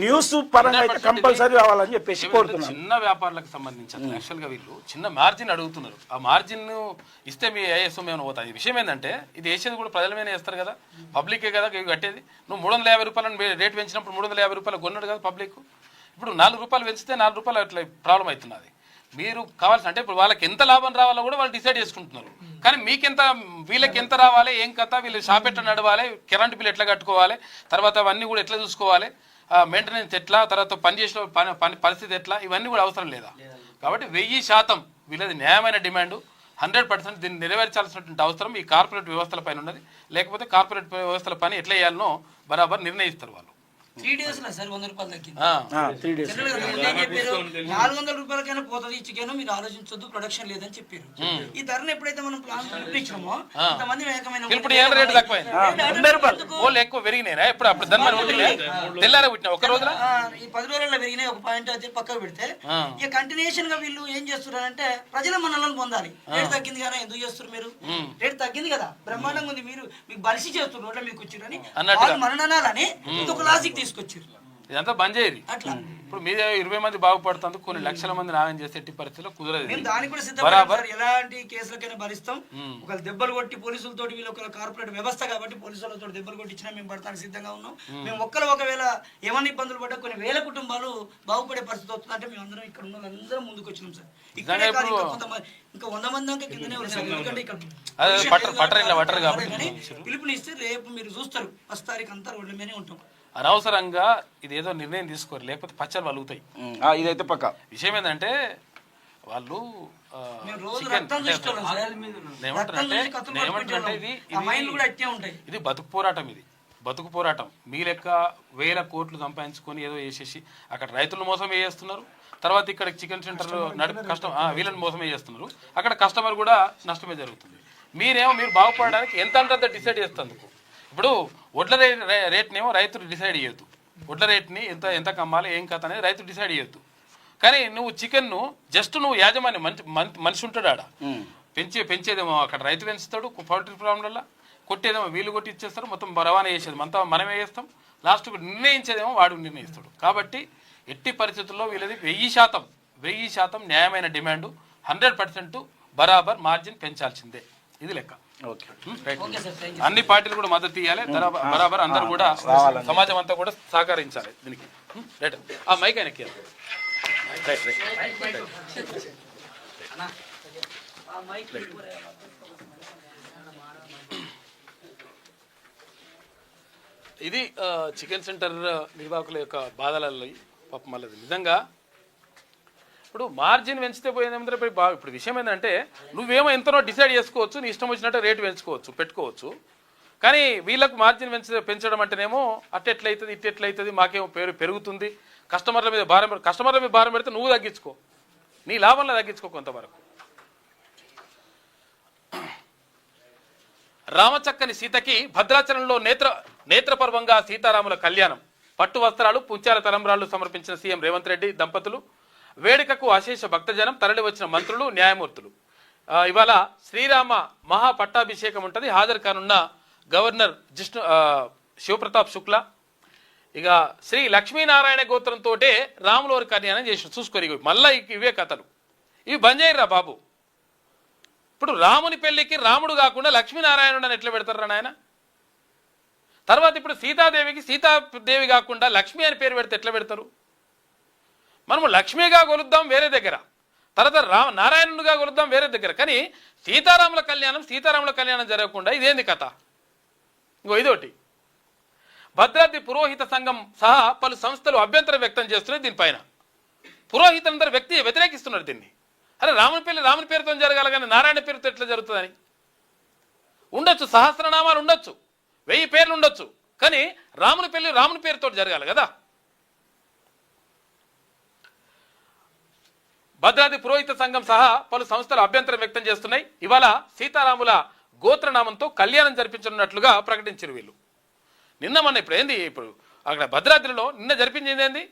న్యూస్ పరంగా అయితే కంపల్సరీ రావాలని చెప్పేసి కోరుతున్నాం. చిన్న వ్యాపారులకు సంబంధించి యాక్చువల్గా వీళ్ళు చిన్న మార్జిన్ అడుగుతున్నారు. ఆ మార్జిన్ ఇస్తే మీ ఏఎస్ఎం ఏమైనా పోతాయి. విషయం ఏంటంటే ఇది వేసేది కూడా ప్రజల మీద వేస్తారు కదా, పబ్లికే కదా కట్టేది. నువ్వు 350 రూపాయలను రేటు పెంచినప్పుడు 350 రూపాయలు కొన్నాడు కదా పబ్లిక్. ఇప్పుడు 4 రూపాయలు పెంచితే 4 రూపాయలు అట్లా ప్రాబ్లం అవుతున్నది. మీరు కావాల్సిన అంటే ఇప్పుడు వాళ్ళకి ఎంత లాభం రావాలో కూడా వాళ్ళు డిసైడ్ చేసుకుంటున్నారు. కానీ మీకెంత, వీళ్ళకి ఎంత రావాలి, ఏం కథ, వీళ్ళు షాప్ ఎట్లా నడవాలి, కరెంటు బిల్ ఎట్లా కట్టుకోవాలి, తర్వాత అవన్నీ కూడా ఎట్లా చూసుకోవాలి, మెయింటెనెన్స్ ఎట్లా, తర్వాత పని చేసిన పని పరిస్థితి ఎట్లా, ఇవన్నీ కూడా అవసరం లేదా. కాబట్టి 1000% వీళ్ళది న్యాయమైన డిమాండ్. 100% దీన్ని నెరవేర్చాల్సినటువంటి అవసరం ఈ కార్పొరేట్ వ్యవస్థల పైన ఉన్నది. లేకపోతే కార్పొరేట్ వ్యవస్థల పని ఎట్లా చేయాలనో బరాబర్ నిర్ణయిస్తారు వాళ్ళు. 3 days లో సార్ 100 రూపాయలు తగ్గింది. 3 days 400 రూపాయలకైనా పోతుంది చికెన్, మీరు ఆలోచించొద్దు, ప్రొడక్షన్ లేదని చెప్పారు. ఈ ధరను ఎప్పుడైతే మనం ప్లాన్ పిలిపించామో ఇంతమంది ఇప్పుడు ఏం రేటు తక్కువైంది, 100 రూపాయలు ఎక్కువ పెరిగినాయినా. ఇప్పుడు అప్పుడు తెల్లారా పుట్టిన ఒక రోజున ఈ 10 రోజుల్లో పెరిగినాయి. ఒక పాయింట్ అయితే పక్కకు పెడితే ఇక కంటిన్యూషన్ గా వీళ్ళు ఏం చేస్తున్నారంటే ప్రజల మనల్ని పొందాలి. రేటు తగ్గింది కానీ ఎందుకు చేస్తారు మీరు, రేటు తగ్గింది కదా బ్రహ్మాండంగా ఉంది, మీరు మీకు బలిసి చేస్తున్నారు, రోడ్ల మీకు వచ్చిరని మననాలని ఒక లాజిక్ తీసుకొచ్చారు. ఇదంతా బంద్ చేయరు. అట్లా ఇప్పుడు మీద 20 మంది బాగుపడుతుంది, కొన్ని లక్షల మంది నాగం చేస్తే ఎట్టి పరిస్థితుల్లో కుదరదు. మేము దానికి కూడా సిద్ధపడ్డాం. ఎలాంటి కేసులకైనా భరిస్తాం. ఒకవేళ దెబ్బలు కొట్టి పోలీసులతో, వీళ్ళు ఒక కార్పొరేట్ వ్యవస్థ కాబట్టి పోలీసులతో దెబ్బలు కొట్టించినా మేము పడతానికి సిద్ధంగా ఉన్నాం. మేము ఒకవేళ ఏమన్నా ఇబ్బందులు పడ్డా కొన్ని వేల కుటుంబాలు బాగుపడే పరిస్థితి వస్తుంది అంటే మేము అందరం ఇక్కడ ఉన్న వాళ్ళందరం ముందుకు వచ్చినాం సార్. ఇక్కడే కాదు, ఇంకా 100 మంది దాకా కిందనే ఉన్నారు. ఎందుకంటే ఇక్కడ పిలుపునిస్తే రేపు మీరు చూస్తారు 1 తారీఖు అంతా రోడ్ల మీదనే ఉంటాం. అనవసరంగా ఇదేదో నిర్ణయం తీసుకోరు, లేకపోతే పచ్చలు వలుగుతాయి. ఇదైతే పక్క విషయం ఏంటంటే వాళ్ళు ఇది బతుకు పోరాటం. ఇది బతుకు పోరాటం. మీ లెక్క 1000 కోట్లు సంపాదించుకొని ఏదో వేసేసి అక్కడ రైతులను మోసం వేస్తున్నారు. తర్వాత ఇక్కడ చికెన్ సెంటర్ వీళ్ళని మోసం వేస్తున్నారు. అక్కడ కస్టమర్ కూడా నష్టమే జరుగుతుంది. మీరు బాగుపడడానికి ఎంత అంటే డిసైడ్ చేస్తందుకు. ఇప్పుడు వడ్ల రేట్నేమో రైతులు డిసైడ్ చేయొద్దు. వడ్ల రేట్ని ఎంత కమ్మాలి, ఏం కథ అనేది రైతు డిసైడ్ చేయొద్దు. కానీ నువ్వు చికెన్ను జస్ట్ నువ్వు యాజమాన్యం మనిషి ఉంటాడు ఆడ, పెంచేదేమో అక్కడ రైతు పెంచుతాడు పౌల్ట్రీ ఫామ్లలో, కొట్టేదేమో వీళ్ళు కొట్టి ఇచ్చేస్తారు, మొత్తం రవాణా చేసేది అంతా మనమే చేస్తాం, లాస్ట్కు నిర్ణయించేదేమో వాడు నిర్ణయిస్తాడు. కాబట్టి ఎట్టి పరిస్థితుల్లో వీళ్ళది 1000% న్యాయమైన డిమాండు. 100% బరాబర్ మార్జిన్ పెంచాల్సిందే. ఇది లెక్క. అన్ని పార్టీలు కూడా మద్దతు ఇవ్వాలి బరాబర్. అందరూ కూడా సమాజం అంతా కూడా సహకరించాలి దీనికి. రైట్, ఆ మైక్ ఆయనకి. ఇది చికెన్ సెంటర్ నిర్వాహకుల యొక్క బాధలలో పాపం మళ్ళీ నిజంగా. ఇప్పుడు మార్జిన్ పెంచితే పోయిందేమంటే ఇప్పుడు విషయం ఏంటంటే నువ్వేమో ఎంతనో డిసైడ్ చేసుకోవచ్చు, నీ ఇష్టం వచ్చినట్టు రేటు పెట్టుకోవచ్చు. కానీ వీళ్ళకు మార్జిన్ పెంచడం అంటేనేమో అట్టెట్లయితుంది, ఇట్టెట్లయితుంది, మాకేమో పెరుగుతుంది, కస్టమర్ల మీద భారం పెడితే నువ్వు తగ్గించుకో, నీ లాభంలో తగ్గించుకో కొంతవరకు. రామచక్కని సీతకి భద్రాచలంలో నేత్రపర్వంగా సీతారాముల కళ్యాణం. పట్టు వస్త్రాలు, పుంచాల తలంబ్రాలు సమర్పించిన సీఎం రేవంత్ రెడ్డి దంపతులు. వేడుకకు అశేష భక్తజనం, తరలి వచ్చిన మంత్రులు, న్యాయమూర్తులు. ఇవాళ శ్రీరామ మహాపట్టాభిషేకం ఉంటుంది. హాజరు కానున్న గవర్నర్ శివప్రతాప్ శుక్లా. ఇక శ్రీ లక్ష్మీనారాయణ గోత్రంతో రాములవారి కళ్యాణం చేసి చూసుకొని మళ్ళీ ఇవే కథలు. ఇవి బంద్ చేయరా బాబు. ఇప్పుడు రాముని పెళ్లికి రాముడు కాకుండా లక్ష్మీనారాయణుడు అని ఎట్లా పెడతారా నాయన? తర్వాత ఇప్పుడు సీతాదేవికి సీతాదేవి కాకుండా లక్ష్మి అని పేరు పెడితే ఎట్లా పెడతారు? మనము లక్ష్మిగా కొలుద్దాం వేరే దగ్గర, తర్వాత నారాయణుడిగా కొలుద్దాం వేరే దగ్గర, కానీ సీతారాముల కళ్యాణం జరగకుండా ఇదేంది కథ? ఇంకో ఇదోటి, భద్రాద్రి పురోహిత సంఘం సహా పలు సంస్థలు అభ్యంతరం వ్యక్తం చేస్తున్నాయి దీనిపైన. పురోహితులందరూ వ్యతిరేకిస్తున్నారు దీన్ని. అరే రాముని పేరుతో జరగాలి కానీ నారాయణ పేరుతో ఎట్లా జరుగుతుందని? ఉండొచ్చు, సహస్రనామాలు ఉండొచ్చు, 1000 పేర్లు ఉండొచ్చు, కానీ రాముని పెళ్లి రాముని పేరుతో జరగాలి కదా. భద్రాద్రి పురోహిత సంఘం సహా పలు సంస్థలు అభ్యంతరం వ్యక్తం చేస్తున్నాయి. ఇవాళ సీతారాముల గోత్రనామంతో కళ్యాణం జరిపించనున్నట్లుగా ప్రకటించారు వీళ్ళు. ఇప్పుడు అక్కడ భద్రాద్రిలో నిన్న జరిపించింది ఏంది?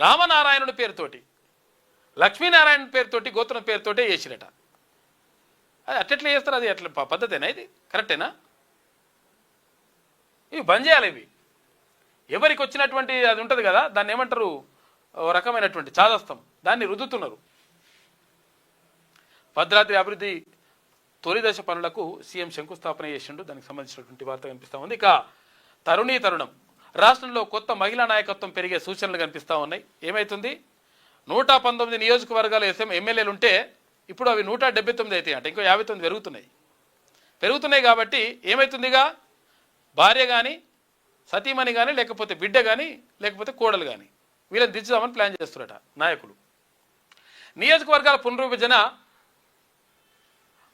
రామనారాయణుడి పేరుతోటి, లక్ష్మీనారాయణ పేరుతోటి, గోత్రం పేరుతోటే చేసిరట. అది అట్లెట్లా చేస్తారు? అది అట్లా పద్ధతేనా? ఇది కరెక్టేనా? ఇవి బంద్ చేయాలి. ఇవి ఎవరికి వచ్చినటువంటి అది ఉంటుంది కదా, దాన్ని ఏమంటారు, రకమైనటువంటి చాదస్తం, దాన్ని రుద్దుతున్నారు. భద్రాద్రి అభివృద్ధి తొలి దశ పనులకు సీఎం శంకుస్థాపన చేసిండు. దానికి సంబంధించినటువంటి వార్త కనిపిస్తూ ఉంది. ఇక తరుణం రాష్ట్రంలో కొత్త మహిళా నాయకత్వం పెరిగే సూచనలు కనిపిస్తూ ఉన్నాయి. ఏమవుతుంది, 119 నియోజకవర్గాల ఎమ్మెల్యేలు ఉంటే ఇప్పుడు అవి 179 అవుతాయి అంట. ఇంకో 59 పెరుగుతున్నాయి. కాబట్టి ఏమవుతుందిగా, భార్య కానీ, సతీమణి కానీ, లేకపోతే బిడ్డ కానీ, లేకపోతే కోడలు కానీ, వీళ్ళని దించుదామని ప్లాన్ చేస్తున్నారట నాయకులు. నియోజకవర్గాల పునర్విభజన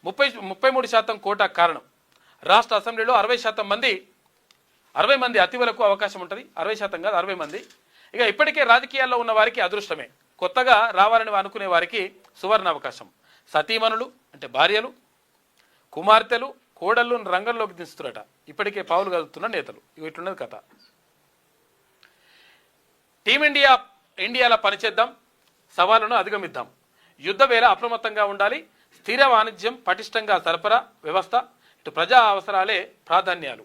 33% కోటా కారణం. రాష్ట్ర అసెంబ్లీలో 60 మంది అతివలకు అవకాశం ఉంటుంది. 60% కాదు, 60 మంది. ఇక ఇప్పటికే రాజకీయాల్లో ఉన్న వారికి అదృష్టమే, కొత్తగా రావాలని అనుకునే వారికి సువర్ణ అవకాశం. సతీమణులు అంటే భార్యలు, కుమార్తెలు, కోడళ్ళు రంగంలోకి దించుతున్నట ఇప్పటికే పావులు కదులుతున్న నేతలు. ఇట్లున్నది కథ. ఇండియాలో పనిచేద్దాం, సవాళ్లను అధిగమిద్దాం, యుద్ధ వేళ అప్రమత్తంగా ఉండాలి, స్థిర వాణిజ్యం, పటిష్టంగా సరఫరా వ్యవస్థ, ఇటు ప్రజా అవసరాలే ప్రాధాన్యాలు.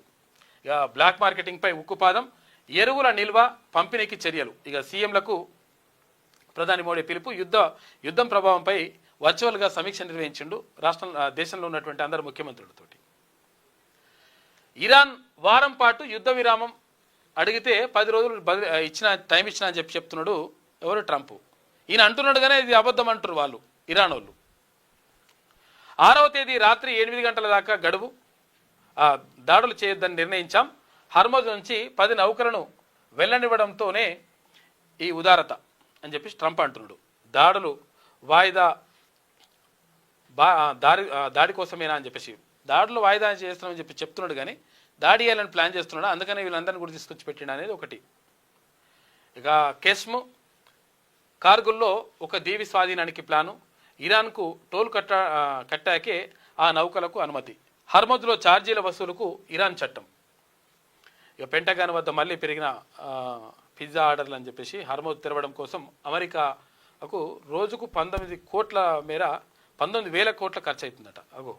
ఇక బ్లాక్ మార్కెటింగ్పై ఉక్కుపాదం, ఎరువుల నిల్వ పంపిణీకి చర్యలు. ఇక సీఎంలకు ప్రధాని మోడీ పిలుపు. యుద్ధం ప్రభావంపై వర్చువల్గా సమీక్ష నిర్వహించిండు దేశంలో ఉన్నటువంటి అందరు ముఖ్యమంత్రులతోటి. ఇరాన్ వారం పాటు యుద్ధ విరామం అడిగితే 10 రోజులు టైం ఇచ్చిన అని చెప్తున్నాడు ఎవరు, ట్రంప్. ఈయన అంటున్నాడుగానే ఇది అబద్ధం అంటారు వాళ్ళు, ఇరాన్ వాళ్ళు. 6వ తేదీ రాత్రి 8 గంటల దాకా గడువు, దాడులు చేయొద్దని నిర్ణయించాం. హర్మోజ్ నుంచి 10 నౌకలను వెళ్ళనివ్వడంతోనే ఈ ఉదారత అని చెప్పి ట్రంప్ అంటున్నాడు. దాడులు వాయిదా దాడి కోసమేనా అని చెప్పేసి, దాడులు వాయిదా చేస్తున్నామని చెప్పి చెప్తున్నాడు, కానీ దాడి చేయాలని ప్లాన్ చేస్తున్నాడు. అందుకనే వీళ్ళందరినీ కూడా తీసుకొచ్చి పెట్టిండు అనేది ఒకటి. ఇక కెస్మ్ కార్గుల్లో ఒక దీవి స్వాధీనానికి ప్లాను, ఇరాన్కు టోల్ కట్టాకే ఆ నౌకలకు అనుమతి, హర్మోజ్లో ఛార్జీల వసూలుకు ఇరాన్ చట్టం. ఇక పెంటగాన్ వద్ద మళ్ళీ పెరిగిన పిజ్జా ఆర్డర్లు అని చెప్పేసి హర్మోజ్ తెరవడం కోసం అమెరికాకు రోజుకు 19 కోట్ల మేర 19,000 కోట్ల ఖర్చు అవుతుందట. అగో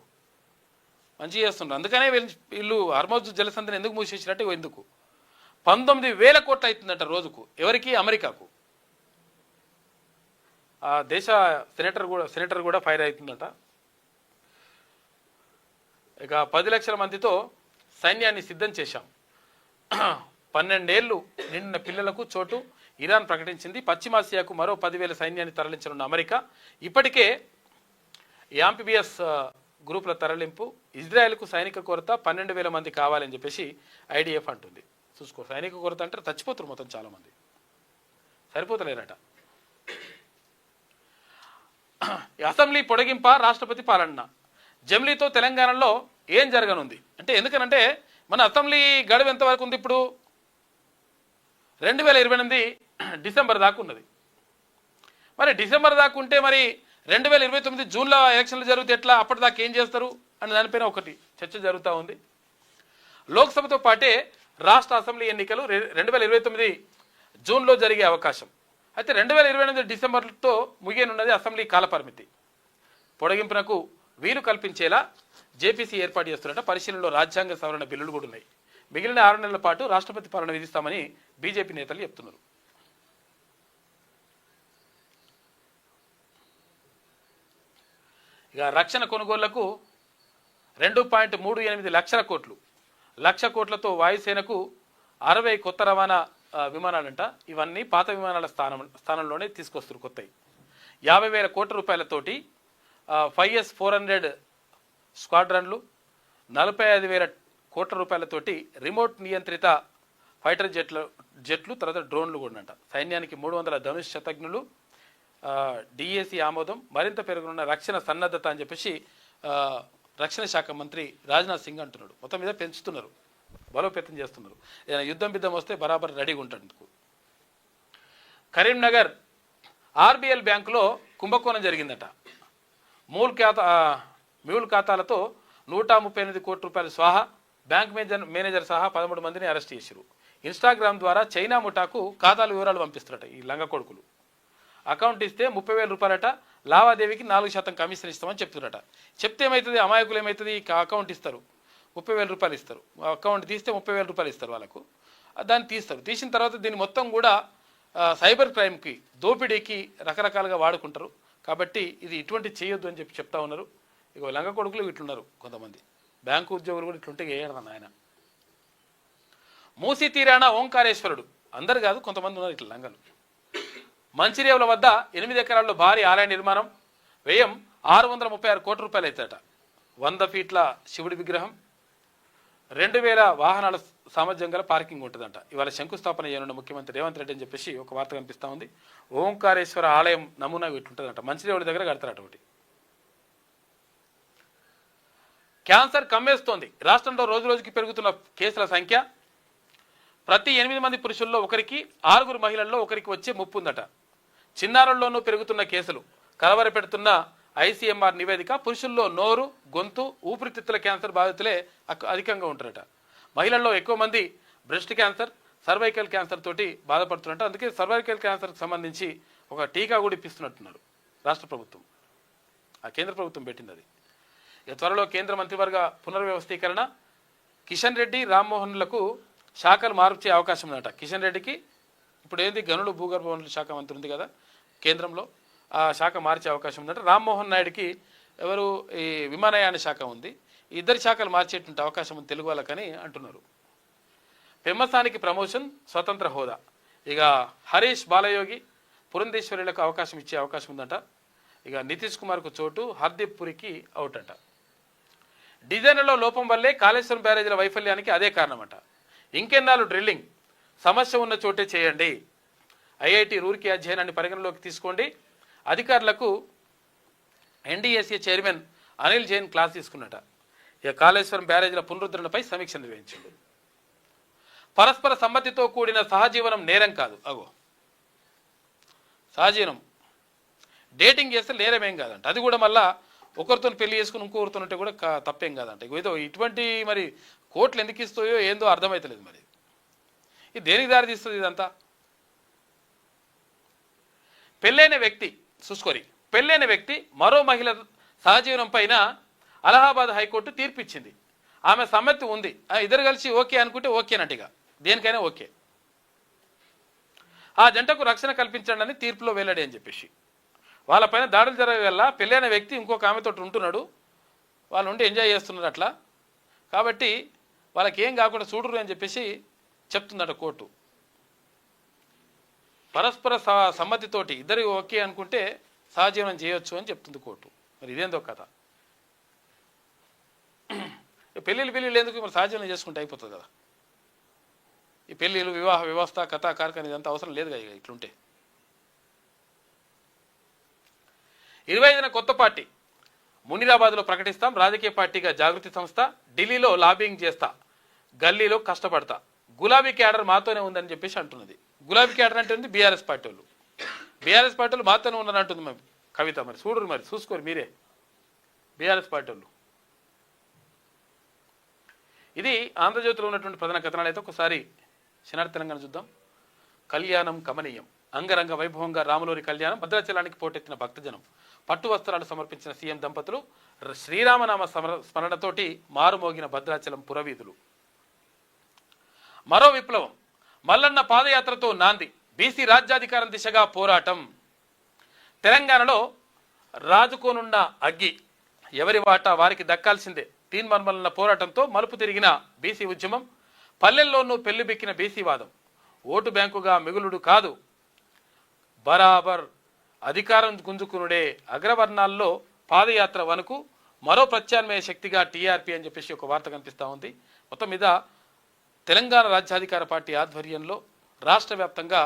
మంచిగా చేస్తుండ్రు. అందుకనే వీళ్ళు హర్మోజ్ జలసంధిని ఎందుకు మూసేసినట్టు, ఎందుకు 19,000 కోట్లు అవుతుందట రోజుకు. ఎవరికి? అమెరికాకు. ఆ దేశ సెనేటర్ కూడా ఫైర్ అవుతుందట. ఇక 10 లక్షల మందితో సైన్యాన్ని సిద్ధం చేశాం, 12 ఏళ్లు నిండిన పిల్లలకు చోటు ఇరాన్ ప్రకటించింది. పశ్చిమాసియాకు మరో 10,000 సైన్యాన్ని తరలించనున్న అమెరికా. ఇప్పటికే యాంపిబియస్ గ్రూపుల తరలింపు, ఇజ్రాయెల్కు సైనిక కొరత 12,000 మంది కావాలని చెప్పేసి ఐడిఎఫ్ అంటుంది. చూసుకో, సైనిక కొరత అంటే చచ్చిపోతారు మొత్తం చాలామంది, సరిపోతలేరట. అసెంబ్లీ పొడిగింప, రాష్ట్రపతి పాలన, జమ్లీతో తెలంగాణలో ఏం జరగనుంది అంటే, ఎందుకనంటే మన అసెంబ్లీ గడువు ఎంతవరకు ఉంది ఇప్పుడు, 2028 డిసెంబర్ దాకా ఉన్నది. మరి డిసెంబర్ దాకా ఉంటే మరి 2029 జూన్లో ఎలక్షన్లు జరిగితే ఎట్లా, అప్పటిదాకా ఏం చేస్తారు అనే దానిపైన ఒకటి చర్చ జరుగుతూ ఉంది. లోక్సభతో పాటే రాష్ట్ర అసెంబ్లీ ఎన్నికలు 2029 జూన్లో జరిగే అవకాశం. అయితే 2028 డిసెంబర్తో ముగియనున్నది అసెంబ్లీ కాలపరిమితి. పొడిగింపునకు వీలు కల్పించేలా జేపీసీ ఏర్పాటు చేస్తున్నట్ట. పరిశీలనలో రాజ్యాంగ సవరణ బిల్లులు కూడా ఉన్నాయి. మిగిలిన 6 నెలల పాటు రాష్ట్రపతి పాలన విధిస్తామని బీజేపీ నేతలు చెప్తున్నారు. ఇక రక్షణ కొనుగోళ్లకు 2.38 లక్షల కోట్లు, 1,00,000 కోట్లతో వాయుసేనకు 60 కొత్త రవాణా విమానాలంట. ఇవన్నీ పాత విమానాల స్థానంలోనే తీసుకొస్తారు కొత్తవి. 50,000 కోట్ల రూపాయలతోటి 5S-400 స్క్వాడ్రన్లు, 45,000 కోట్ల రూపాయలతోటి రిమోట్ నియంత్రిత ఫైటర్ జెట్లు తర్వాత డ్రోన్లు కూడా అంట. సైన్యానికి 300 ధనుష్ శతఘ్నులు, డిఏసీ ఆమోదం, మరింత పెరుగుతున్న రక్షణ సన్నద్ధత అని చెప్పేసి రక్షణ శాఖ మంత్రి రాజ్నాథ్ సింగ్ అంటున్నాడు. మొత్తం మీద పెంచుతున్నారు, బలోపేతం చేస్తున్నారు. ఏదైనా యుద్ధం వస్తే బరాబర్ రెడీగా ఉంటాడు. కరీంనగర్ ఆర్బీఎల్ బ్యాంకులో కుంభకోణం జరిగిందట. మ్యూల్ ఖాతాలతో 138 కోట్ల రూపాయలు స్వాహా. బ్యాంక్ మేనేజర్ సహా 13 మందిని అరెస్ట్ చేశారు. ఇన్స్టాగ్రామ్ ద్వారా చైనా ముఠాకు ఖాతాల వివరాలు పంపిస్తారట ఈ లంగ కొడుకులు. అకౌంట్ ఇస్తే 30,000 రూపాయలట, లావాదేవీకి 4% కమిషన్ ఇస్తామని చెప్తున్నారట. చెప్తే ఏమవుతుంది, అమాయకులు ఏమవుతుంది, అకౌంట్ ఇస్తారు 30,000 రూపాయలు ఇస్తారు, అకౌంట్ తీస్తే 30,000 రూపాయలు ఇస్తారు వాళ్ళకు. దాన్ని తీస్తారు. తీసిన తర్వాత దీన్ని మొత్తం కూడా సైబర్ క్రైమ్కి, దోపిడీకి రకరకాలుగా వాడుకుంటారు. కాబట్టి ఇది ఇటువంటి చేయొద్దు అని చెప్తా ఉన్నారు. ఇక లంగ కొడుకులు ఇట్లున్నారు కొంతమంది. బ్యాంకు ఉద్యోగులు కూడా ఇట్లుంటే వేయడం ఆయన. మూసీ తీరాన ఓంకారేశ్వరుడు, అందరు కాదు కొంతమంది ఉన్నారు ఇట్లా లంగలు. మంచిర్యాల వద్ద 8 ఎకరాల్లో భారీ ఆలయ నిర్మాణం, వ్యయం 636 కోట్ల రూపాయలు అవుతాయట. 100 ఫీట్ల శివుడి విగ్రహం, 2,000 వాహనాల సామర్థ్యం గల పార్కింగ్ ఉంటుందంట. ఇవాళ శంకుస్థాపన చేయనున్న ముఖ్యమంత్రి రేవంత్ రెడ్డి అని చెప్పేసి ఒక వార్త కనిపిస్తూ ఉంది. ఓంకారేశ్వర ఆలయం నమూనా ఇట్లుంటుందంట. మంచిర్యాల దగ్గర కడతారట ఒకటి. క్యాన్సర్ కమ్మేస్తోంది. రాష్ట్రంలో రోజు రోజుకి పెరుగుతున్న కేసుల సంఖ్య. ప్రతి 8 మంది పురుషుల్లో ఒకరికి, 6 మహిళల్లో ఒకరికి వచ్చే ముప్పు ఉందట. చిన్నారుల్లోనూ పెరుగుతున్న కేసులు కలవర పెడుతున్న ఐసీఎంఆర్ నివేదిక. పురుషుల్లో నోరు, గొంతు, ఊపిరితిత్తుల క్యాన్సర్ బాధితులే అధికంగా ఉంటారట. మహిళల్లో ఎక్కువ మంది బ్రెస్ట్ క్యాన్సర్, సర్వైకల్ క్యాన్సర్ తోటి బాధపడుతున్నట్టు. అందుకే సర్వైకల్ క్యాన్సర్కి సంబంధించి ఒక టీకా కూడా ఇప్పిస్తున్నట్టున్నారు రాష్ట్ర ప్రభుత్వం. ఆ కేంద్ర ప్రభుత్వం పెట్టింది అది. త్వరలో కేంద్ర మంత్రివర్గ పునర్వ్యవస్థీకరణ. కిషన్ రెడ్డి, రామ్మోహన్లకు శాఖలు మార్చే అవకాశం ఉందట. కిషన్ రెడ్డికి ఇప్పుడు ఏంది గనులు భూగర్భ వనరుల శాఖ మంత్రి ఉంది కదా కేంద్రంలో, ఆ శాఖ మార్చే అవకాశం ఉందట. రామ్మోహన్ నాయుడికి ఎవరు ఈ విమానయాన శాఖ ఉంది. ఇద్దరు శాఖలు మార్చేటువంటి అవకాశం ఉంది తెలుగు వాళ్ళకని అంటున్నారు. పెమ్మసానికి ప్రమోషన్, స్వతంత్ర హోదా. ఇక హరీష్, బాలయోగి, పురంధేశ్వరులకు అవకాశం ఇచ్చే అవకాశం ఉందట. ఇక నితీష్ కుమార్కు చోటు, హర్దీప్ పురికి అవుట్ అంట. డిజైన్లలో లోపం వల్లే కాళేశ్వరం బ్యారేజీల వైఫల్యానికి అదే కారణమట. ఇంకెన్నాళ్ళు డ్రిల్లింగ్, సమస్య ఉన్న చోటే చేయండి. ఐఐటి రూర్కీ అధ్యయనాన్ని పరిగణలోకి తీసుకోండి. అధికారులకు NDSA chairman Anil Jain class తీసుకున్నట. ఇక కాళేశ్వరం బ్యారేజీల పునరుద్ధరణపై సమీక్ష నిర్వహించింది. పరస్పర సమ్మతితో కూడిన సహజీవనం నేరం కాదు. సహజీవనం డేటింగ్ చేస్తే నేరమేం కాదంట. అది కూడా మళ్ళా ఒకరితో పెళ్లి చేసుకుని ఇంకొకరితో ఉంటే కూడా తప్పేం కాదంట. ఏదో ఇటువంటి మరి కోట్లు ఎందుకు ఇస్తాయో ఏందో అర్థమవుతలేదు. మరి ఇది దేనికి దారి తీస్తుంది ఇదంతా? పెళ్ళైన వ్యక్తి చూసుకోరి, పెళ్ళైన వ్యక్తి మరో మహిళ సహజీవనం పైన అలహాబాద్ హైకోర్టు తీర్పిచ్చింది. ఆమె సమ్మతి ఉంది, ఇద్దరు కలిసి ఓకే అనుకుంటే ఓకేనట్టుగా, దేనికైనా ఓకే. ఆ జంటకు రక్షణ కల్పించండి అని తీర్పులో వెల్లడి అని చెప్పేసి. వాళ్ళపైన దాడులు జరగడం వల్ల పెళ్ళైన వ్యక్తి ఇంకొక ఆమెతో ఉంటున్నాడు, వాళ్ళు ఉండి ఎంజాయ్ చేస్తున్నారు అట్లా. కాబట్టి వాళ్ళకి ఏం కాకుండా చూడరు అని చెప్పేసి చెప్తుందట కోర్టు. పరస్పర సమ్మతితోటి ఇద్దరు ఓకే అనుకుంటే సహజీవనం చేయొచ్చు అని చెప్తుంది కోర్టు. మరి ఇదేందో కథ. పెళ్ళిళ్ళు ఎందుకు, మరి సహజీవనం చేసుకుంటే అయిపోతుంది కదా. ఈ పెళ్ళిళ్ళు, వివాహ వ్యవస్థ, కథ కార్యక్రమం ఇదంతా అవసరం లేదు కదా ఇట్లుంటే. 25న కొత్త పార్టీ మునిరాబాద్లో ప్రకటిస్తాం. రాజకీయ పార్టీగా జాగృతి సంస్థ. ఢిల్లీలో లాబింగ్ చేస్తా, గల్లీలో కష్టపడతా. గులాబీ క్యాడర్ మాతోనే ఉందని చెప్పేసి అంటున్నది. గులాబీ క్యాడర్ అంటే ఉంది బీఆర్ఎస్ పార్టీ వాళ్ళు. బీఆర్ఎస్ పార్టీ వాళ్ళు మాతోనే ఉన్నారని అంటుంది మరి కవిత. మరి చూడరు, మరి చూసుకోరు మీరే బీఆర్ఎస్ పార్టీ వాళ్ళు. ఇది ఆంధ్రజ్యోతిలో ఉన్నటువంటి ప్రధాన కథనాలు. అయితే ఒకసారి శనార్థి తెలంగాణ చూద్దాం. కళ్యాణం కమనీయం. అంగరంగ వైభవంగా రాములూరి కళ్యాణం, భద్రాచలానికి పోటెత్తిన భక్తజనం, పట్టు వస్త్రాలు సమర్పించిన సీఎం దంపతులు, శ్రీరామనామ స్మరణతోటి మారుమోగిన భద్రాచలం పురవీధులు. మరో విప్లవం, మల్లన్న పాదయాత్రతో నాంది, బీసీ రాజ్యాధికారం దిశగా పోరాటం. తెలంగాణలో రాజుకోనున్న అగ్గి ఎవరి వాటా వారికి దక్కాల్సిందే. తీన్మార్ మల్లన్న పోరాటంతో మలుపు తిరిగిన బీసీ ఉద్యమం, పల్లెల్లోనూ పెళ్లిబెక్కిన బీసీ వాదం. ఓటు బ్యాంకుగా మిగులుడు కాదు, బరాబర్ అధికారం గుంజుకునుడే. అగ్రవర్ణాల్లో పాదయాత్ర వనుకు మరో ప్రత్యామ్నాయ శక్తిగా టీఆర్పీ అని చెప్పేసి ఒక వార్త కనిపిస్తూ ఉంది. మొత్తం మీద తెలంగాణ రాజ్యాధికార పార్టీ ఆధ్వర్యంలో రాష్ట్ర వ్యాప్తంగా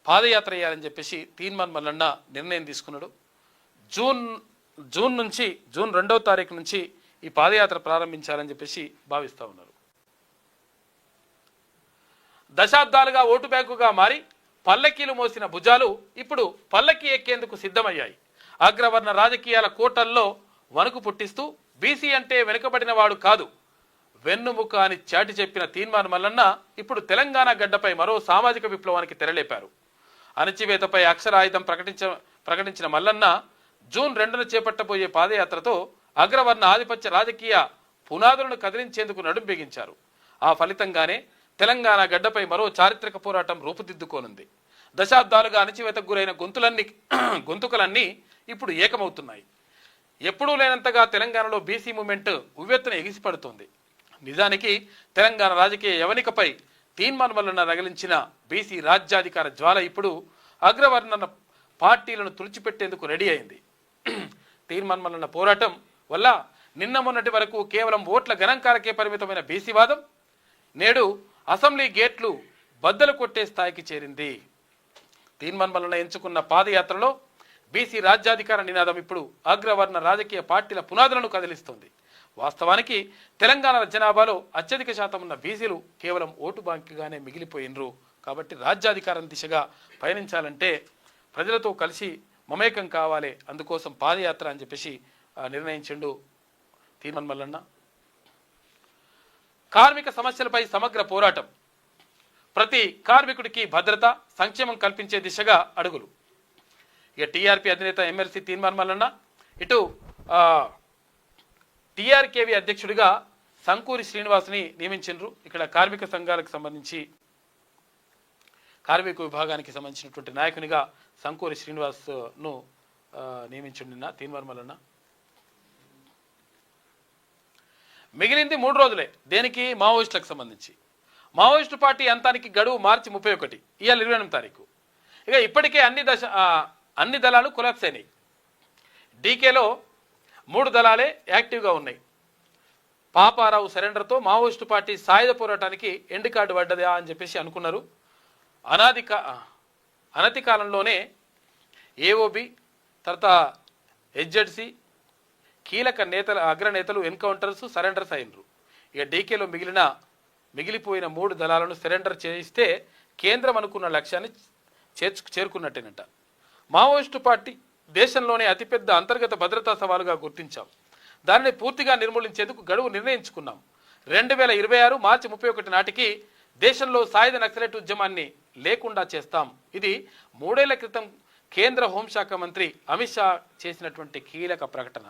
పాదయాత్ర చేయాలని చెప్పేసి తీన్మార్ మల్లన్న నిర్ణయం తీసుకున్నాడు. జూన్ 2వ తారీఖు నుంచి ఈ పాదయాత్ర ప్రారంభించాలని చెప్పేసి భావిస్తూ ఉన్నారు. దశాబ్దాలుగా ఓటు బ్యాంకుగా మారి పల్లకీలు మోసిన భుజాలు ఇప్పుడు పల్లకి ఎక్కేందుకు సిద్ధమయ్యాయి. అగ్రవర్ణ రాజకీయాల కోటల్లో వణుకు పుట్టిస్తూ బీసీ అంటే వెనుకబడిన వాడు కాదు, వెన్నుముక అని చాటి చెప్పిన తీన్మార్ మల్లన్న ఇప్పుడు తెలంగాణ గడ్డపై మరో సామాజిక విప్లవానికి తెరలేపారు. అణచివేతపై అక్షరాయుధం ప్రకటించిన మల్లన్న జూన్ 2న చేపట్టబోయే పాదయాత్రతో అగ్రవర్ణ ఆధిపత్య రాజకీయ పునాదులను కదిలించేందుకు నడుం బిగించారు. ఆ ఫలితంగానే తెలంగాణ గడ్డపై మరో చారిత్రక పోరాటం రూపుదిద్దుకోనుంది. దశాబ్దాలుగా అణచివేతకు గురైన గొంతుకలన్నీ ఇప్పుడు ఏకమవుతున్నాయి. ఎప్పుడూ లేనంతగా తెలంగాణలో బీసీ మూమెంట్ ఉవ్వెత్తున ఎగిసిపడుతోంది. నిజానికి తెలంగాణ రాజకీయ యవనికపై తీన్మార్ మల్లన్న రగిలించిన బీసీ రాజ్యాధికార జ్వాల ఇప్పుడు అగ్రవర్ణ పార్టీలను తుడిచిపెట్టేందుకు రెడీ అయింది. తీన్మార్ మల్లన్న పోరాటం వల్ల నిన్న మొన్నటి వరకు కేవలం ఓట్ల గణాంకాలకే పరిమితమైన బీసీవాదం నేడు అసెంబ్లీ గేట్లు బద్దలు కొట్టే స్థాయికి చేరింది. తీన్మార్ మల్లన్న ఎంచుకున్న పాదయాత్రలో బీసీ రాజ్యాధికార నినాదం ఇప్పుడు అగ్రవర్ణ రాజకీయ పార్టీల పునాదులను కదిలిస్తోంది. వాస్తవానికి తెలంగాణ జనాభాలో అత్యధిక శాతం ఉన్న బీసీలు కేవలం ఓటు బ్యాంకుగానే మిగిలిపోయినరు. కాబట్టి రాజ్యాధికారం దిశగా పయనించాలంటే ప్రజలతో కలిసి మమేకం కావాలి. అందుకోసం పాదయాత్ర అని చెప్పేసి నిర్ణయించిండు తీన్మార్ మల్లన్న. కార్మిక సమస్యలపై సమగ్ర పోరాటం, ప్రతి కార్మికుడికి భద్రత, సంక్షేమం కల్పించే దిశగా అడుగులు. ఇక టీఆర్పీ అధినేత ఎమ్మెల్సీ తీన్మార్ మల్లన్న, ఇటు టీఆర్కేవి అధ్యక్షుడిగా సంకూరి శ్రీనివాస్ని నియమించారు. ఇక్కడ కార్మిక సంఘాలకు సంబంధించి కార్మిక విభాగానికి సంబంధించినటువంటి నాయకునిగా సంకూరి శ్రీనివాస్ను నియమించిండు తీన్మార్ మల్లన్న. మిగిలింది 3 రోజులే. దేనికి? మావోయిస్టులకు సంబంధించి. మావోయిస్టు పార్టీ అంతానికి గడువు మార్చి 31, ఇవాళ 28వ తారీఖు. ఇక ఇప్పటికే అన్ని దళాలు కొలాప్స్ అయినాయి. డీకేలో 3 దళాలే యాక్టివ్గా ఉన్నాయి. పాపారావు సరెండర్తో మావోయిస్టు పార్టీ సాయుధ పోరాటానికి ఎండ్ కార్డు పడ్డదా అని చెప్పేసి అనుకున్నారు. అనతి కాలంలోనే ఏఓబి తర్వాత హెచ్జెడ్సి కీలక అగ్రనేతలు ఎన్కౌంటర్స్ సరెండర్స్ అయినరు. ఇక డీకేలో మిగిలిపోయిన 3 దళాలను సరెండర్ చేయిస్తే కేంద్రం అనుకున్న లక్ష్యాన్ని చేరుకున్నట్టేనట. మావోయిస్టు పార్టీ దేశంలోనే అతిపెద్ద అంతర్గత భద్రతా సవాలుగా గుర్తించాం. దానిని పూర్తిగా నిర్మూలించేందుకు గడువు నిర్ణయించుకున్నాం. 2026 మార్చి 31 నాటికి దేశంలో సాయుధ నక్సలైట్ ఉద్యమాన్ని లేకుండా చేస్తాం. ఇది 3 ఏళ్ల క్రితం కేంద్ర హోంశాఖ మంత్రి అమిత్ షా చేసినటువంటి కీలక ప్రకటన.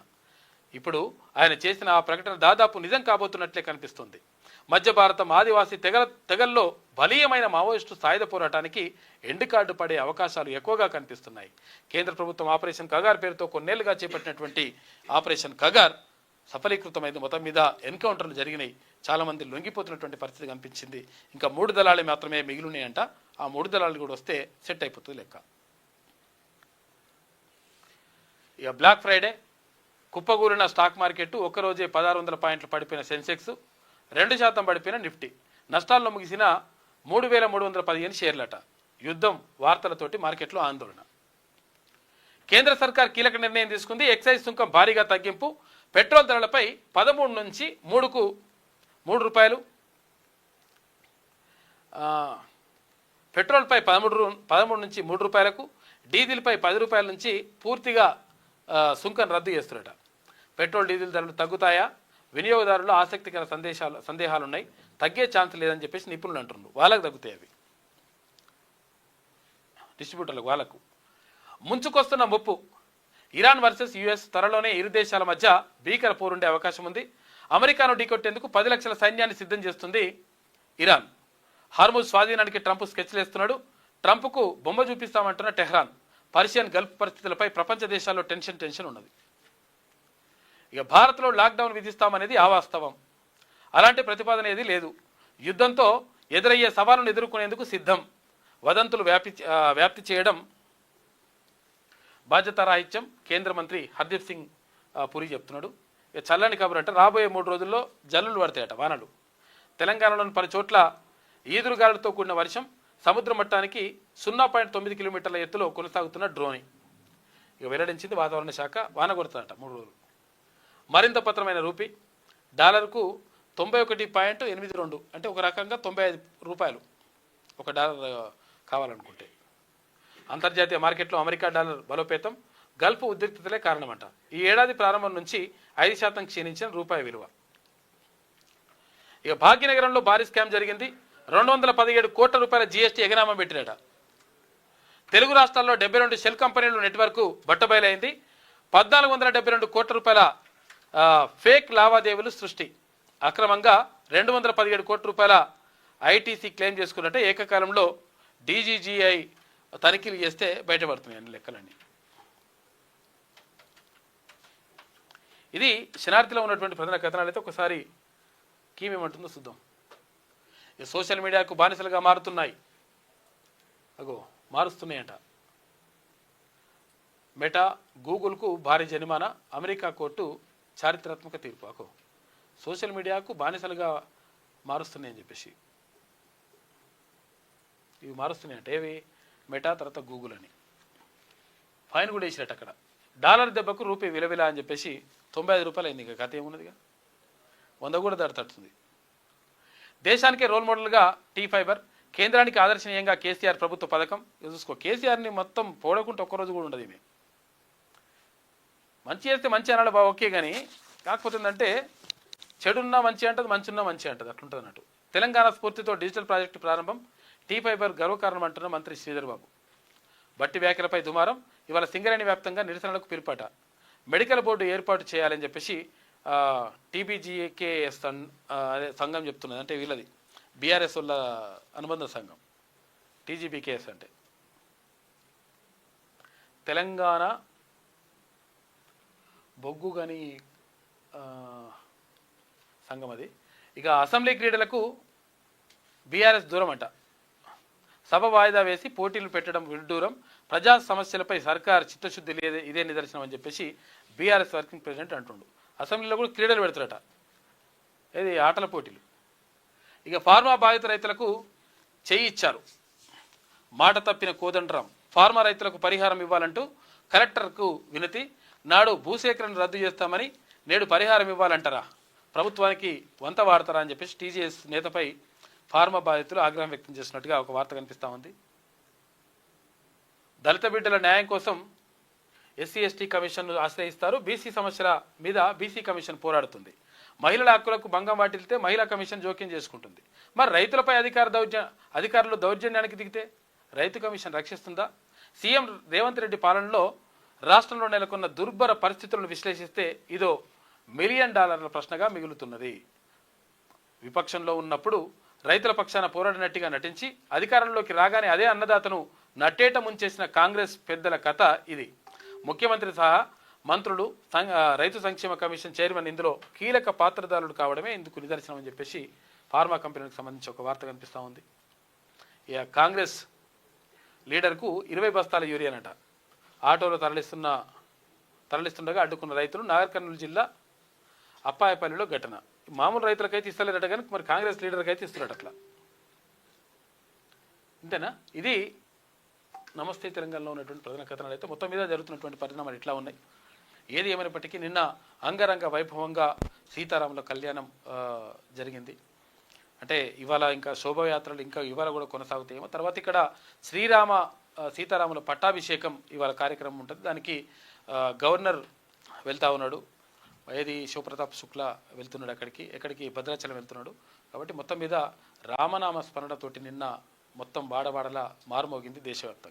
ఇప్పుడు ఆయన చేసిన ఆ ప్రకటన దాదాపు నిజం కాబోతున్నట్లే కనిపిస్తుంది. మధ్య భారతం ఆదివాసీ తెగల్లో బలీయమైన మావోయిస్టు సాయుధ పోరాటానికి ఎండ్ కార్డు పడే అవకాశాలు ఎక్కువగా కనిపిస్తున్నాయి. కేంద్ర ప్రభుత్వం ఆపరేషన్ కగార్ పేరుతో కొన్నేళ్లుగా చేపట్టినటువంటి ఆపరేషన్ కగార్ సఫలీకృతమైంది. మొత్తం మీద ఎన్కౌంటర్లు జరిగినాయి. చాలామంది లొంగిపోతున్నటువంటి పరిస్థితి కనిపించింది. ఇంకా 3 దళాలు మాత్రమే మిగిలినాయంట. ఆ 3 దళాలు కూడా వస్తే సెట్ అయిపోతుంది లెక్క. ఇక బ్లాక్ ఫ్రైడే కుప్పగూలిన స్టాక్ మార్కెట్, ఒక్కరోజే 1600 పాయింట్లు పడిపోయిన సెన్సెక్స్, 2% పడిపోయిన నిఫ్టీ. నష్టాల్లో ముగిసిన 3315 షేర్లట. యుద్ధం వార్తలతోటి మార్కెట్లో ఆందోళన. కేంద్ర సర్కార్ కీలక నిర్ణయం తీసుకుంది. ఎక్సైజ్ సుంకం భారీగా తగ్గింపు. పెట్రోల్ ధరలపై 13 నుంచి 3కు 3 రూపాయలు, పెట్రోల్పై 13 నుంచి 3 రూపాయలకు, డీజిల్పై 10 రూపాయల నుంచి పూర్తిగా సుంకం రద్దు చేస్తున్నట. పెట్రోల్ డీజిల్ ధరలు తగ్గుతాయా? వినియోగదారుల్లో ఆసక్తికర సందేహాలు ఉన్నాయి. తగ్గే ఛాన్స్ లేదని చెప్పేసి నిపుణులు అంటున్నారు. వాళ్ళకి తగ్గుతాయి అవి. డిస్ట్రిబ్యూటర్లకు వాళ్ళకు. ముంచుకొస్తున్న ముప్పు. ఇరాన్ వర్సెస్ యుఎస్ త్వరలోనే ఇరు దేశాల మధ్య భీకర పోరుండే అవకాశం ఉంది. అమెరికాను ఢీకొట్టేందుకు 10 లక్షల సైన్యాన్ని సిద్ధం చేస్తుంది ఇరాన్. హార్ముజ్ స్వాధీనానికి ట్రంప్ స్కెచ్లు వేస్తున్నాడు. ట్రంప్కు బొమ్మ చూపిస్తామంటున్న టెహ్రాన్. పర్షియన్ గల్ఫ్ పరిస్థితులపై ప్రపంచ దేశాల్లో టెన్షన్ ఉన్నది. ఇక భారత్లో లాక్డౌన్ విధిస్తామనేది అవాస్తవం. అలాంటి ప్రతిపాదన ఏది లేదు. యుద్ధంతో ఎదురయ్యే సవాలును ఎదుర్కొనేందుకు సిద్ధం. వదంతులు వ్యాప్తి చేయడం బాధ్యతారాహిత్యం. కేంద్ర మంత్రి హర్దీప్ సింగ్ పురి చెప్తున్నాడు. ఇక చల్లని కబురు అంటే రాబోయే 3 రోజుల్లో జల్లులు పడతాయట వానలు. తెలంగాణలోని పలు చోట్ల ఈదురుగాలులతో కూడిన వర్షం. సముద్ర మట్టానికి 0.9 కిలోమీటర్ల ఎత్తులో కొనసాగుతున్న డ్రోని. ఇక వెల్లడించింది వాతావరణ శాఖ. వాన కొడుతుందట 3 రోజులు. మరింత పత్రమైన రూపీ. డాలర్కు 91.82 అంటే ఒక రకంగా 95 రూపాయలు ఒక డాలర్ కావాలనుకుంటే. అంతర్జాతీయ మార్కెట్లో అమెరికా డాలర్ బలోపేతం. గల్ఫ్ ఉద్రిక్తతలే కారణమంట. ఈ ఏడాది ప్రారంభం నుంచి 5% క్షీణించిన రూపాయి విలువ. ఇక భాగ్యనగరంలో భారీ స్కామ్ జరిగింది. 217 కోట్ల రూపాయల జీఎస్టీ ఎగనామా పెట్టినట. తెలుగు రాష్ట్రాల్లో 72 షెల్ కంపెనీల నెట్వర్క్ బట్టబయలైంది. 1472 కోట్ల రూపాయల ఫేక్ లావాదేవీలు సృష్టి. అక్రమంగా 217 కోట్ల రూపాయల ఐటీసీ క్లెయిమ్ చేసుకున్నట్టే ఏకకాలంలో డీజీజీఐ తనిఖీలు చేస్తే బయటపడుతున్నాయి అన్ని లెక్కలన్నీ. ఇది శనార్థిలో ఉన్నటువంటి ప్రధాన కథనాలు. అయితే ఒకసారి కీమేమంటుందో చూద్దాం. ఈ సోషల్ మీడియాకు బానిసలుగా మారుతున్నాయి. మారుస్తున్నాయంట. మెటా, గూగుల్కు భారీ జరిమానా. అమెరికా కోర్టు చారిత్రాత్మక తీర్పు. సోషల్ మీడియాకు బానిసలుగా మారుస్తున్నాయని చెప్పేసి ఇవి మారుస్తున్నాయంట. ఏవి? మెటా, తర్వాత గూగుల్ అని ఫైన్ కూడా వేసినట్టు అక్కడ. డాలర్ దెబ్బకు రూపీ విలవిల అని చెప్పేసి 95 రూపాయలు అయింది. ఇక కథ ఏమున్నదిగా, 100 కూడా తడుతుంది. దేశానికే రోల్ మోడల్గా టీ ఫైబర్. కేంద్రానికి ఆదర్శనీయంగా కేసీఆర్ ప్రభుత్వ పథకం. చూసుకో, కేసీఆర్ని మొత్తం పోడకుంటే ఒక్కరోజు కూడా ఉండదు. ఈమె మంచి చేస్తే మంచి అనాలి బాగా ఓకే, కానీ కాకపోతే ఏంటంటే చెడున్నా మంచి అంటది, మంచున్నా మంచి అంటది, అట్లుంటుంది అన్నట్టు. తెలంగాణ స్ఫూర్తితో డిజిటల్ ప్రాజెక్టు ప్రారంభం. టీ ఫైబర్ గర్వకారణం అంటున్న మంత్రి శ్రీధర్ బాబు. బట్టి వ్యాఖ్యలపై దుమారం. ఇవాళ సింగరేణి వ్యాప్తంగా నిరసనలకు పిలుపట. మెడికల్ బోర్డు ఏర్పాటు చేయాలని చెప్పేసి టీబీజీకేఎస్ అదే సంఘం చెప్తున్నది. అంటే వీళ్ళది బీఆర్ఎస్ వాళ్ళ అనుబంధ సంఘం టీజీబీకేఎస్ అంటే. తెలంగాణ బొగ్గు గని సంఘం అది. ఇక అసెంబ్లీ క్రీడలకు బీఆర్ఎస్ దూరం అంట. సభ వాయిదా వేసి పోటీలు పెట్టడం విడ్డూరం. ప్రజా సమస్యలపై సర్కార్ చిత్తశుద్ధి లేదే, ఇదే నిదర్శనం అని చెప్పేసి బీఆర్ఎస్ వర్కింగ్ ప్రెసిడెంట్ అంటుండు. అసెంబ్లీలో కూడా క్రీడలు పెడతారట, ఇది ఆటల పోటీలు. ఇక ఫార్మా బాధిత రైతులకు చేయి ఇచ్చారు. మాట తప్పిన కోదండరాం. ఫార్మా రైతులకు పరిహారం ఇవ్వాలంటూ కలెక్టర్కు వినతి. నాడు భూసేకరణ రద్దు చేస్తామని నేడు పరిహారం ఇవ్వాలంటారా, ప్రభుత్వానికి వంత వాడతారా అని చెప్పేసి టీజేఎస్ నేతపై ఫార్మా బాధితులు ఆగ్రహం వ్యక్తం చేసినట్టుగా ఒక వార్త కనిపిస్తూ ఉంది. దళిత బిడ్డల న్యాయం కోసం ఎస్సీ ఎస్టీ కమిషన్ను ఆశ్రయిస్తారు. బీసీ సమస్యల మీద బీసీ కమిషన్ పోరాడుతుంది. మహిళల హక్కులకు భంగం వాటిల్తే మహిళా కమిషన్ జోక్యం చేసుకుంటుంది. మరి రైతులపై అధికారులు దౌర్జన్యానికి దిగితే రైతు కమిషన్ రక్షిస్తుందా? సీఎం రేవంత్ రెడ్డి పాలనలో రాష్ట్రంలో నెలకొన్న దుర్భర పరిస్థితులను విశ్లేషిస్తే ఇదో $1 మిలియన్ ప్రశ్నగా మిగులుతున్నది. విపక్షంలో ఉన్నప్పుడు రైతుల పక్షాన పోరాడినట్టుగా నటించి అధికారంలోకి రాగానే అదే అన్నదాతను నట్టేట ముంచేసిన కాంగ్రెస్ పెద్దల కథ ఇది. ముఖ్యమంత్రి సహా మంత్రులు, రైతు సంక్షేమ కమిషన్ చైర్మన్ ఇందులో కీలక పాత్రధారులు కావడమే ఇందుకు నిదర్శనం అని చెప్పేసి ఫార్మా కంపెనీలకు సంబంధించి ఒక వార్త కనిపిస్తూ ఉంది. ఇక కాంగ్రెస్ లీడర్కు 20 బస్తాల యూరియానట. ఆటోలో తరలిస్తుండగా అడ్డుకున్న రైతులు. నాగర్ కర్నూలు జిల్లా అప్పాయపల్లిలో ఘటన. మామూలు రైతులకైతే ఇస్తలేరట, కానీ మరి కాంగ్రెస్ లీడర్కి అయితే ఇస్తున్నారట. అట్లా అంతేనా? ఇది నమస్తే తెలంగాణలో ఉన్నటువంటి ప్రధాన కథనాలు. అయితే మొత్తం మీద జరుగుతున్నటువంటి పరిణామాలు ఇట్లా ఉన్నాయి. ఏది ఏమైనప్పటికీ నిన్న అంగరంగ వైభవంగా సీతారాముల కళ్యాణం జరిగింది. అంటే ఇవాళ ఇంకా శోభయాత్రలు ఇంకా ఇవాళ కూడా కొనసాగుతాయేమో. తర్వాత ఇక్కడ సీతారాముల పట్టాభిషేకం ఇవాళ కార్యక్రమం ఉంటుంది. దానికి గవర్నర్ వెళ్తా ఉన్నాడు. ఏది శివప్రతాప్ శుక్లా వెళ్తున్నాడు ఎక్కడికి భద్రాచలం వెళ్తున్నాడు. కాబట్టి మొత్తం మీద రామనామ స్మరణతోటి నిన్న మొత్తం వాడవాడలా మారుమోగింది దేశవ్యాప్తంగా.